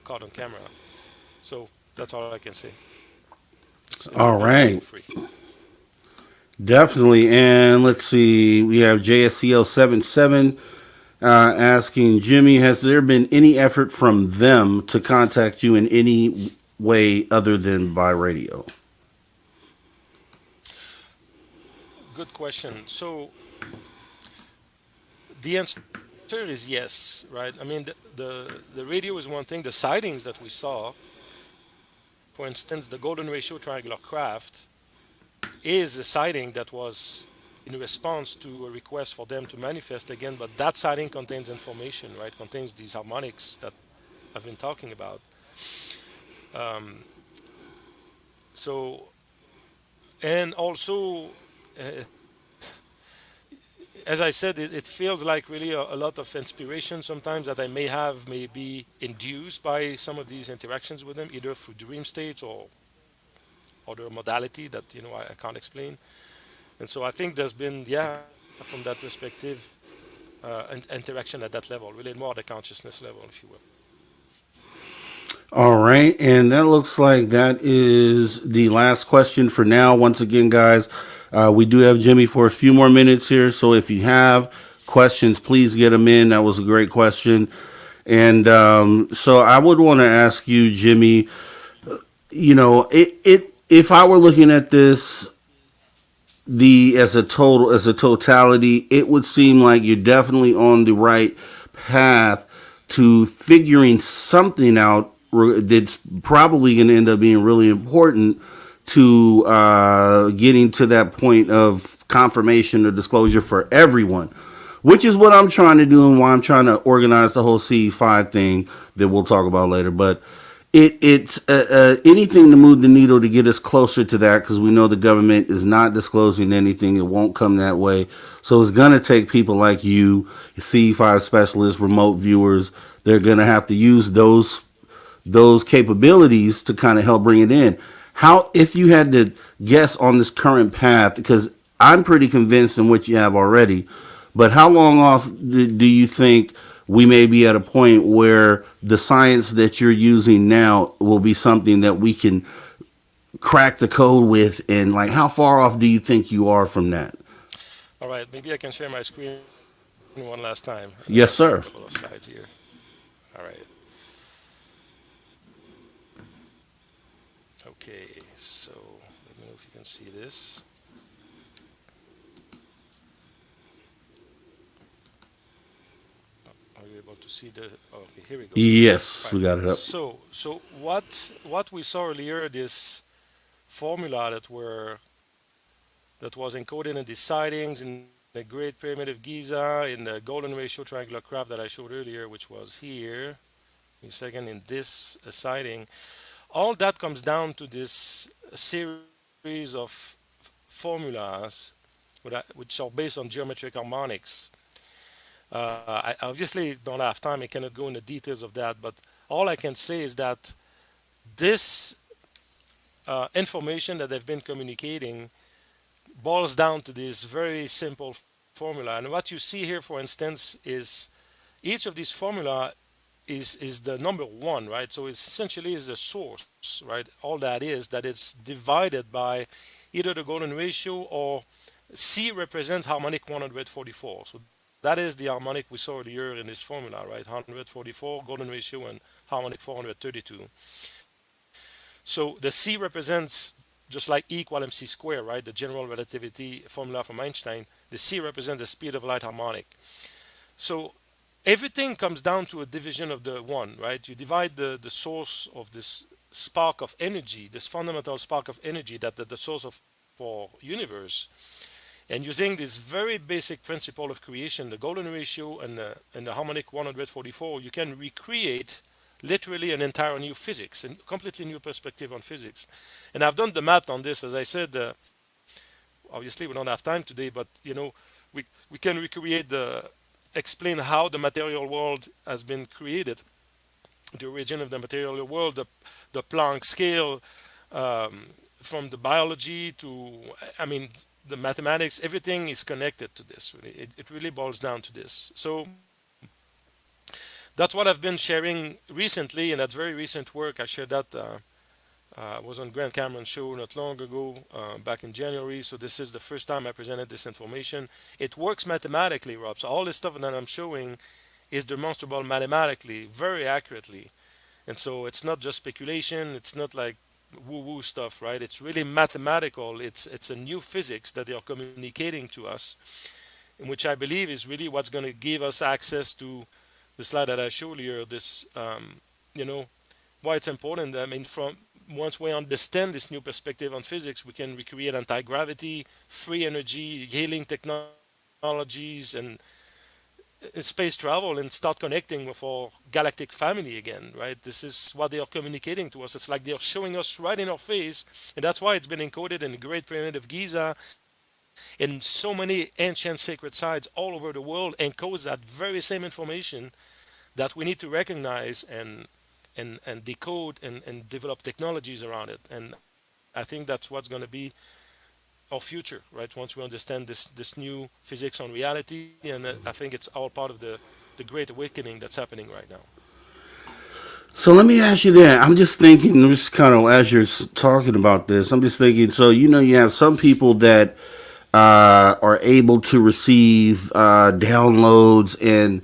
caught on camera. So that's all I can say. It's All available for right. free. Definitely. And let's see. We have JSCL77 asking Jimmy, has there been any effort from them to contact you in any way other than by radio? Good question. So the answer is yes, right? I mean, the radio is one thing. The sightings that we saw, for instance, the golden ratio triangular craft is a sighting that was in response to a request for them to manifest again. But that sighting contains information, right? Contains these harmonics that I've been talking about. Um, so and also. Uh, as I said, it feels like really a lot of inspiration sometimes that I may have may be induced by some of these interactions with them, either through dream states or other modality that I can't explain. And so I think there's been, yeah, from that perspective, interaction at that level, really more at the consciousness level, if you will. All right, and that looks like that is the last question for now. Once again, guys, we do have Jimmy for a few more minutes here, so if you have questions, please get them in. That was a great question. And so I would want to ask you, Jimmy, if I were looking at this the as a totality, it would seem like you're definitely on the right path to figuring something out that's probably going to end up being really important to getting to that point of confirmation or disclosure for everyone, which is what I'm trying to do and why I'm trying to organize the whole C5 thing that we'll talk about later. But it's anything to move the needle to get us closer to that, because we know the government is not disclosing anything. It won't come that way. So it's going to take people like you, C5 specialists, remote viewers. They're going to have to use those capabilities to kind of help bring it in. How, if you had to guess on this current path, because I'm pretty convinced in what you have already, but how long off do you think we may be at a point where the science that you're using now will be something that we can crack the code with? And like, how far off do you think you are from that? All right, maybe I can share my screen one last time. And then I have a couple of Yes, slides sir. here. All right. Okay, so let me know if you can see this. Are you able to see the? Oh, okay, here we go. Yes, Right. we got it up. So what we saw earlier, this formula that was encoded in the sightings in the Great Pyramid of Giza, in the golden ratio triangular craft that I showed earlier, which was here. A second, in this sighting, all that comes down to this series of formulas which are based on geometric harmonics. I obviously don't have time. I cannot go into details of that, but all I can say is that this information that they've been communicating boils down to this very simple formula. And what you see here, for instance, is each of these formula is the number one, right? So it essentially is the source, right? All that is that it's divided by either the golden ratio or C represents harmonic 144. So that is the harmonic we saw earlier in this formula, right? 144 golden ratio and harmonic 432. So the C represents just like E equal mc squared, right? The general relativity formula from Einstein. The C represents the speed of light harmonic. So everything comes down to a division of the one, right? You divide the source of this spark of energy, this fundamental spark of energy that the source of our universe, and using this very basic principle of creation, the golden ratio and the harmonic 144, you can recreate literally an entire new physics, a completely new perspective on physics. And I've done the math on this. As I said, obviously we don't have time today, but we can recreate explain how the material world has been created, the origin of the material world, the Planck scale, um, from the biology to, I mean, the mathematics, everything is connected to this. Really. It really boils down to this. So that's what I've been sharing recently, and that's very recent work. I shared that. Was on Grant Cameron's show not long ago, back in January. So this is the first time I presented this information. It works mathematically, Rob. So all this stuff that I'm showing is demonstrable mathematically, very accurately. And so it's not just speculation. It's not like woo-woo stuff, right? It's really mathematical. It's a new physics that they are communicating to us, in which I believe is really what's going to give us access to the slide that I showed earlier. This, you know, why it's important. I mean, from once we understand this new perspective on physics, we can recreate anti-gravity, free energy, healing technologies, and space travel, and start connecting with our galactic family again, right? This is what they are communicating to us. It's like they are showing us right in our face, and that's why it's been encoded in the Great Pyramid of Giza, in so many ancient sacred sites all over the world, encodes that very same information that we need to recognize and decode and develop technologies around it. And I think that's what's going to be our future, right? Once we understand this new physics on reality, and I think it's all part of the great awakening that's happening right now. So let me ask you that. I'm just thinking, just kind of as you're talking about this, I'm just thinking. So you have some people that are able to receive downloads and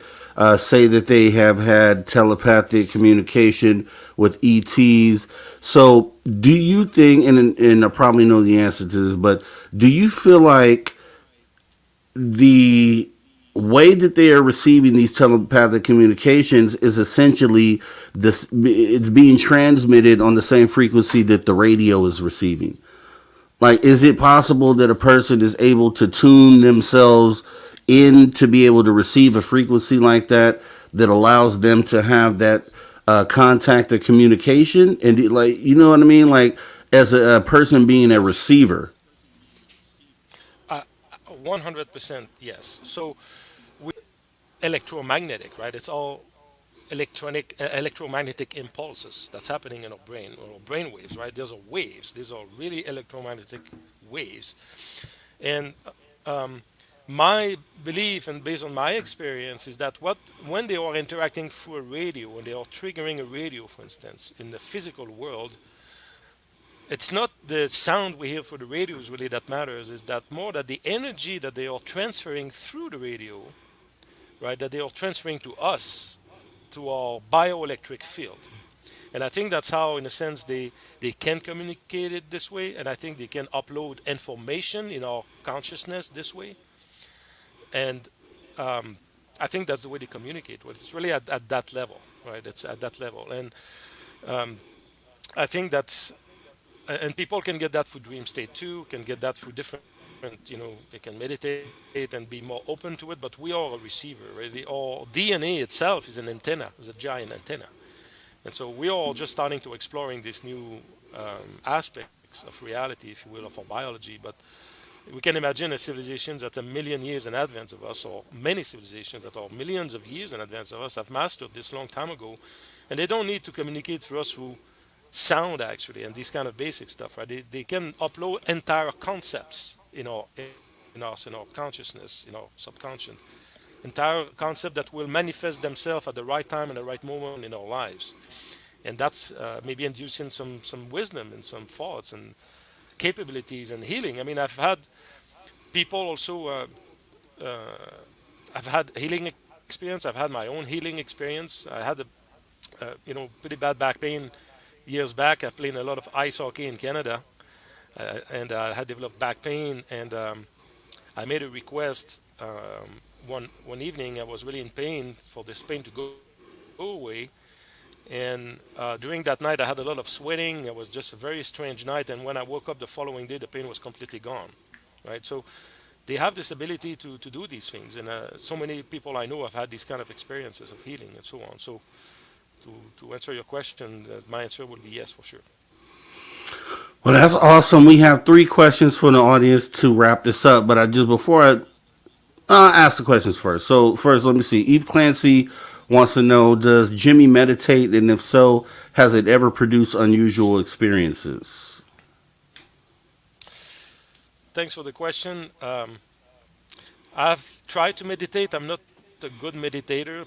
say that they have had telepathic communication with ETs. So do you think, and I probably know the answer to this, but do you feel like the way that they are receiving these telepathic communications is essentially this, it's being transmitted on the same frequency that the radio is receiving? Like, is it possible that a person is able to tune themselves in to be able to receive a frequency like that that allows them to have that contact or communication? And like, you know what I mean? Like, as a person being a receiver. 100% yes. So electromagnetic, right? It's all electromagnetic impulses that's happening in our brain, or our brain waves, right? Those are waves. These are really electromagnetic waves. And um, my belief, and based on my experience, is that what when they are interacting through a radio, when they are triggering a radio, for instance, in the physical world, it's not the sound we hear through the radios really that matters. Is that more that the energy that they are transferring through the radio, right? That they are transferring to us, to our bioelectric field. And I think that's how, in a sense, they can communicate it this way. And I think they can upload information in our consciousness this way. And um, I think that's the way they communicate. Well, it's really at that level, right? It's at that level. And um, I think that's, and people can get that through dream state too, can get that through different, they can meditate and be more open to it. But we are a receiver, really. Our DNA itself is an antenna, is a giant antenna. And so we are all just starting to exploring these new aspects of reality, if you will, of our biology. But we can imagine a civilization that's a million years in advance of us, or many civilizations that are millions of years in advance of us, have mastered this long time ago, and they don't need to communicate through us through sound actually, and these kind of basic stuff, right? They can upload entire concepts in our consciousness, in our subconscious, entire concept that will manifest themselves at the right time and the right moment in our lives. And that's maybe inducing some wisdom and some thoughts and capabilities and healing. I mean, I've had people also, I've had healing experience. I've had my own healing experience. I had pretty bad back pain years back. I played a lot of ice hockey in Canada, and I had developed back pain. And I made a request one evening. I was really in pain, for this pain to go away. And during that night, I had a lot of sweating. It was just a very strange night. And when I woke up the following day, the pain was completely gone. Right. So they have this ability to do these things. And so many people I know have had these kind of experiences of healing and so on. So to answer your question, my answer would be yes for sure. Well, that's awesome. We have three questions for the audience to wrap this up. But I just before I ask the questions first. So first, let me see. Eve Clancy wants to know: does Jimmy meditate, and if so, has it ever produced unusual experiences? Thanks for the question. I've tried to meditate. I'm not a good meditator.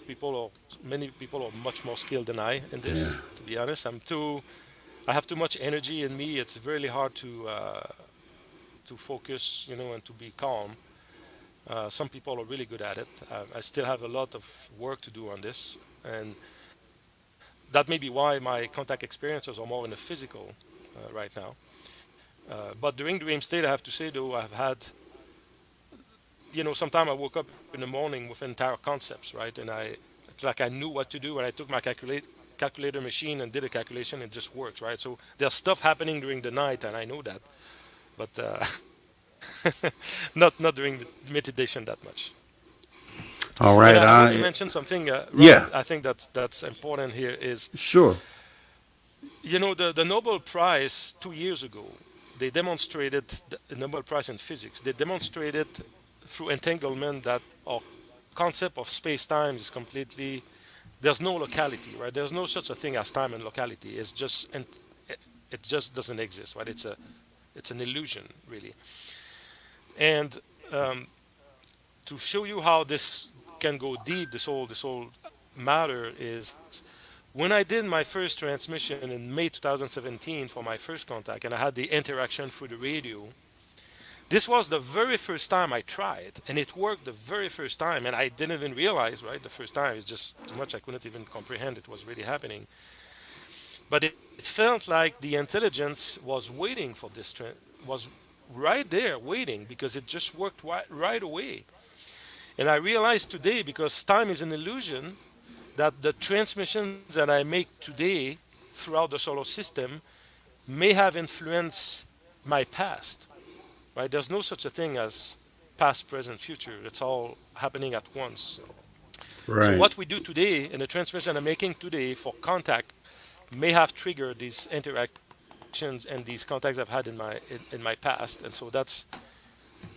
Many people are much more skilled than I in Yeah. this. To be honest, I have too much energy in me. It's really hard to focus, and to be calm. Some people are really good at it. I still have a lot of work to do on this, and that may be why my contact experiences are more in the physical right now. But during dream state, I have to say though, I've had, sometime I woke up in the morning with entire concepts, right? And it's like I knew what to do, and I took my calculator machine and did a calculation. It just works, right? So there's stuff happening during the night, and I know that, but not during meditation that much. All And right. I want to mention something, Ron. Yeah. I think that's important here is, Sure. the Nobel Prize 2 years ago, they demonstrated the Nobel Prize in physics. They demonstrated through entanglement that our concept of space-time is completely, there's no locality, right? There's no such a thing as time and locality. It's just, and it just doesn't exist, right? It's an illusion, really. And to show you how this can go deep, this whole matter is when I did my first transmission in May 2017 for my first contact, and I had the interaction through the radio. This was the very first time I tried, and it worked the very first time, and I didn't even realize, right? The first time it's just too much. I couldn't even comprehend it was really happening. But it felt like the intelligence was waiting for this, was right there waiting because it just worked right away. And I realized today, because time is an illusion, that the transmissions that I make today throughout the solar system may have influenced my past. Right? There's no such a thing as past, present, future. It's all happening at once. So Right. what we do today in the transmission I'm making today for contact may have triggered these interactions and these contacts I've had in my past. And so that's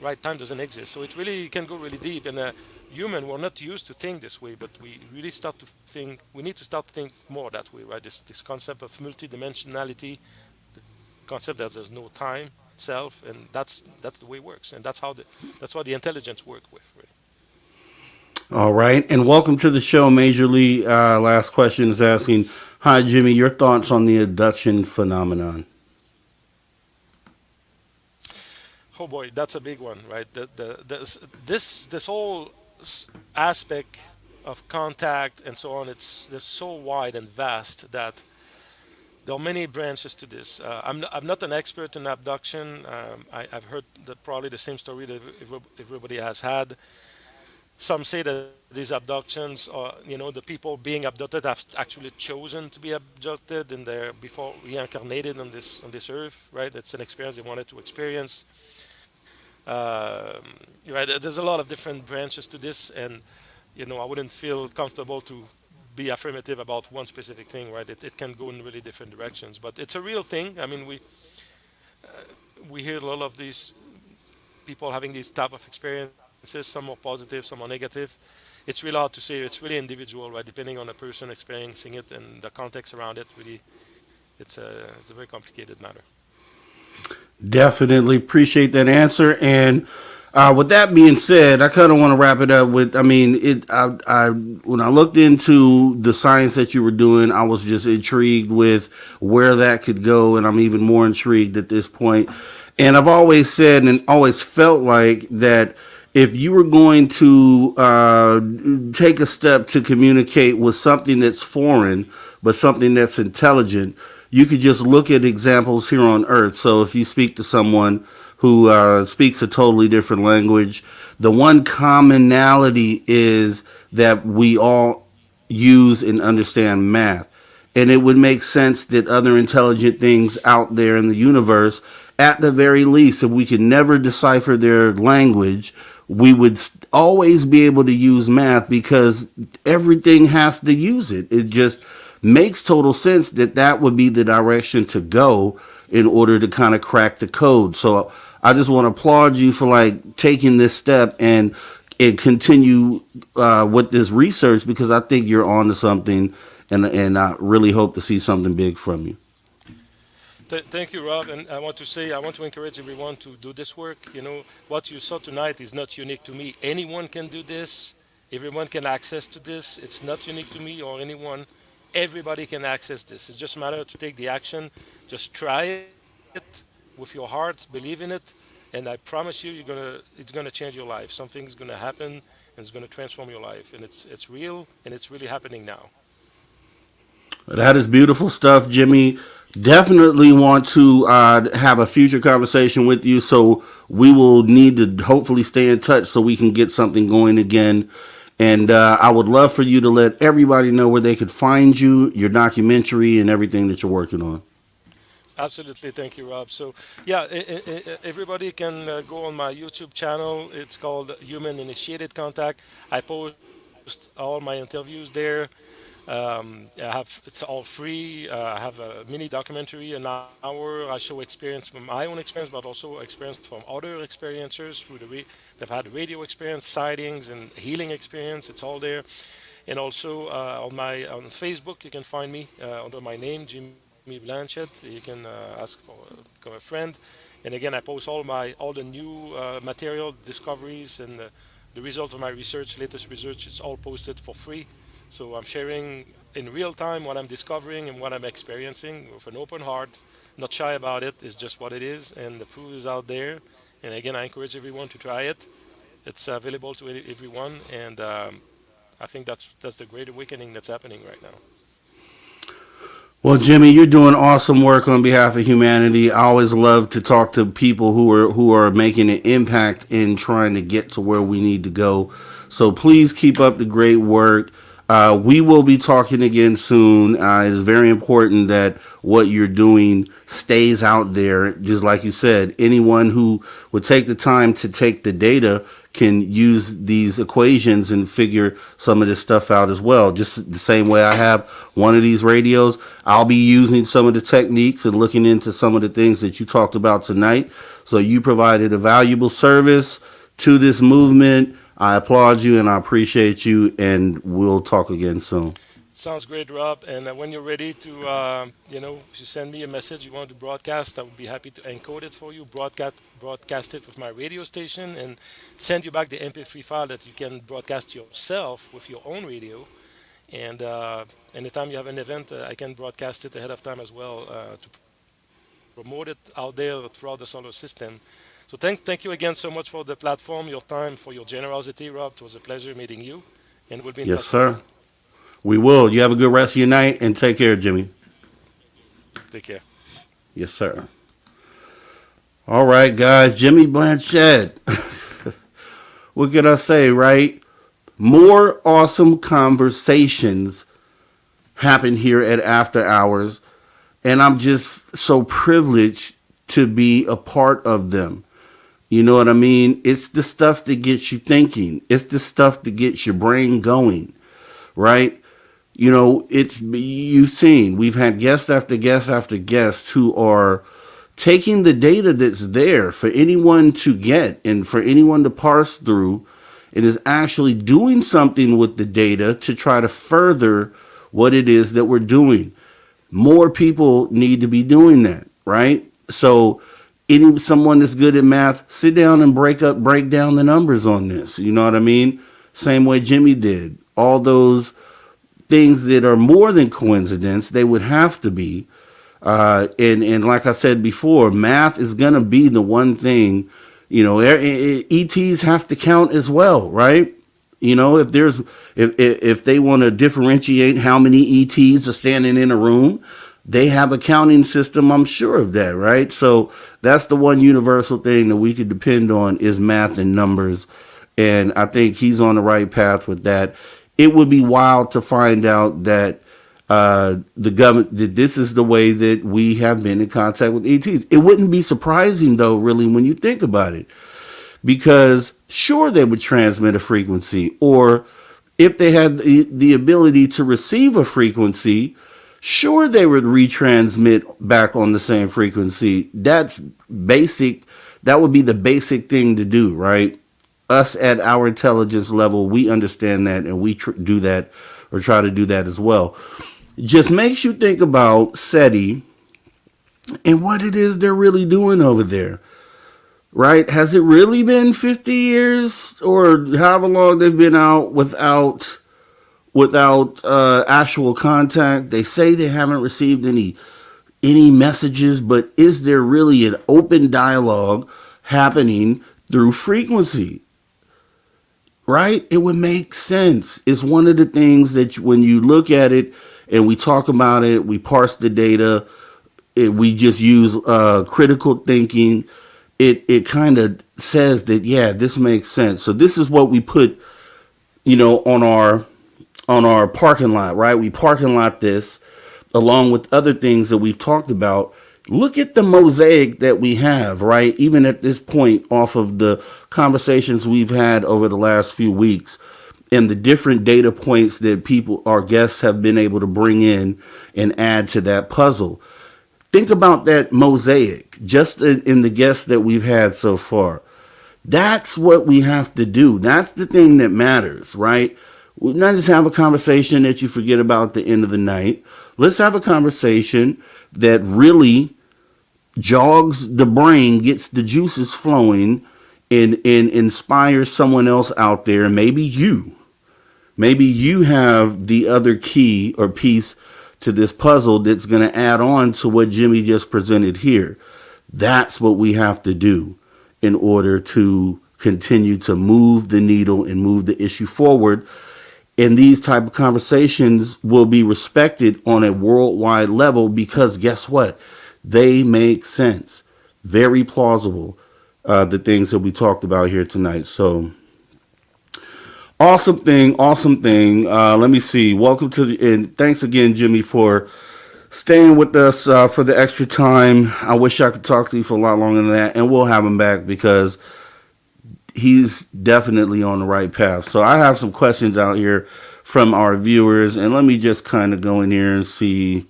right. Time doesn't exist. So it really can go really deep. And human, we're not used to think this way, but we really start to think. We need to start to think more that way, right? This concept of multidimensionality, concept that there's no time itself, and that's the way it works, and that's how the intelligence work with. Really. All right. And welcome to the show, Major Lee. Last question is asking, hi, Jimmy, your thoughts on the abduction phenomenon? Oh boy, that's a big one, right? This whole aspect of contact and so on, it's so wide and vast that there are many branches to this. I'm not an expert in abduction. I've heard probably the same story that everybody has had. Some say that these abductions, are, the people being abducted have actually chosen to be abducted and they're before reincarnated on this earth, right? It's an experience they wanted to experience. Right? There's a lot of different branches to this, and I wouldn't feel comfortable to be affirmative about one specific thing, right? It can go in really different directions, but it's a real thing. I mean, we hear a lot of these people having these type of experiences. Some are positive, some are negative. It's really hard to say. It's really individual, right? Depending on the person experiencing it and the context around it. Really, it's a very complicated matter. Definitely appreciate that answer. And with that being said, I kind of want to wrap it up with. I mean, when I looked into the science that you were doing, I was just intrigued with where that could go, and I'm even more intrigued at this point. And I've always said and always felt like that if you were going to take a step to communicate with something that's foreign, but something that's intelligent, you could just look at examples here on Earth. So if you speak to someone who speaks a totally different language, the one commonality is that we all use and understand math. And it would make sense that other intelligent things out there in the universe, at the very least, if we could never decipher their language, we would always be able to use math because everything has to use it. It just makes total sense that that would be the direction to go in order to kind of crack the code. So I just want to applaud you for like taking this step and continue with this research, because I think you're on to something, and I really hope to see something big from you. Thank you, Rob. And I want to say, I want to encourage everyone to do this work. You know, what you saw tonight is not unique to me. Anyone can do this. Everyone can access to this. It's not unique to me or anyone. Everybody can access this. It's just a matter to take the action. Just try it with your heart. Believe in it, and I promise you, it's gonna change your life. Something's gonna happen, and it's gonna transform your life. And it's real, and it's really happening now. That is beautiful stuff, Jimmy. Definitely want to have a future conversation with you. So we will need to hopefully stay in touch so we can get something going again. And I would love for you to let everybody know where they could find you, your documentary, and everything that you're working on. Absolutely, thank you, Rob. So, yeah, everybody can go on my YouTube channel. It's called Human Initiated Contact. I post all my interviews there. It's all free. I have a mini documentary, an hour. I show experience from my own experience, but also experience from other experiencers they've had radio experience, sightings, and healing experience. It's all there. And also on Facebook, you can find me under my name, Jimmy Blanchette. You can ask for become a friend. And again, I post all the new material, discoveries, and the result of my research, latest research. It's all posted for free. So I'm sharing in real time what I'm discovering and what I'm experiencing with an open heart, not shy about it. It's just what it is, and the proof is out there. And again, I encourage everyone to try it. It's available to everyone, and I think that's the great awakening that's happening right now. Well, Jimmy, you're doing awesome work on behalf of humanity. I always love to talk to people who are making an impact in trying to get to where we need to go. So please keep up the great work. We will be talking again soon. It's very important that what you're doing stays out there. Just like you said, anyone who would take the time to take the data can use these equations and figure some of this stuff out as well. Just the same way I have one of these radios, I'll be using some of the techniques and looking into some of the things that you talked about tonight. So you provided a valuable service to this movement. I applaud you and I appreciate you, and we'll talk again soon. Sounds great, Rob. And when you're ready to, if you send me a message you want to broadcast, I would be happy to encode it for you, broadcast it with my radio station, and send you back the MP3 file that you can broadcast yourself with your own radio. And anytime you have an event, I can broadcast it ahead of time as well to promote it out there throughout the solar system. So thank you again so much for the platform, your time, for your generosity, Rob. It was a pleasure meeting you, and we'll be in Yes, touch sir. soon. We will. You have a good rest of your night and take care, Jimmy. Take care. Yes, sir. All right, guys. Jimmy Blanchette. What can I say, right? More awesome conversations happen here at After Hours, and I'm just so privileged to be a part of them. You know what I mean? It's the stuff that gets you thinking. It's the stuff that gets your brain going, right? You know, you've seen, we've had guest after guest after guest who are taking the data that's there for anyone to get and for anyone to parse through. It is actually doing something with the data to try to further what it is that we're doing. More people need to be doing that, right? So someone that's good at math, sit down and break down the numbers on this. You know what I mean? Same way Jimmy did. All those things that are more than coincidence, they would have to be. And like I said before, math is going to be the one thing, ETs have to count as well, right? You know, if they want to differentiate how many ETs are standing in a room, they have a counting system, I'm sure of that, right? So that's the one universal thing that we could depend on is math and numbers. And I think he's on the right path with that. It would be wild to find out that the government, that this is the way that we have been in contact with ETs. It wouldn't be surprising, though, really, when you think about it, because sure, they would transmit a frequency, or if they had the ability to receive a frequency, Sure, they would retransmit back on the same frequency. That's basic. That would be the basic thing to do, right? Us at our intelligence level, we understand that, and we do that or try to do that as well. Just makes you think about SETI and what it is they're really doing over there, right? Has it really been 50 years or however long they've been out without actual contact? They say they haven't received any messages, but is there really an open dialogue happening through frequency? Right? It would make sense. It's one of the things that when you look at it and we talk about it, we parse the data, we just use critical thinking. It kind of says that, yeah, this makes sense. So this is what we put, on our parking lot, right? We parking lot this along with other things that we've talked about. Look at the mosaic that we have, right? Even at this point, off of the conversations we've had over the last few weeks and the different data points that our guests have been able to bring in and add to that puzzle. Think about that mosaic just in the guests that we've had so far. That's what we have to do. That's the thing that matters, right? We not just have a conversation that you forget about at the end of the night. Let's have a conversation that really jogs the brain, gets the juices flowing, and inspires someone else out there. Maybe you have the other key or piece to this puzzle that's going to add on to what Jimmy just presented here. That's what we have to do in order to continue to move the needle and move the issue forward. And these type of conversations will be respected on a worldwide level because guess what? They make sense. Very plausible, the things that we talked about here tonight. So, awesome thing. Let me see. Welcome to and thanks again, Jimmy, for staying with us for the extra time. I wish I could talk to you for a lot longer than that, and we'll have him back because he's definitely on the right path. So I have some questions out here from our viewers, and let me just kind of go in here and see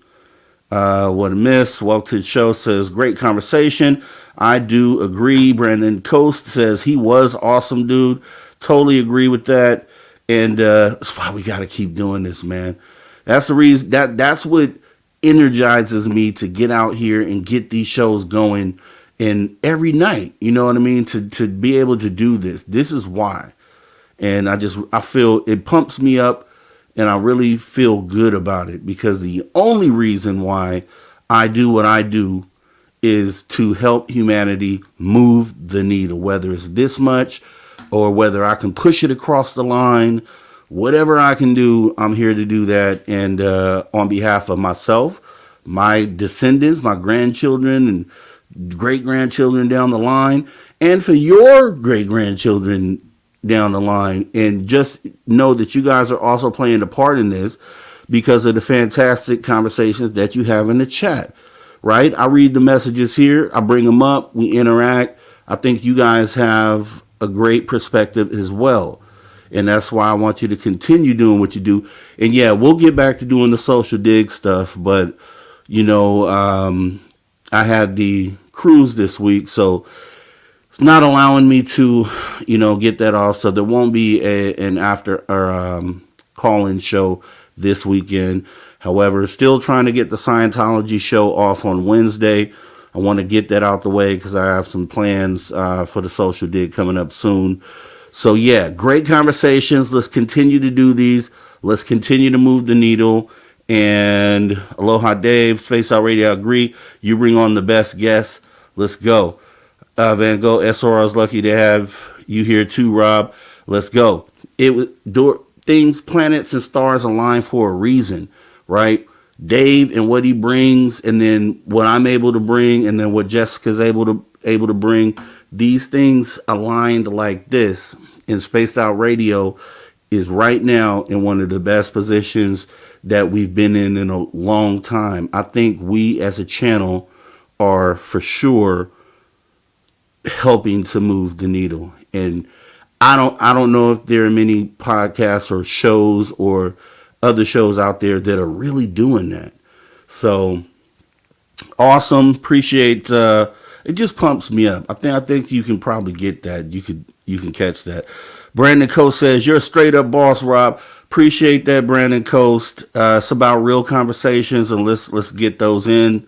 what a miss. Welcome to the show says, great conversation. I do agree. Brandon Coast says he was awesome, dude. Totally agree with that. And that's why we got to keep doing this, man. That's the reason that's what energizes me to get out here and get these shows going. And every night, you know what I mean? To be able to do this. This is why. And I feel it pumps me up. And I really feel good about it because the only reason why I do what I do is to help humanity move the needle, whether it's this much or whether I can push it across the line, whatever I can do, I'm here to do that. And on behalf of myself, my descendants, my grandchildren and great-grandchildren down the line, and for your great-grandchildren down the line, and just know that you guys are also playing a part in this because of the fantastic conversations that you have in the chat, right? I read the messages here, I bring them up, we interact. I think you guys have a great perspective as well, and that's why I want you to continue doing what you do. And yeah, we'll get back to doing the social dig stuff, but I had the cruise this week, so not allowing me to, get that off. So there won't be an after or call-in show this weekend. However, still trying to get the Scientology show off on Wednesday. I want to get that out the way because I have some plans for the social dig coming up soon. So yeah, great conversations. Let's continue to do these. Let's continue to move the needle. And aloha, Dave. Space Out Radio, I agree. You bring on the best guests. Let's go. Van Gogh, SR, I was lucky to have you here too, Rob. Let's go. Things, planets, and stars align for a reason, right? Dave and what he brings, and then what I'm able to bring, and then what Jessica's able to bring. These things aligned like this in Spaced Out Radio is right now in one of the best positions that we've been in a long time. I think we as a channel are for sure helping to move the needle. And I don't know if there are many podcasts or shows or other shows out there that are really doing that. So awesome. Appreciate it just pumps me up. I think you can probably get that. You can catch that. Brandon Coast says, "You're a straight up boss, Rob." Appreciate that, Brandon Coast. It's about real conversations, and let's get those in.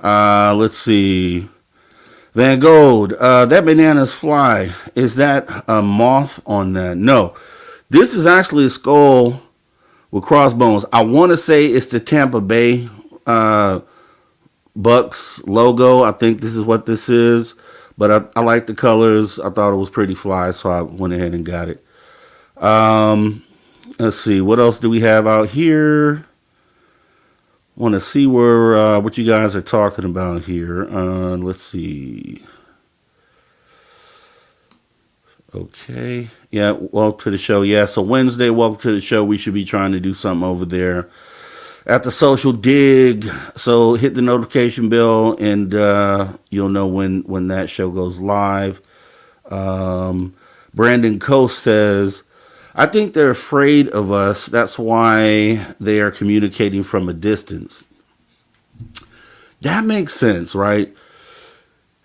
Let's see. Van Gold, that bananas fly. Is that a moth on that? No. This is actually a skull with crossbones. I want to say it's the Tampa Bay Bucks logo. I think this is what this is. But I like the colors. I thought it was pretty fly, so I went ahead and got it. Let's see. What else do we have out here? Want to see what you guys are talking about here. Let's see. Okay. Yeah, welcome to the show. Yeah, so Wednesday, welcome to the show. We should be trying to do something over there at the Social Dig. So hit the notification bell, and you'll know when that show goes live. Brandon Coast says, "I think they're afraid of us. That's why they are communicating from a distance." That makes sense, right?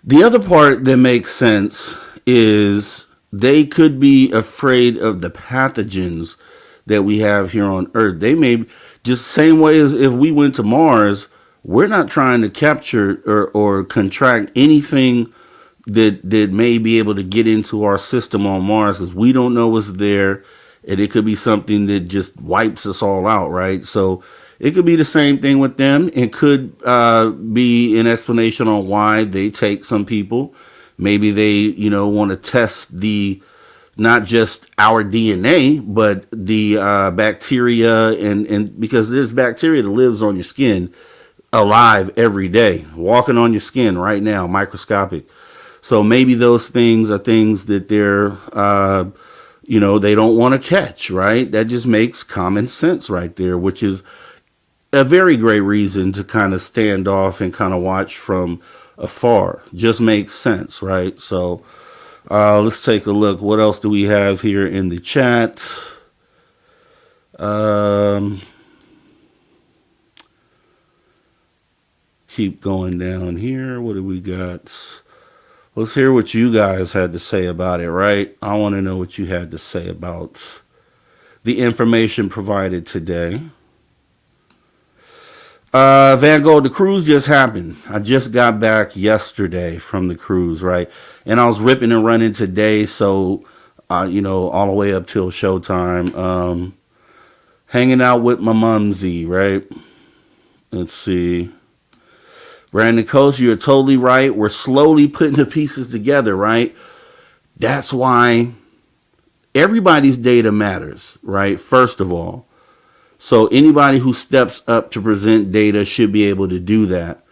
The other part that makes sense is they could be afraid of the pathogens that we have here on Earth. They may, just the same way as if we went to Mars, we're not trying to capture or contract anything that may be able to get into our system on Mars, because we don't know what's there, and it could be something that just wipes us all out, right? So it could be the same thing with them. It could be an explanation on why they take some people. Maybe they, want to test not just our DNA, but the bacteria, and because there's bacteria that lives on your skin alive every day, walking on your skin right now, microscopic. So maybe those things are things that they're, they don't want to catch, right? That just makes common sense right there, which is a very great reason to kind of stand off and kind of watch from afar. Just makes sense, right? So let's take a look. What else do we have here in the chat? Keep going down here. What do we got? Let's hear what you guys had to say about it, right? I want to know what you had to say about the information provided today. Van Gogh, the cruise just happened. I just got back yesterday from the cruise, right? And I was ripping and running today, so, all the way up till showtime. Hanging out with my mumsy, right? Let's see. Brandon Coast, you're totally right. We're slowly putting the pieces together, right? That's why everybody's data matters, right? First of all. So anybody who steps up to present data should be able to do that.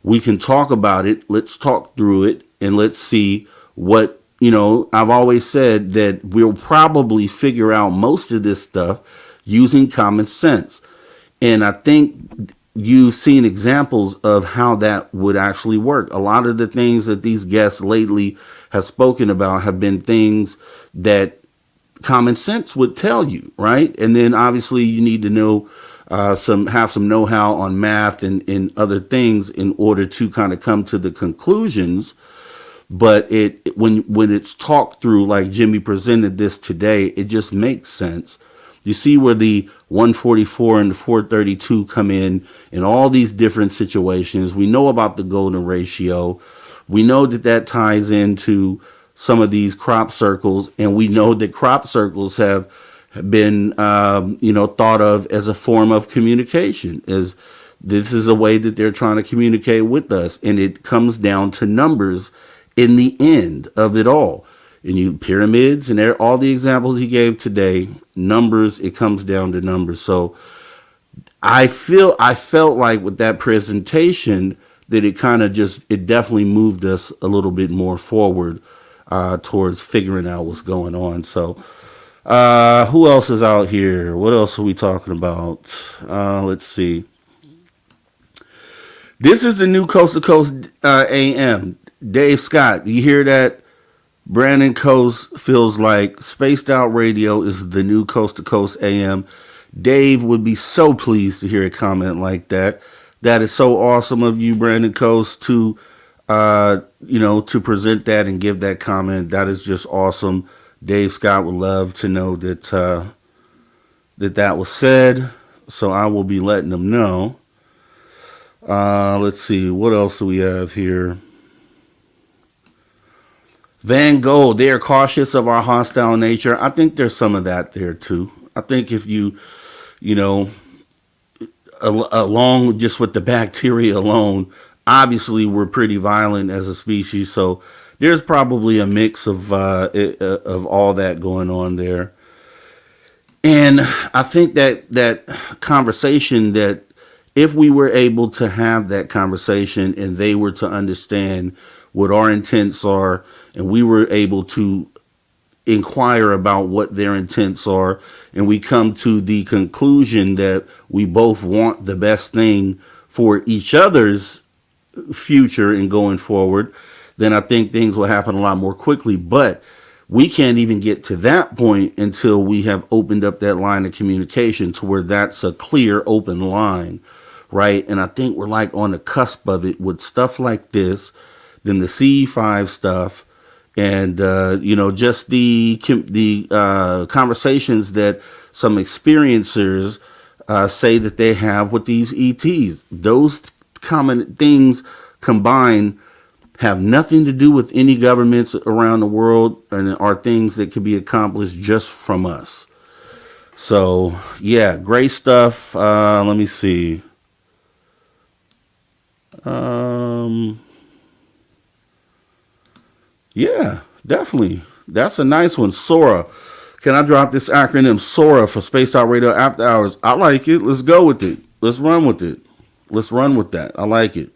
We can talk about it. Let's talk through it, and let's see what, I've always said that we'll probably figure out most of this stuff using common sense. And I think you've seen examples of how that would actually work. A lot of the things that these guests lately have spoken about have been things that common sense would tell you, right? And then obviously you need to know have some know-how on math and other things in order to kind of come to the conclusions. But when it's talked through, like Jimmy presented this today, it just makes sense. You see where the 144 and the 432 come in all these different situations. We know about the golden ratio. We know that ties into some of these crop circles, and we know that crop circles have been, thought of as a form of communication. As this is a way that they're trying to communicate with us, and it comes down to numbers in the end of it all. And pyramids and all the examples he gave today, numbers, it comes down to numbers. So I felt like with that presentation that it definitely moved us a little bit more forward towards figuring out what's going on. So who else is out here? What else are we talking about? Let's see. This is the new Coast to Coast AM. Dave Scott, you hear that? Brandon Coast feels like Spaced Out Radio is the new Coast to Coast AM. Dave would be so pleased to hear a comment like that. That is so awesome of you, Brandon Coast, to to present that and give that comment. That is just awesome. Dave Scott would love to know that was said, so I will be letting them know. Let's see, what else do we have here? Van Gogh, they are cautious of our hostile nature. I think there's some of that there too. I think if you know, along just with the bacteria alone, obviously we're pretty violent as a species. So there's probably a mix of all that going on there. And I think that conversation, that if we were able to have that conversation and they were to understand what our intents are, and we were able to inquire about what their intents are, and we come to the conclusion that we both want the best thing for each other's future and going forward, then I think things will happen a lot more quickly. But we can't even get to that point until we have opened up that line of communication to where that's a clear, open line, right? And I think we're like on the cusp of it with stuff like this, then the CE5 stuff, and just the conversations that some experiencers say that they have with these ETs. Those common things combined have nothing to do with any governments around the world, and are things that can be accomplished just from us. So yeah, great stuff. Let me see. Yeah, definitely. That's a nice one. SORA. Can I drop this acronym SORA for Spaced Out Radio After Hours? I like it. Let's go with it. Let's run with it. Let's run with that. I like it.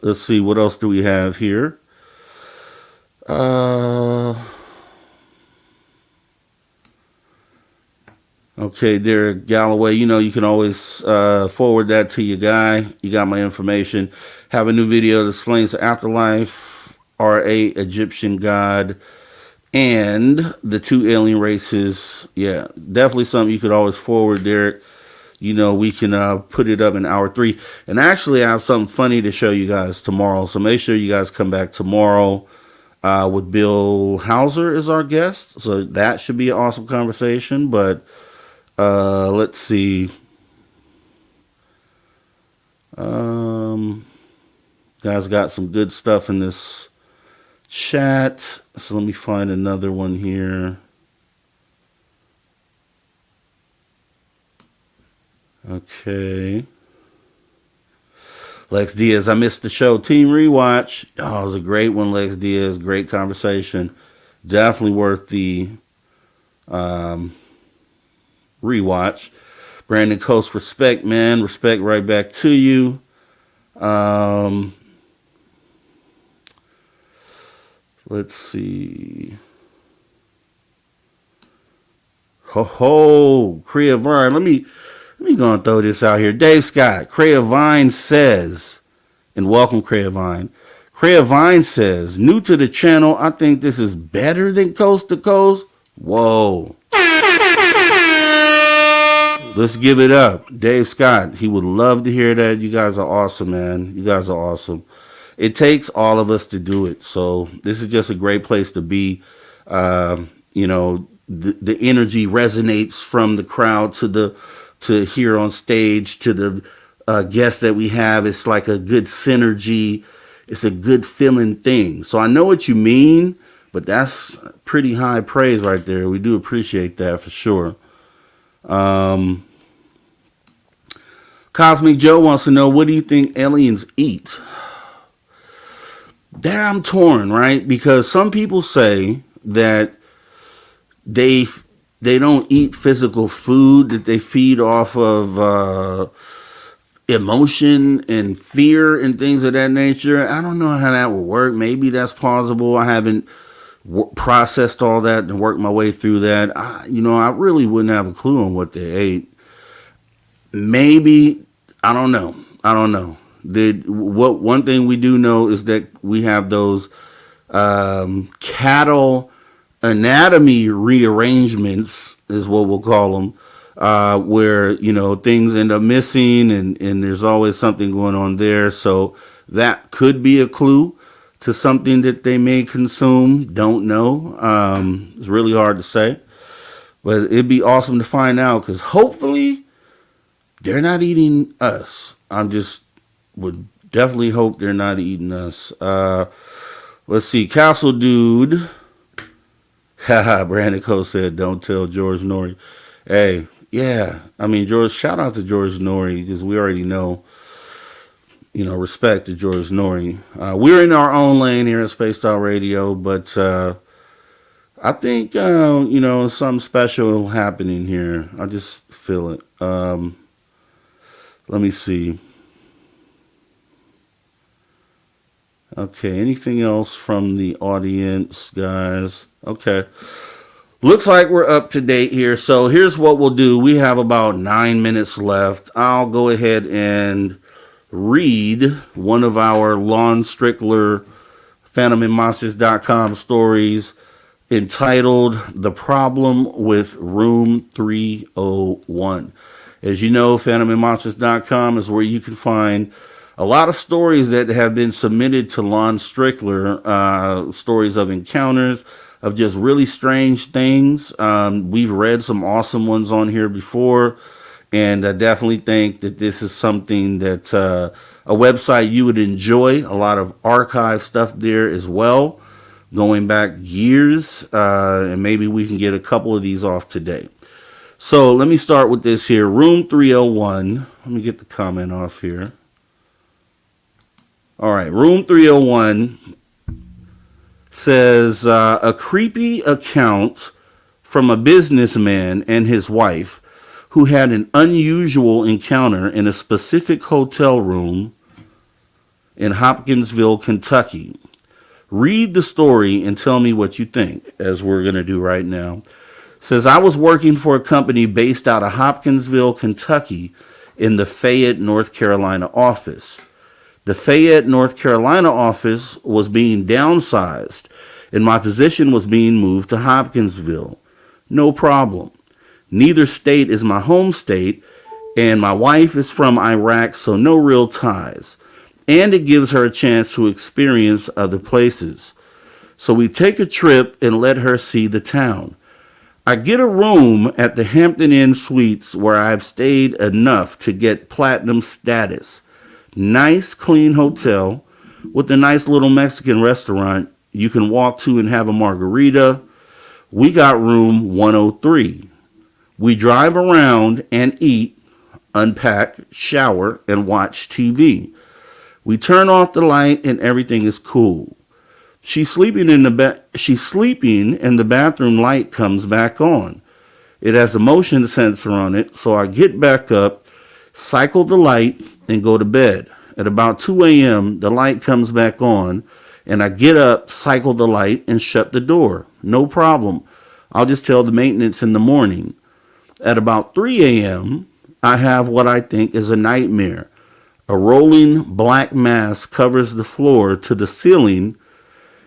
Let's see, what else do we have here? Okay, Derek Galloway, you can always forward that to your guy. You got my information. Have a new video that explains the afterlife, RA, Egyptian god, and the two alien races. Yeah, definitely something you could always forward, Derek. We can put it up in hour 3. And actually, I have something funny to show you guys tomorrow. So make sure you guys come back tomorrow with Bill Hauser as our guest. So that should be an awesome conversation. But let's see. Guys got some good stuff in this chat. So let me find another one here. Okay. Lex Diaz, I missed the show. Team Rewatch. Oh, it was a great one, Lex Diaz. Great conversation. Definitely worth the rewatch. Brandon Coast, respect, man. Respect right back to you. Let's see. Kriya Vine. Let me go and throw this out here. Dave Scott, Kriya Vine says, and welcome Kriya Vine. Kriya Vine says, new to the channel, I think this is better than Coast to Coast. Whoa. Let's give it up. Dave Scott, he would love to hear that. You guys are awesome, man. You guys are awesome. It takes all of us to do it. So this is just a great place to be. The energy resonates from the crowd to here on stage to the guests that we have. It's like a good synergy. It's a good feeling thing. So I know what you mean, but that's pretty high praise right there. We do appreciate that for sure. Cosmic Joe wants to know, what do you think aliens eat? There I'm torn, right? Because some people say that they don't eat physical food, that they feed off of emotion and fear and things of that nature. I don't know how that would work. Maybe that's plausible. I haven't processed all that and worked my way through that. I really wouldn't have a clue on what they ate. Maybe, I don't know. One thing we do know is that we have those cattle anatomy rearrangements, is what we'll call them, where, things end up missing and there's always something going on there. So that could be a clue to something that they may consume. Don't know. It's really hard to say. But it'd be awesome to find out because hopefully they're not eating us. Would definitely hope they're not eating us. Let's see. Castle Dude. Haha, Brandon Cole said, don't tell George Norrie. Hey, yeah. I mean, George, shout out to George Norrie because we already know, respect to George Norrie. We're in our own lane here at Spaced Out Radio, but I think, something special happening here. I just feel it. Let me see. Okay, anything else from the audience, guys? Okay. Looks like we're up to date here. So here's what we'll do. We have about 9 minutes left. I'll go ahead and read one of our Lon Strickler PhantomandMonsters.com stories entitled The Problem with Room 301. As you know, PhantomandMonsters.com is where you can find a lot of stories that have been submitted to Lon Strickler, stories of encounters, of just really strange things. We've read some awesome ones on here before, and I definitely think that this is something that a website you would enjoy. A lot of archive stuff there as well, going back years, and maybe we can get a couple of these off today. So let me start with this here. Room 301. Let me get the comment off here. All right, Room 301 says a creepy account from a businessman and his wife who had an unusual encounter in a specific hotel room in Hopkinsville, Kentucky. Read the story and tell me what you think, as we're going to do right now. Says, I was working for a company based out of Hopkinsville, Kentucky in the Fayette, North Carolina office. The Fayette, North Carolina office was being downsized, and my position was being moved to Hopkinsville. No problem. Neither state is my home state, and my wife is from Iraq, so no real ties. And it gives her a chance to experience other places. So we take a trip and let her see the town. I get a room at the Hampton Inn Suites where I've stayed enough to get platinum status. Nice, clean hotel with a nice little Mexican restaurant you can walk to and have a margarita. We got room 103. We drive around and eat, unpack, shower, and watch TV. We turn off the light and everything is cool. She's sleeping and the bathroom light comes back on. It has a motion sensor on it, so I get back up, cycle the light, and go to bed. At about 2 a.m., the light comes back on, and I get up, cycle the light, and shut the door. No problem. I'll just tell the maintenance in the morning. At about 3 a.m., I have what I think is a nightmare. A rolling black mass covers the floor to the ceiling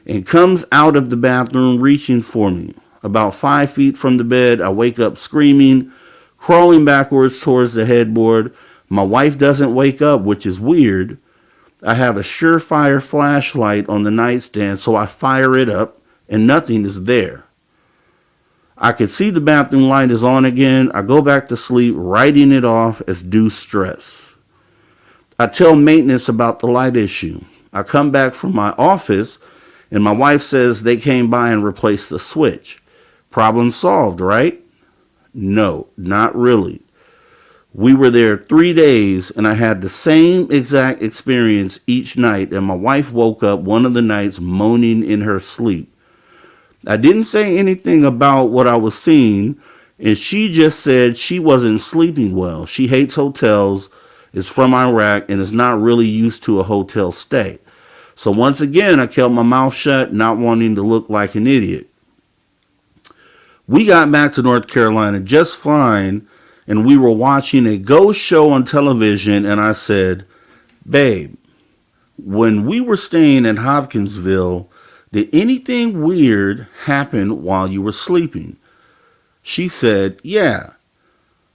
and comes out of the bathroom reaching for me. About 5 feet from the bed, I wake up screaming, crawling backwards towards the headboard. My wife doesn't wake up, which is weird. I have a Surefire flashlight on the nightstand, so I fire it up, and nothing is there. I can see the bathroom light is on again. I go back to sleep, writing it off as due stress. I tell maintenance about the light issue. I come back from my office, and my wife says they came by and replaced the switch. Problem solved, right? No, not really. We were there 3 days, and I had the same exact experience each night, and my wife woke up one of the nights moaning in her sleep. I didn't say anything about what I was seeing, and she just said she wasn't sleeping well. She hates hotels, is from Iraq, and is not really used to a hotel stay. So once again, I kept my mouth shut, not wanting to look like an idiot. We got back to North Carolina just fine, and we were watching a ghost show on television, and I said, babe, when we were staying in Hopkinsville, did anything weird happen while you were sleeping? She said, yeah.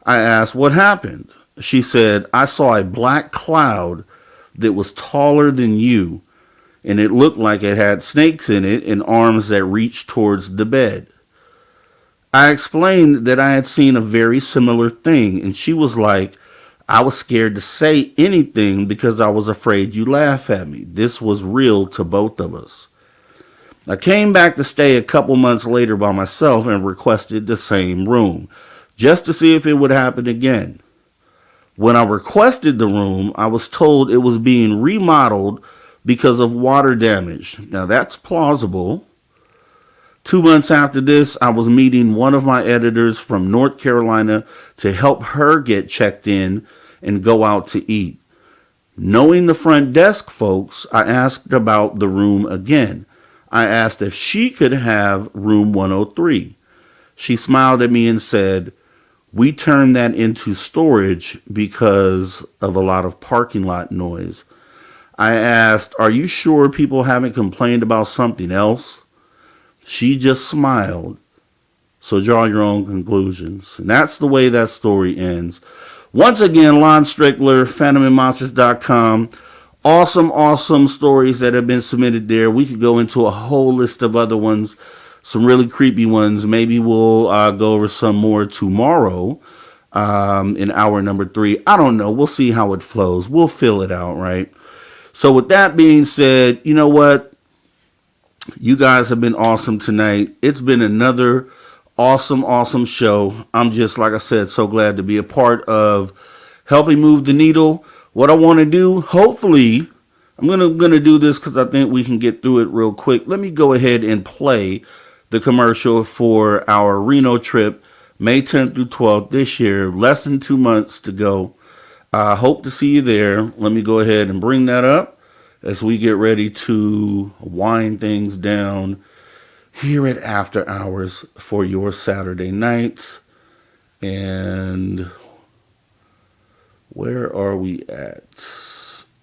I asked, what happened? She said, I saw a black cloud that was taller than you, and it looked like it had snakes in it and arms that reached towards the bed. I explained that I had seen a very similar thing, and she was like, I was scared to say anything because I was afraid you'd laugh at me. This was real to both of us. I came back to stay a couple months later by myself and requested the same room, just to see if it would happen again. When I requested the room, I was told it was being remodeled because of water damage. Now that's plausible. 2 months after this, I was meeting one of my editors from North Carolina to help her get checked in and go out to eat. Knowing the front desk folks, I asked about the room again. I asked if she could have room 103. She smiled at me and said, we turned that into storage because of a lot of parking lot noise. I asked, are you sure people haven't complained about something else? She just smiled. So draw your own conclusions. And that's the way that story ends. Once again, Lon Strickler, PhantomandMonsters.com. Awesome stories that have been submitted there. We could go into a whole list of other ones, some really creepy ones. Maybe we'll go over some more tomorrow in hour number 3. I don't know. We'll see how it flows. We'll fill it out, right? So with that being said, you know what? You guys have been awesome tonight. It's been another awesome show. I'm just, like I said, so glad to be a part of helping move the needle. What I want to do, hopefully, I'm gonna do this because I think we can get through it real quick. Let me go ahead and play the commercial for our Reno trip, May 10th through 12th this year. Less than 2 months to go. I hope to see you there. Let me go ahead and bring that up as we get ready to wind things down here at After Hours for your Saturday nights. And where are we at?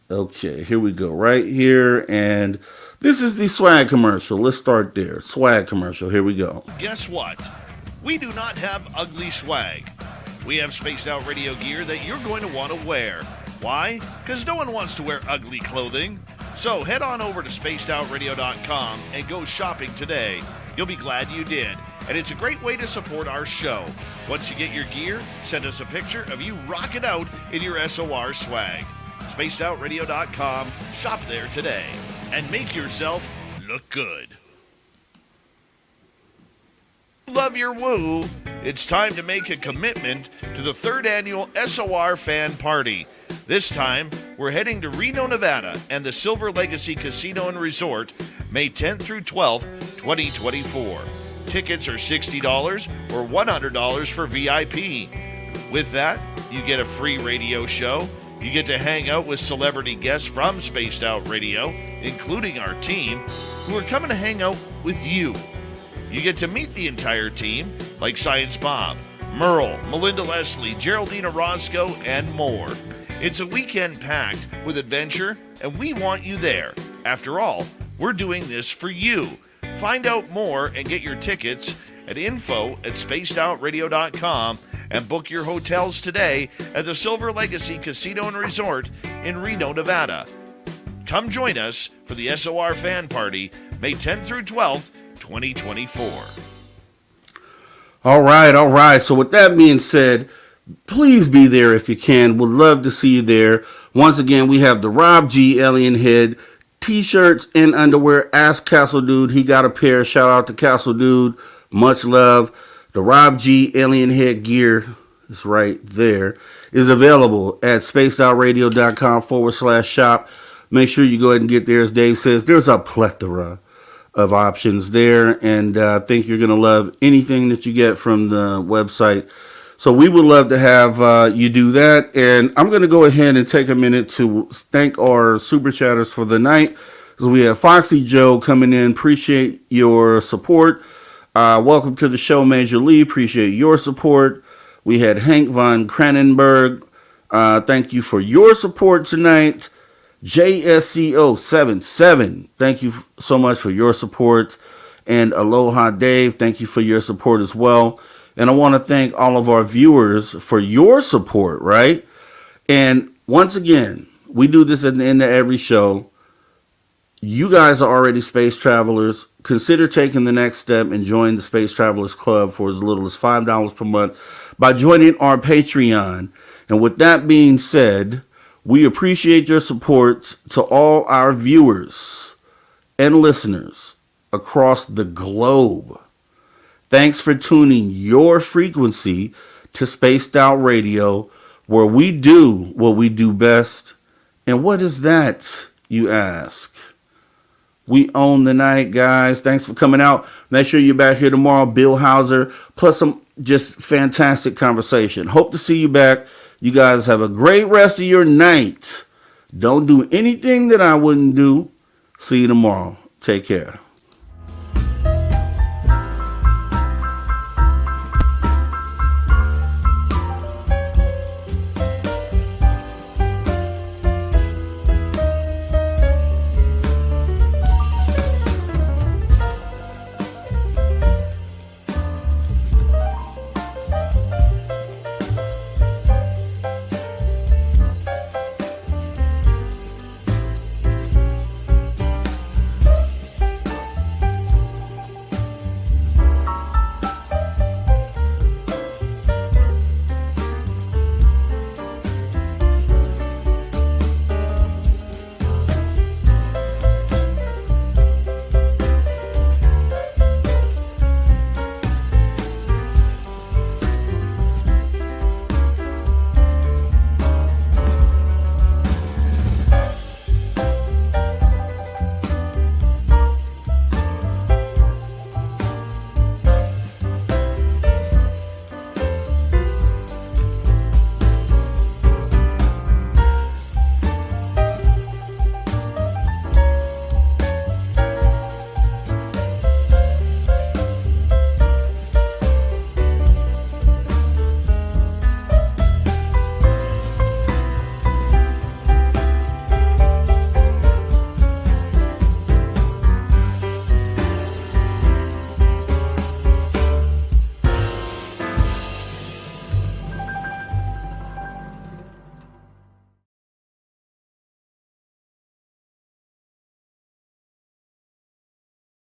Okay, here we go. Right here. And this is the swag commercial. Let's start there. Swag commercial. Here we go. Guess what? We do not have ugly swag. We have spaced out radio gear that you're going to want to wear. Why? Because no one wants to wear ugly clothing. So head on over to spacedoutradio.com and go shopping today. You'll be glad you did. And it's a great way to support our show. Once you get your gear, send us a picture of you rocking out in your SOR swag. spacedoutradio.com. Shop there today and make yourself look good. Love your woo. It's time to make a commitment to the 3rd annual SOR Fan Party. This time, we're heading to Reno, Nevada and the Silver Legacy Casino and Resort, May 10th through 12th, 2024. Tickets are $60 or $100 for VIP. With that, you get a free radio show. You get to hang out with celebrity guests from Spaced Out Radio, including our team, who are coming to hang out with you. You get to meet the entire team, like Science Bob, Merle, Melinda Leslie, Geraldina Roscoe, and more. It's a weekend packed with adventure, and we want you there. After all, we're doing this for you. Find out more and get your tickets at info@spacedoutradio.com and book your hotels today at the Silver Legacy Casino and Resort in Reno, Nevada. Come join us for the SOR Fan Party, May 10th through 12th, 2024. All right. So with that being said, please be there if you can. Would love to see you there. Once again, we have the Rob G Alien Head t-shirts and underwear. Ask Castle Dude. He got a pair. Shout out to Castle Dude. Much love. The Rob G Alien Head gear is right there. Is available at spacedoutradio.com/shop. Make sure you go ahead and get there. As Dave says, there's a plethora of options there, and I think you're going to love anything that you get from the website. So we would love to have you do that, and I'm going to go ahead and take a minute to thank our super chatters for the night. So we have Foxy Joe coming in. Appreciate your support. Welcome to the show, Major Lee. Appreciate your support. We had Hank von Cranenberg. Thank you for your support tonight. JSCO77, thank you so much for your support. And Aloha Dave, thank you for your support as well. And I want to thank all of our viewers for your support, right? And once again, we do this at the end of every show. You guys are already space travelers. Consider taking the next step and join the Space Travelers Club for as little as $5 per month by joining our Patreon. And with that being said, we appreciate your support to all our viewers and listeners across the globe. Thanks for tuning your frequency to Spaced Out Radio, where we do what we do best. And what is that, you ask? We own the night, guys. Thanks for coming out. Make sure you're back here tomorrow. Bill Hauser, plus some just fantastic conversation. Hope to see you back. You guys have a great rest of your night. Don't do anything that I wouldn't do. See you tomorrow. Take care.